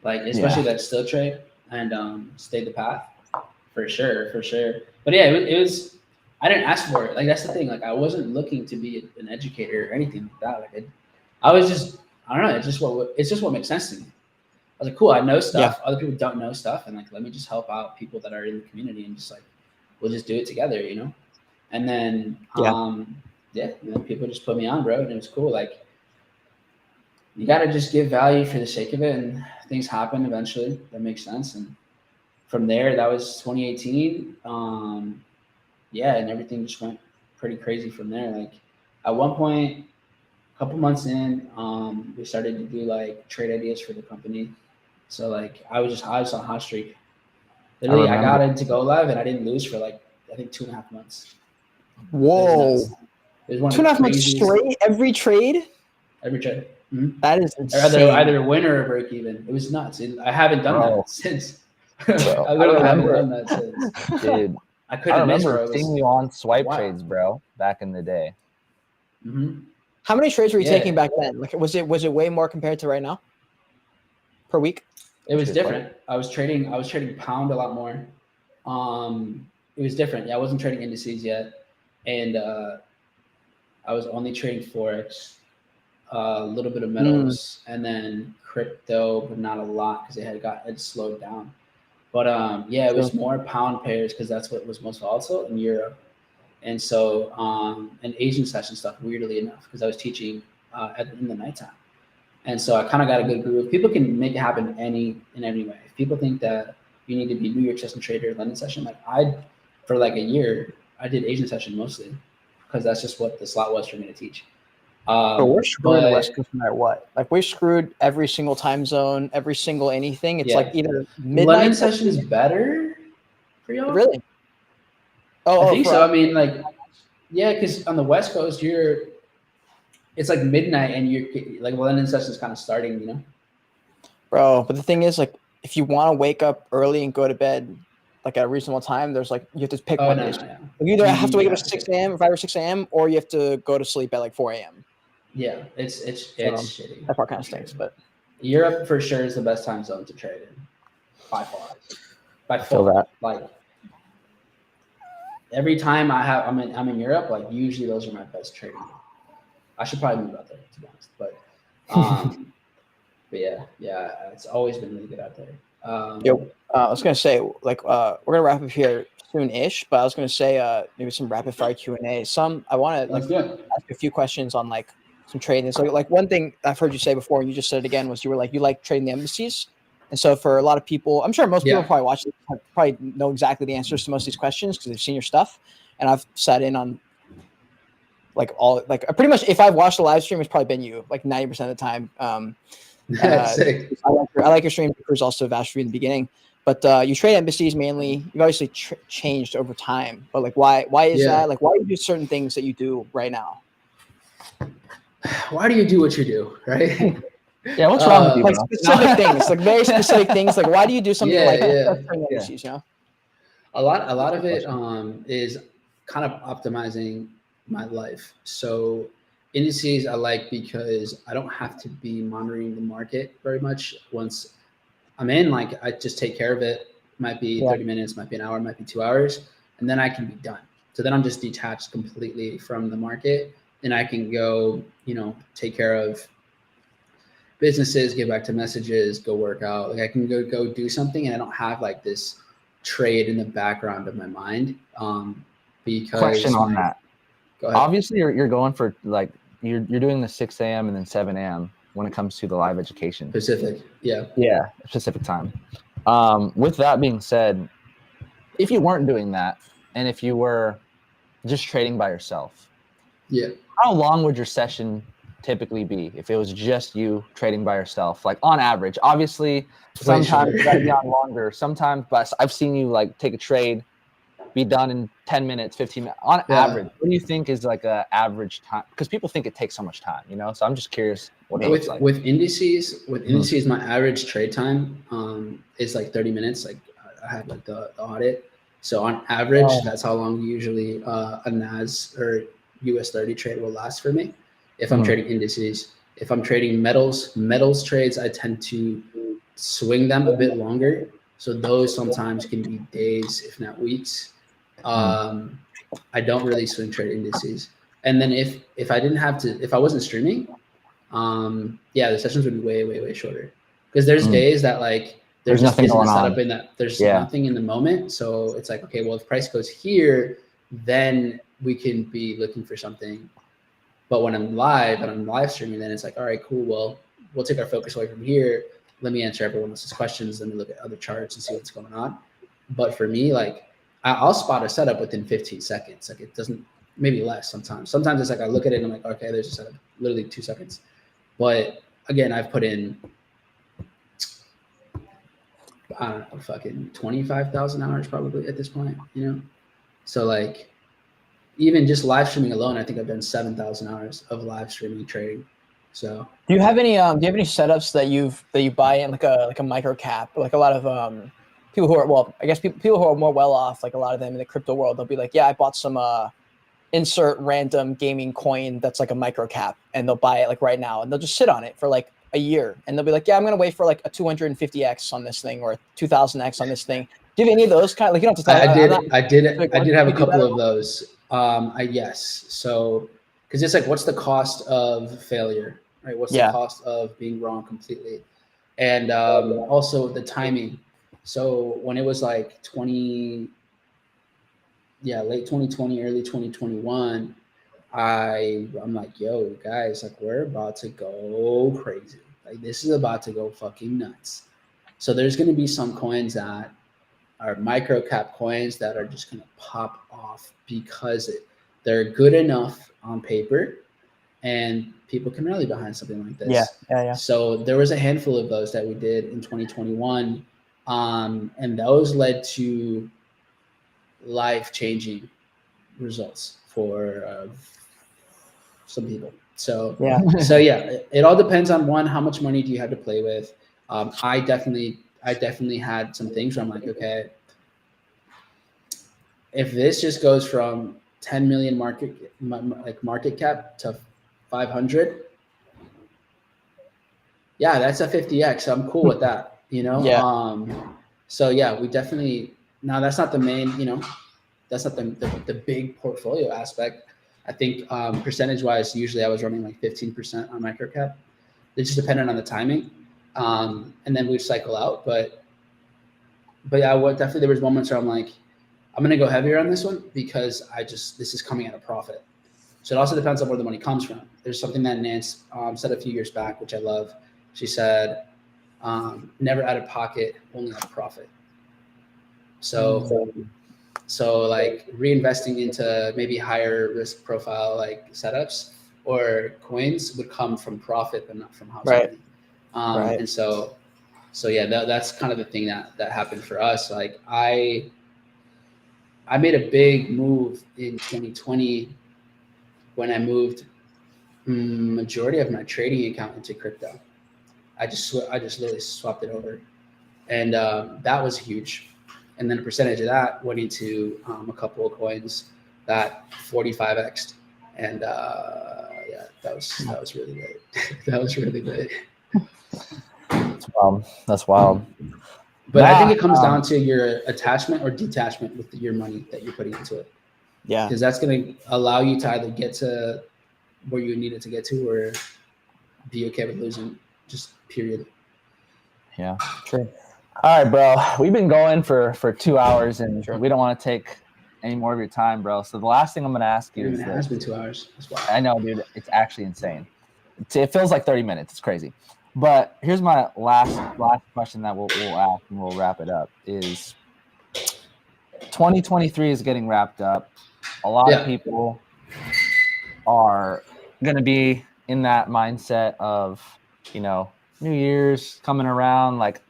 Like, especially that still trade and stayed the path. For sure. But yeah, it was. I didn't ask for it. Like that's the thing. Like I wasn't looking to be an educator or anything like that. Like I was just. I don't know. It's just what makes sense to me. I was like, cool. I know stuff. Other people don't know stuff, and like let me just help out people that are in the community, and just like we'll just do it together, And then people just put me on, bro, and it was cool. Like you got to just give value for the sake of it, and things happen eventually. That makes sense, and from there, that was 2018. And everything just went pretty crazy from there. Like at one point, a couple months in, we started to do like trade ideas for the company. So like I was on hot streak. Literally, I got into Go Live and I didn't lose for like I think 2.5 months. Whoa! It was one 2.5 months straight, every trade. Mm-hmm. That is insane. Either win or break even. It was nuts. I haven't done that since. Bro, I literally haven't done that since. Dude, I remember seeing you on swipe trades, bro, back in the day. Mm-hmm. How many trades were you taking back then? Like, was it way more compared to right now? Per week? It was different. I was trading pound a lot more. It was different. Yeah, I wasn't trading indices yet, and I was only trading forex, a little bit of metals, and then crypto, but not a lot because it slowed down. But it was more pound pairs because that's what was most volatile, and euro. And so and Asian session stuff, weirdly enough, because I was teaching in the nighttime. And so I kind of got a good groove. People can make it happen in any way. If people think that you need to be New York session trader, London session, like for like a year, I did Asian session mostly because that's just what the slot was for me to teach. But we're screwed in the West But Coast no matter what. Like we're screwed every single time zone, every single anything. It's yeah, like either London midnight. session is better for y'all. Really? I think for so. us? I mean, like, yeah, because on the West Coast, it's like midnight, and you're like London session is kind of starting, you know. Bro, but the thing is, like, if you want to wake up early and go to bed like at a reasonable time, there's like you have to pick Oh one no, is. no, yeah. You either have to wake up have at to 6 pick. a.m., 5 or 6 a.m., or you have to go to sleep at like 4 a.m. Yeah, it's shitty. That part kind of stinks, but Europe for sure is the best time zone to trade in, by far. By feel far, that. like every time I'm in Europe, like usually those are my best trading. I should probably move out there to be honest, but but yeah, it's always been really good out there. I was gonna say like we're gonna wrap up here soon-ish, but I was gonna say maybe some rapid fire Q&A. I want to like ask a few questions on like some trading. So like one thing I've heard you say before, and you just said it again, was you were like you like trading the embassies. And so for a lot of people, I'm sure most people probably watch this, probably know exactly the answers to most of these questions because they've seen your stuff. And I've sat in on like all like pretty much if I've watched the live stream, it's probably been you like 90% of the time. Sick. I like your stream. Cruz also vouched for you in the beginning, but you trade embassies mainly. You've obviously changed over time, but like why is that? Like why do you do certain things that you do right now? Why do you do what you do, right? Yeah, what's wrong with you, like bro? specific things, like very specific things. Like why do you do something like embassies? You know, a lot of it is kind of optimizing my life. So indices I like because I don't have to be monitoring the market very much. Once I'm in, like I just take care of it. Might be 30 minutes, might be an hour, might be 2 hours, and then I can be done. So then I'm just detached completely from the market, and I can go, take care of businesses, get back to messages, go work out. Like I can go do something, and I don't have like this trade in the background of my mind. Because question on that. Go ahead. Obviously, you're going for like you're doing the 6 a.m. and then 7 a.m. when it comes to the live education. Pacific, yeah, Pacific time. With that being said, if you weren't doing that, and if you were just trading by yourself, how long would your session typically be if it was just you trading by yourself? Like on average, obviously, sometimes you gotta be on longer. Sometimes, but I've seen you like take a trade, be done in 10 minutes, 15 minutes. On average, what do you think is like an average time? Because people think it takes so much time, So I'm just curious what it looks like. With indices, my average trade time is like 30 minutes. Like I have like the audit. So on average, that's how long usually a NAS or US 30 trade will last for me. If I'm trading indices, if I'm trading metals trades, I tend to swing them a bit longer. So those sometimes can be days, if not weeks. I don't really swing trade indices. And then if I didn't have to, if I wasn't streaming, the sessions would be way shorter. Because there's days that like there's just nothing going setup on. in that there's nothing in the moment. So it's like, okay, well if price goes here, then we can be looking for something. But when I'm live and I'm live streaming, then it's like, all right, cool. Well, we'll take our focus away from here. Let me answer everyone else's questions. Let me look at other charts and see what's going on. But for me, like I'll spot a setup within 15 seconds. Like it doesn't, maybe less sometimes. Sometimes it's like I look at it and I'm like, okay, there's a setup, literally 2 seconds. But again, I've put in, I don't know, fucking 25,000 hours probably at this point, So like, even just live streaming alone, I think I've done 7,000 hours of live streaming trading. So do you have any setups that you buy in like a micro cap? Like a lot of people who are people who are more well off, like a lot of them in the crypto world, they'll be like, yeah, I bought some insert random gaming coin that's like a micro cap, and they'll buy it like right now, and they'll just sit on it for like a year, and they'll be like, yeah, I'm gonna wait for like a 250x on this thing or 2000x on this thing. Do you have any of those kind of like you don't have to tell I did have a couple of those. Yes. So, because it's like, what's the cost of failure, right? What's the cost of being wrong completely? And also the timing. So when it was like late 2020, early 2021, I'm like, yo, guys, like we're about to go crazy. Like this is about to go fucking nuts. So there's going to be some coins that are micro cap coins that are just going to pop off because they're good enough on paper and people can rally behind something like this. Yeah. So there was a handful of those that we did in 2021. And those led to life-changing results for some people. So Yeah. it all depends on one, how much money do you have to play with. I definitely had some things where I'm like, okay, if this just goes from 10 million market cap to 500, yeah, that's a 50x. I'm cool with that, Yeah. So yeah, we definitely, now that's not the main, that's not the big portfolio aspect. I think percentage wise, usually I was running like 15% on microcap. It just depended on the timing. And then we'd cycle out. But yeah, definitely there was moments where I'm like, I'm going to go heavier on this one because this is coming at a profit. So it also depends on where the money comes from. There's something that Nance said a few years back, which I love. She said, never out of pocket, only out of profit. So like reinvesting into maybe higher risk profile like setups or coins would come from profit, but not from house money. And so yeah, that's kind of the thing that happened for us. Like I made a big move in 2020 when I moved majority of my trading account into crypto. I just literally swapped it over, and that was huge. And then a percentage of that went into a couple of coins that 45x'd, and yeah, that was really great. That was really great. That's wild. But I think it comes down to your attachment or detachment with your money that you're putting into it. Yeah, because that's going to allow you to either get to where you need it to get to, or be okay with losing. Just period. Yeah, true. All right, bro. We've been going for 2 hours, and we don't want to take any more of your time, bro. So the last thing I'm going to ask you is it has been 2 hours. That's wild. I know, dude. It's actually insane. It feels like 30 minutes. It's crazy. But here's my last question that we'll ask, and we'll wrap it up. Is 2023 is getting wrapped up. A lot of people are going to be in that mindset of, New Year's coming around. Like,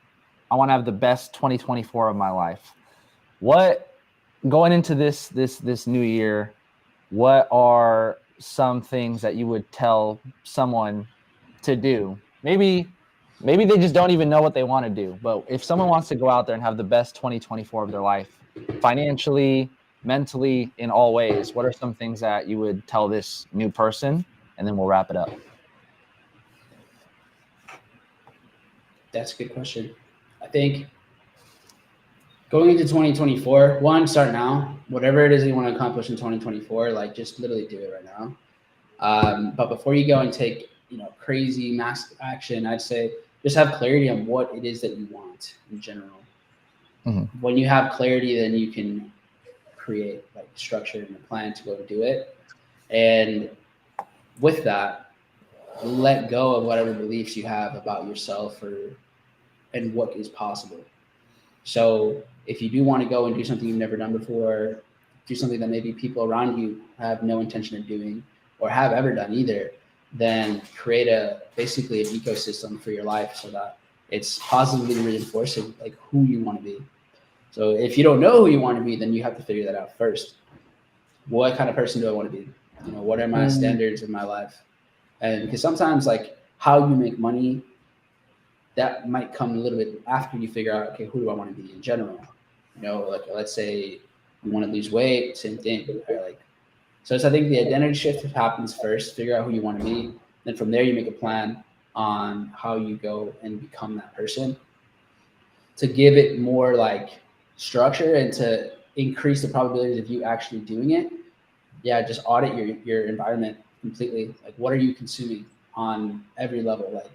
I want to have the best 2024 of my life. What, going into this new year, what are some things that you would tell someone to do? Maybe they just don't even know what they want to do. But if someone wants to go out there and have the best 2024 of their life, financially, mentally, in all ways, what are some things that you would tell this new person? And then we'll wrap it up. That's a good question. I think going into 2024, start now. Whatever it is you want to accomplish in 2024, like just literally do it right now. But before you go and take crazy mass action, I'd say just have clarity on what it is that you want in general. Mm-hmm. When you have clarity, then you can create like structure and a plan to go do it. And with that, let go of whatever beliefs you have about yourself and what is possible. So if you do want to go and do something you've never done before, do something that maybe people around you have no intention of doing or have ever done either, then create basically an ecosystem for your life so that it's positively reinforcing like who you want to be. So if you don't know who you want to be, then you have to figure that out first. What kind of person do I want to be? What are my standards in my life? And because sometimes like how you make money, that might come a little bit after you figure out, okay, who do I want to be in general? Like let's say you want to lose weight, same thing. Right? So I think the identity shift happens first, figure out who you want to be. Then from there, you make a plan on how you go and become that person. To give it more like structure and to increase the probability of you actually doing it, just audit your environment completely. Like what are you consuming on every level? Like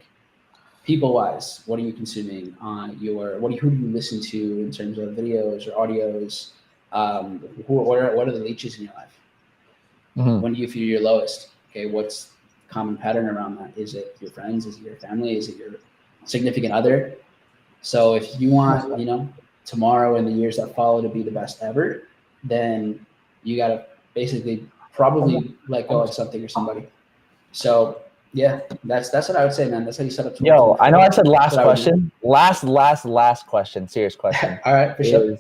people wise, what are you consuming on who do you listen to in terms of videos or audios? What are the leeches in your life? Mm-hmm. When do you feel your lowest? Okay, what's common pattern around that? Is it your friends? Is it your family? Is it your significant other? So if you want, you know, tomorrow and the years that follow to be the best ever, then you got to basically probably let go of something or somebody. So yeah, that's what I would say, man. That's how you set up. Yo, I know I said last That's what I would do. question. Last question. Serious question. All right, for sure. Is,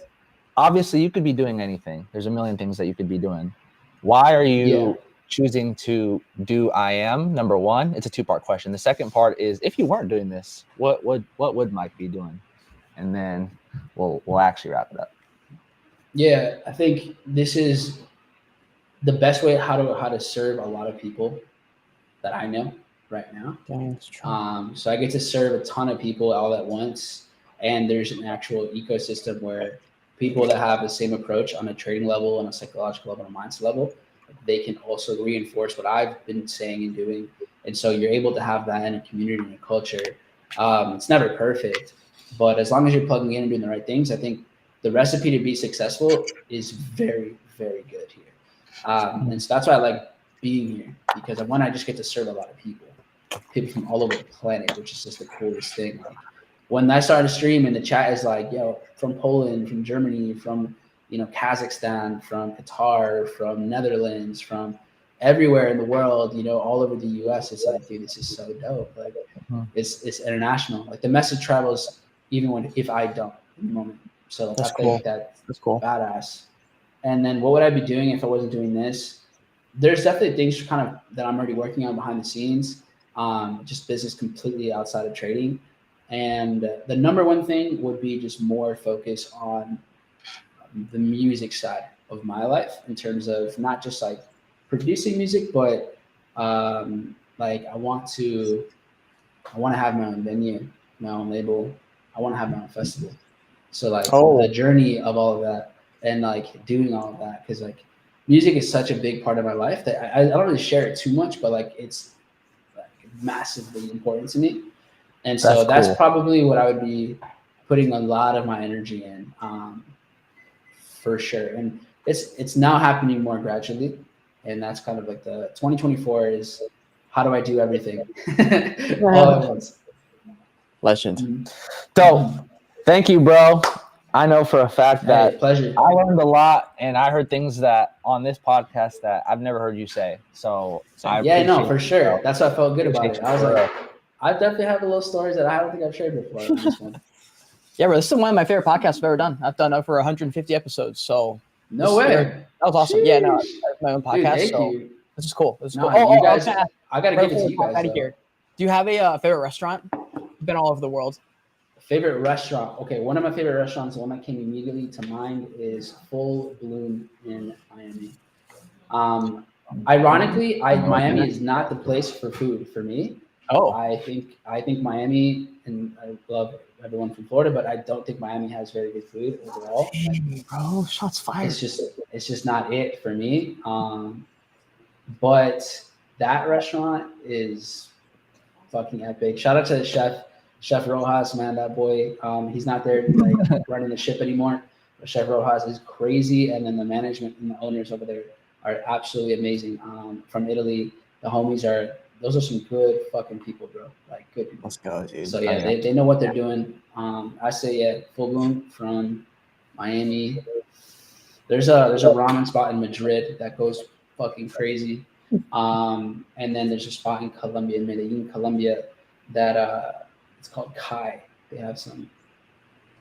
obviously, you could be doing anything. There's a million things that you could be doing. Why are you choosing to do I am? Number one, it's a two-part question. The second part is, if you weren't doing this, what would Mike be doing? And then we'll actually wrap it up. Yeah, I think this is the best way how to serve a lot of people that I know right now. So I get to serve a ton of people all at once, and there's an actual ecosystem where people that have the same approach on a trading level, on a psychological level, on a mindset level, they can also reinforce what I've been saying and doing. And so you're able to have that in a community and a culture. It's never perfect, but as long as you're plugging in and doing the right things, I think the recipe to be successful is very, very good here. And so that's why I like being here, because when I just get to serve a lot of people from all over the planet, which is just the coolest thing. Like when I started to stream and the chat is like, yo, from Poland, from Germany, from, you know, Kazakhstan, from Qatar, from Netherlands, from everywhere in the world, you know, all over the US, it's like, dude, this is so dope. Like it's international. Like the message travels even if I don't in the moment. So that's I cool. think that's cool. Badass. And then what would I be doing if I wasn't doing this? There's definitely things kind of that I'm already working on behind the scenes, just business completely outside of trading. And the number one thing would be just more focus on the music side of my life in terms of not just like producing music, but like I want to have my own venue, my own label. I want to have my own festival. So like the journey of all of that and like doing all of that, because like music is such a big part of my life that I don't really share it too much, but like it's like massively important to me. And so that's probably what I would be putting a lot of my energy in, for sure. And it's now happening more gradually. And that's kind of like the 2024 is how do I do everything all at once. Legend. So thank you, bro. I know for a fact that pleasure. I learned a lot, and I heard things that on this podcast that I've never heard you say. So for sure. Bro. That's why I felt good about it. I was like, I definitely have a little stories that I don't think I've shared before on this one. Yeah, bro, this is one of my favorite podcasts I've ever done. I've done over 150 episodes. So no way. That was awesome. Sheesh. Yeah, no, it's my own podcast. Dude, thank you. This is cool. This is cool. You guys, I gotta give it to you guys. Here. Do you have a favorite restaurant? You've been all over the world. Favorite restaurant. Okay, one of my favorite restaurants, the one that came immediately to mind is Full Bloom in Miami. Ironically, Miami is not the place for food for me. Oh, I think Miami, and I love everyone from Florida, but I don't think Miami has very good food overall. Dang, bro, shots fired. It's just not it for me. But that restaurant is fucking epic. Shout out to the Chef Rojas, man, that boy. He's not there like running the ship anymore. But Chef Rojas is crazy, and then the management and the owners over there are absolutely amazing. From Italy, the homies those are some good fucking people, bro. Like good people. Let's go, dude. So yeah, they know what they're doing. I say Full Bloom from Miami. There's a ramen spot in Madrid that goes fucking crazy. And then there's a spot in Colombia, Medellin, Colombia, that it's called Cade. They have some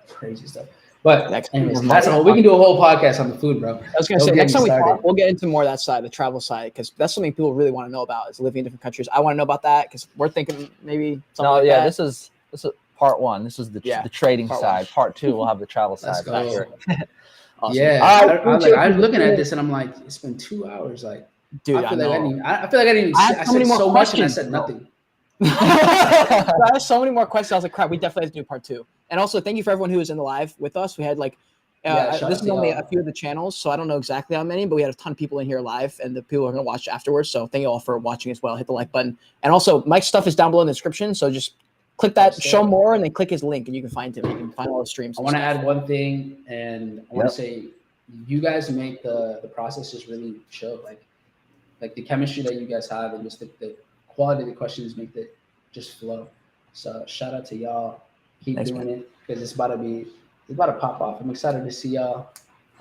crazy stuff. But anyways, we can do a whole podcast on the food, bro. I was gonna say next time we talk, we'll get into more of that side, the travel side, because that's something people really want to know about is living in different countries. I want to know about that because we're thinking maybe something that. This is part one. This is the trading side. One. Part two, we'll have the travel side. Awesome. Yeah, I'm looking at this and I'm like, it's been 2 hours. Like, dude, I feel like I didn't. I said so much and I said nothing. I have so many more questions. I was like, crap, we definitely have to do part two. And also, thank you for everyone who was in the live with us. We had like, this is only a few of the channels, so I don't know exactly how many, but we had a ton of people in here live, and the people are going to watch afterwards. So thank you all for watching as well. Hit the like button. And also, Mike's stuff is down below in the description, so just click that, show more, and then click his link, and you can find him. You can find all the streams. I want to add one thing, and I want to say, you guys make the process just really chill. Like the chemistry that you guys have, and just the quality of the questions make it just flow. So shout out to y'all. Keep Thanks, doing it because it's about to pop off. I'm excited to see y'all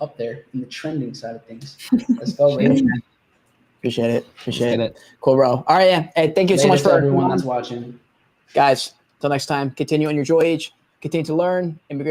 up there in the trending side of things. Let's go, baby. Appreciate it. Cool, bro. All right, yeah. Hey, thank you so much Later to for everyone that's watching. guys. Till next time, continue on your Joyage. Continue to learn.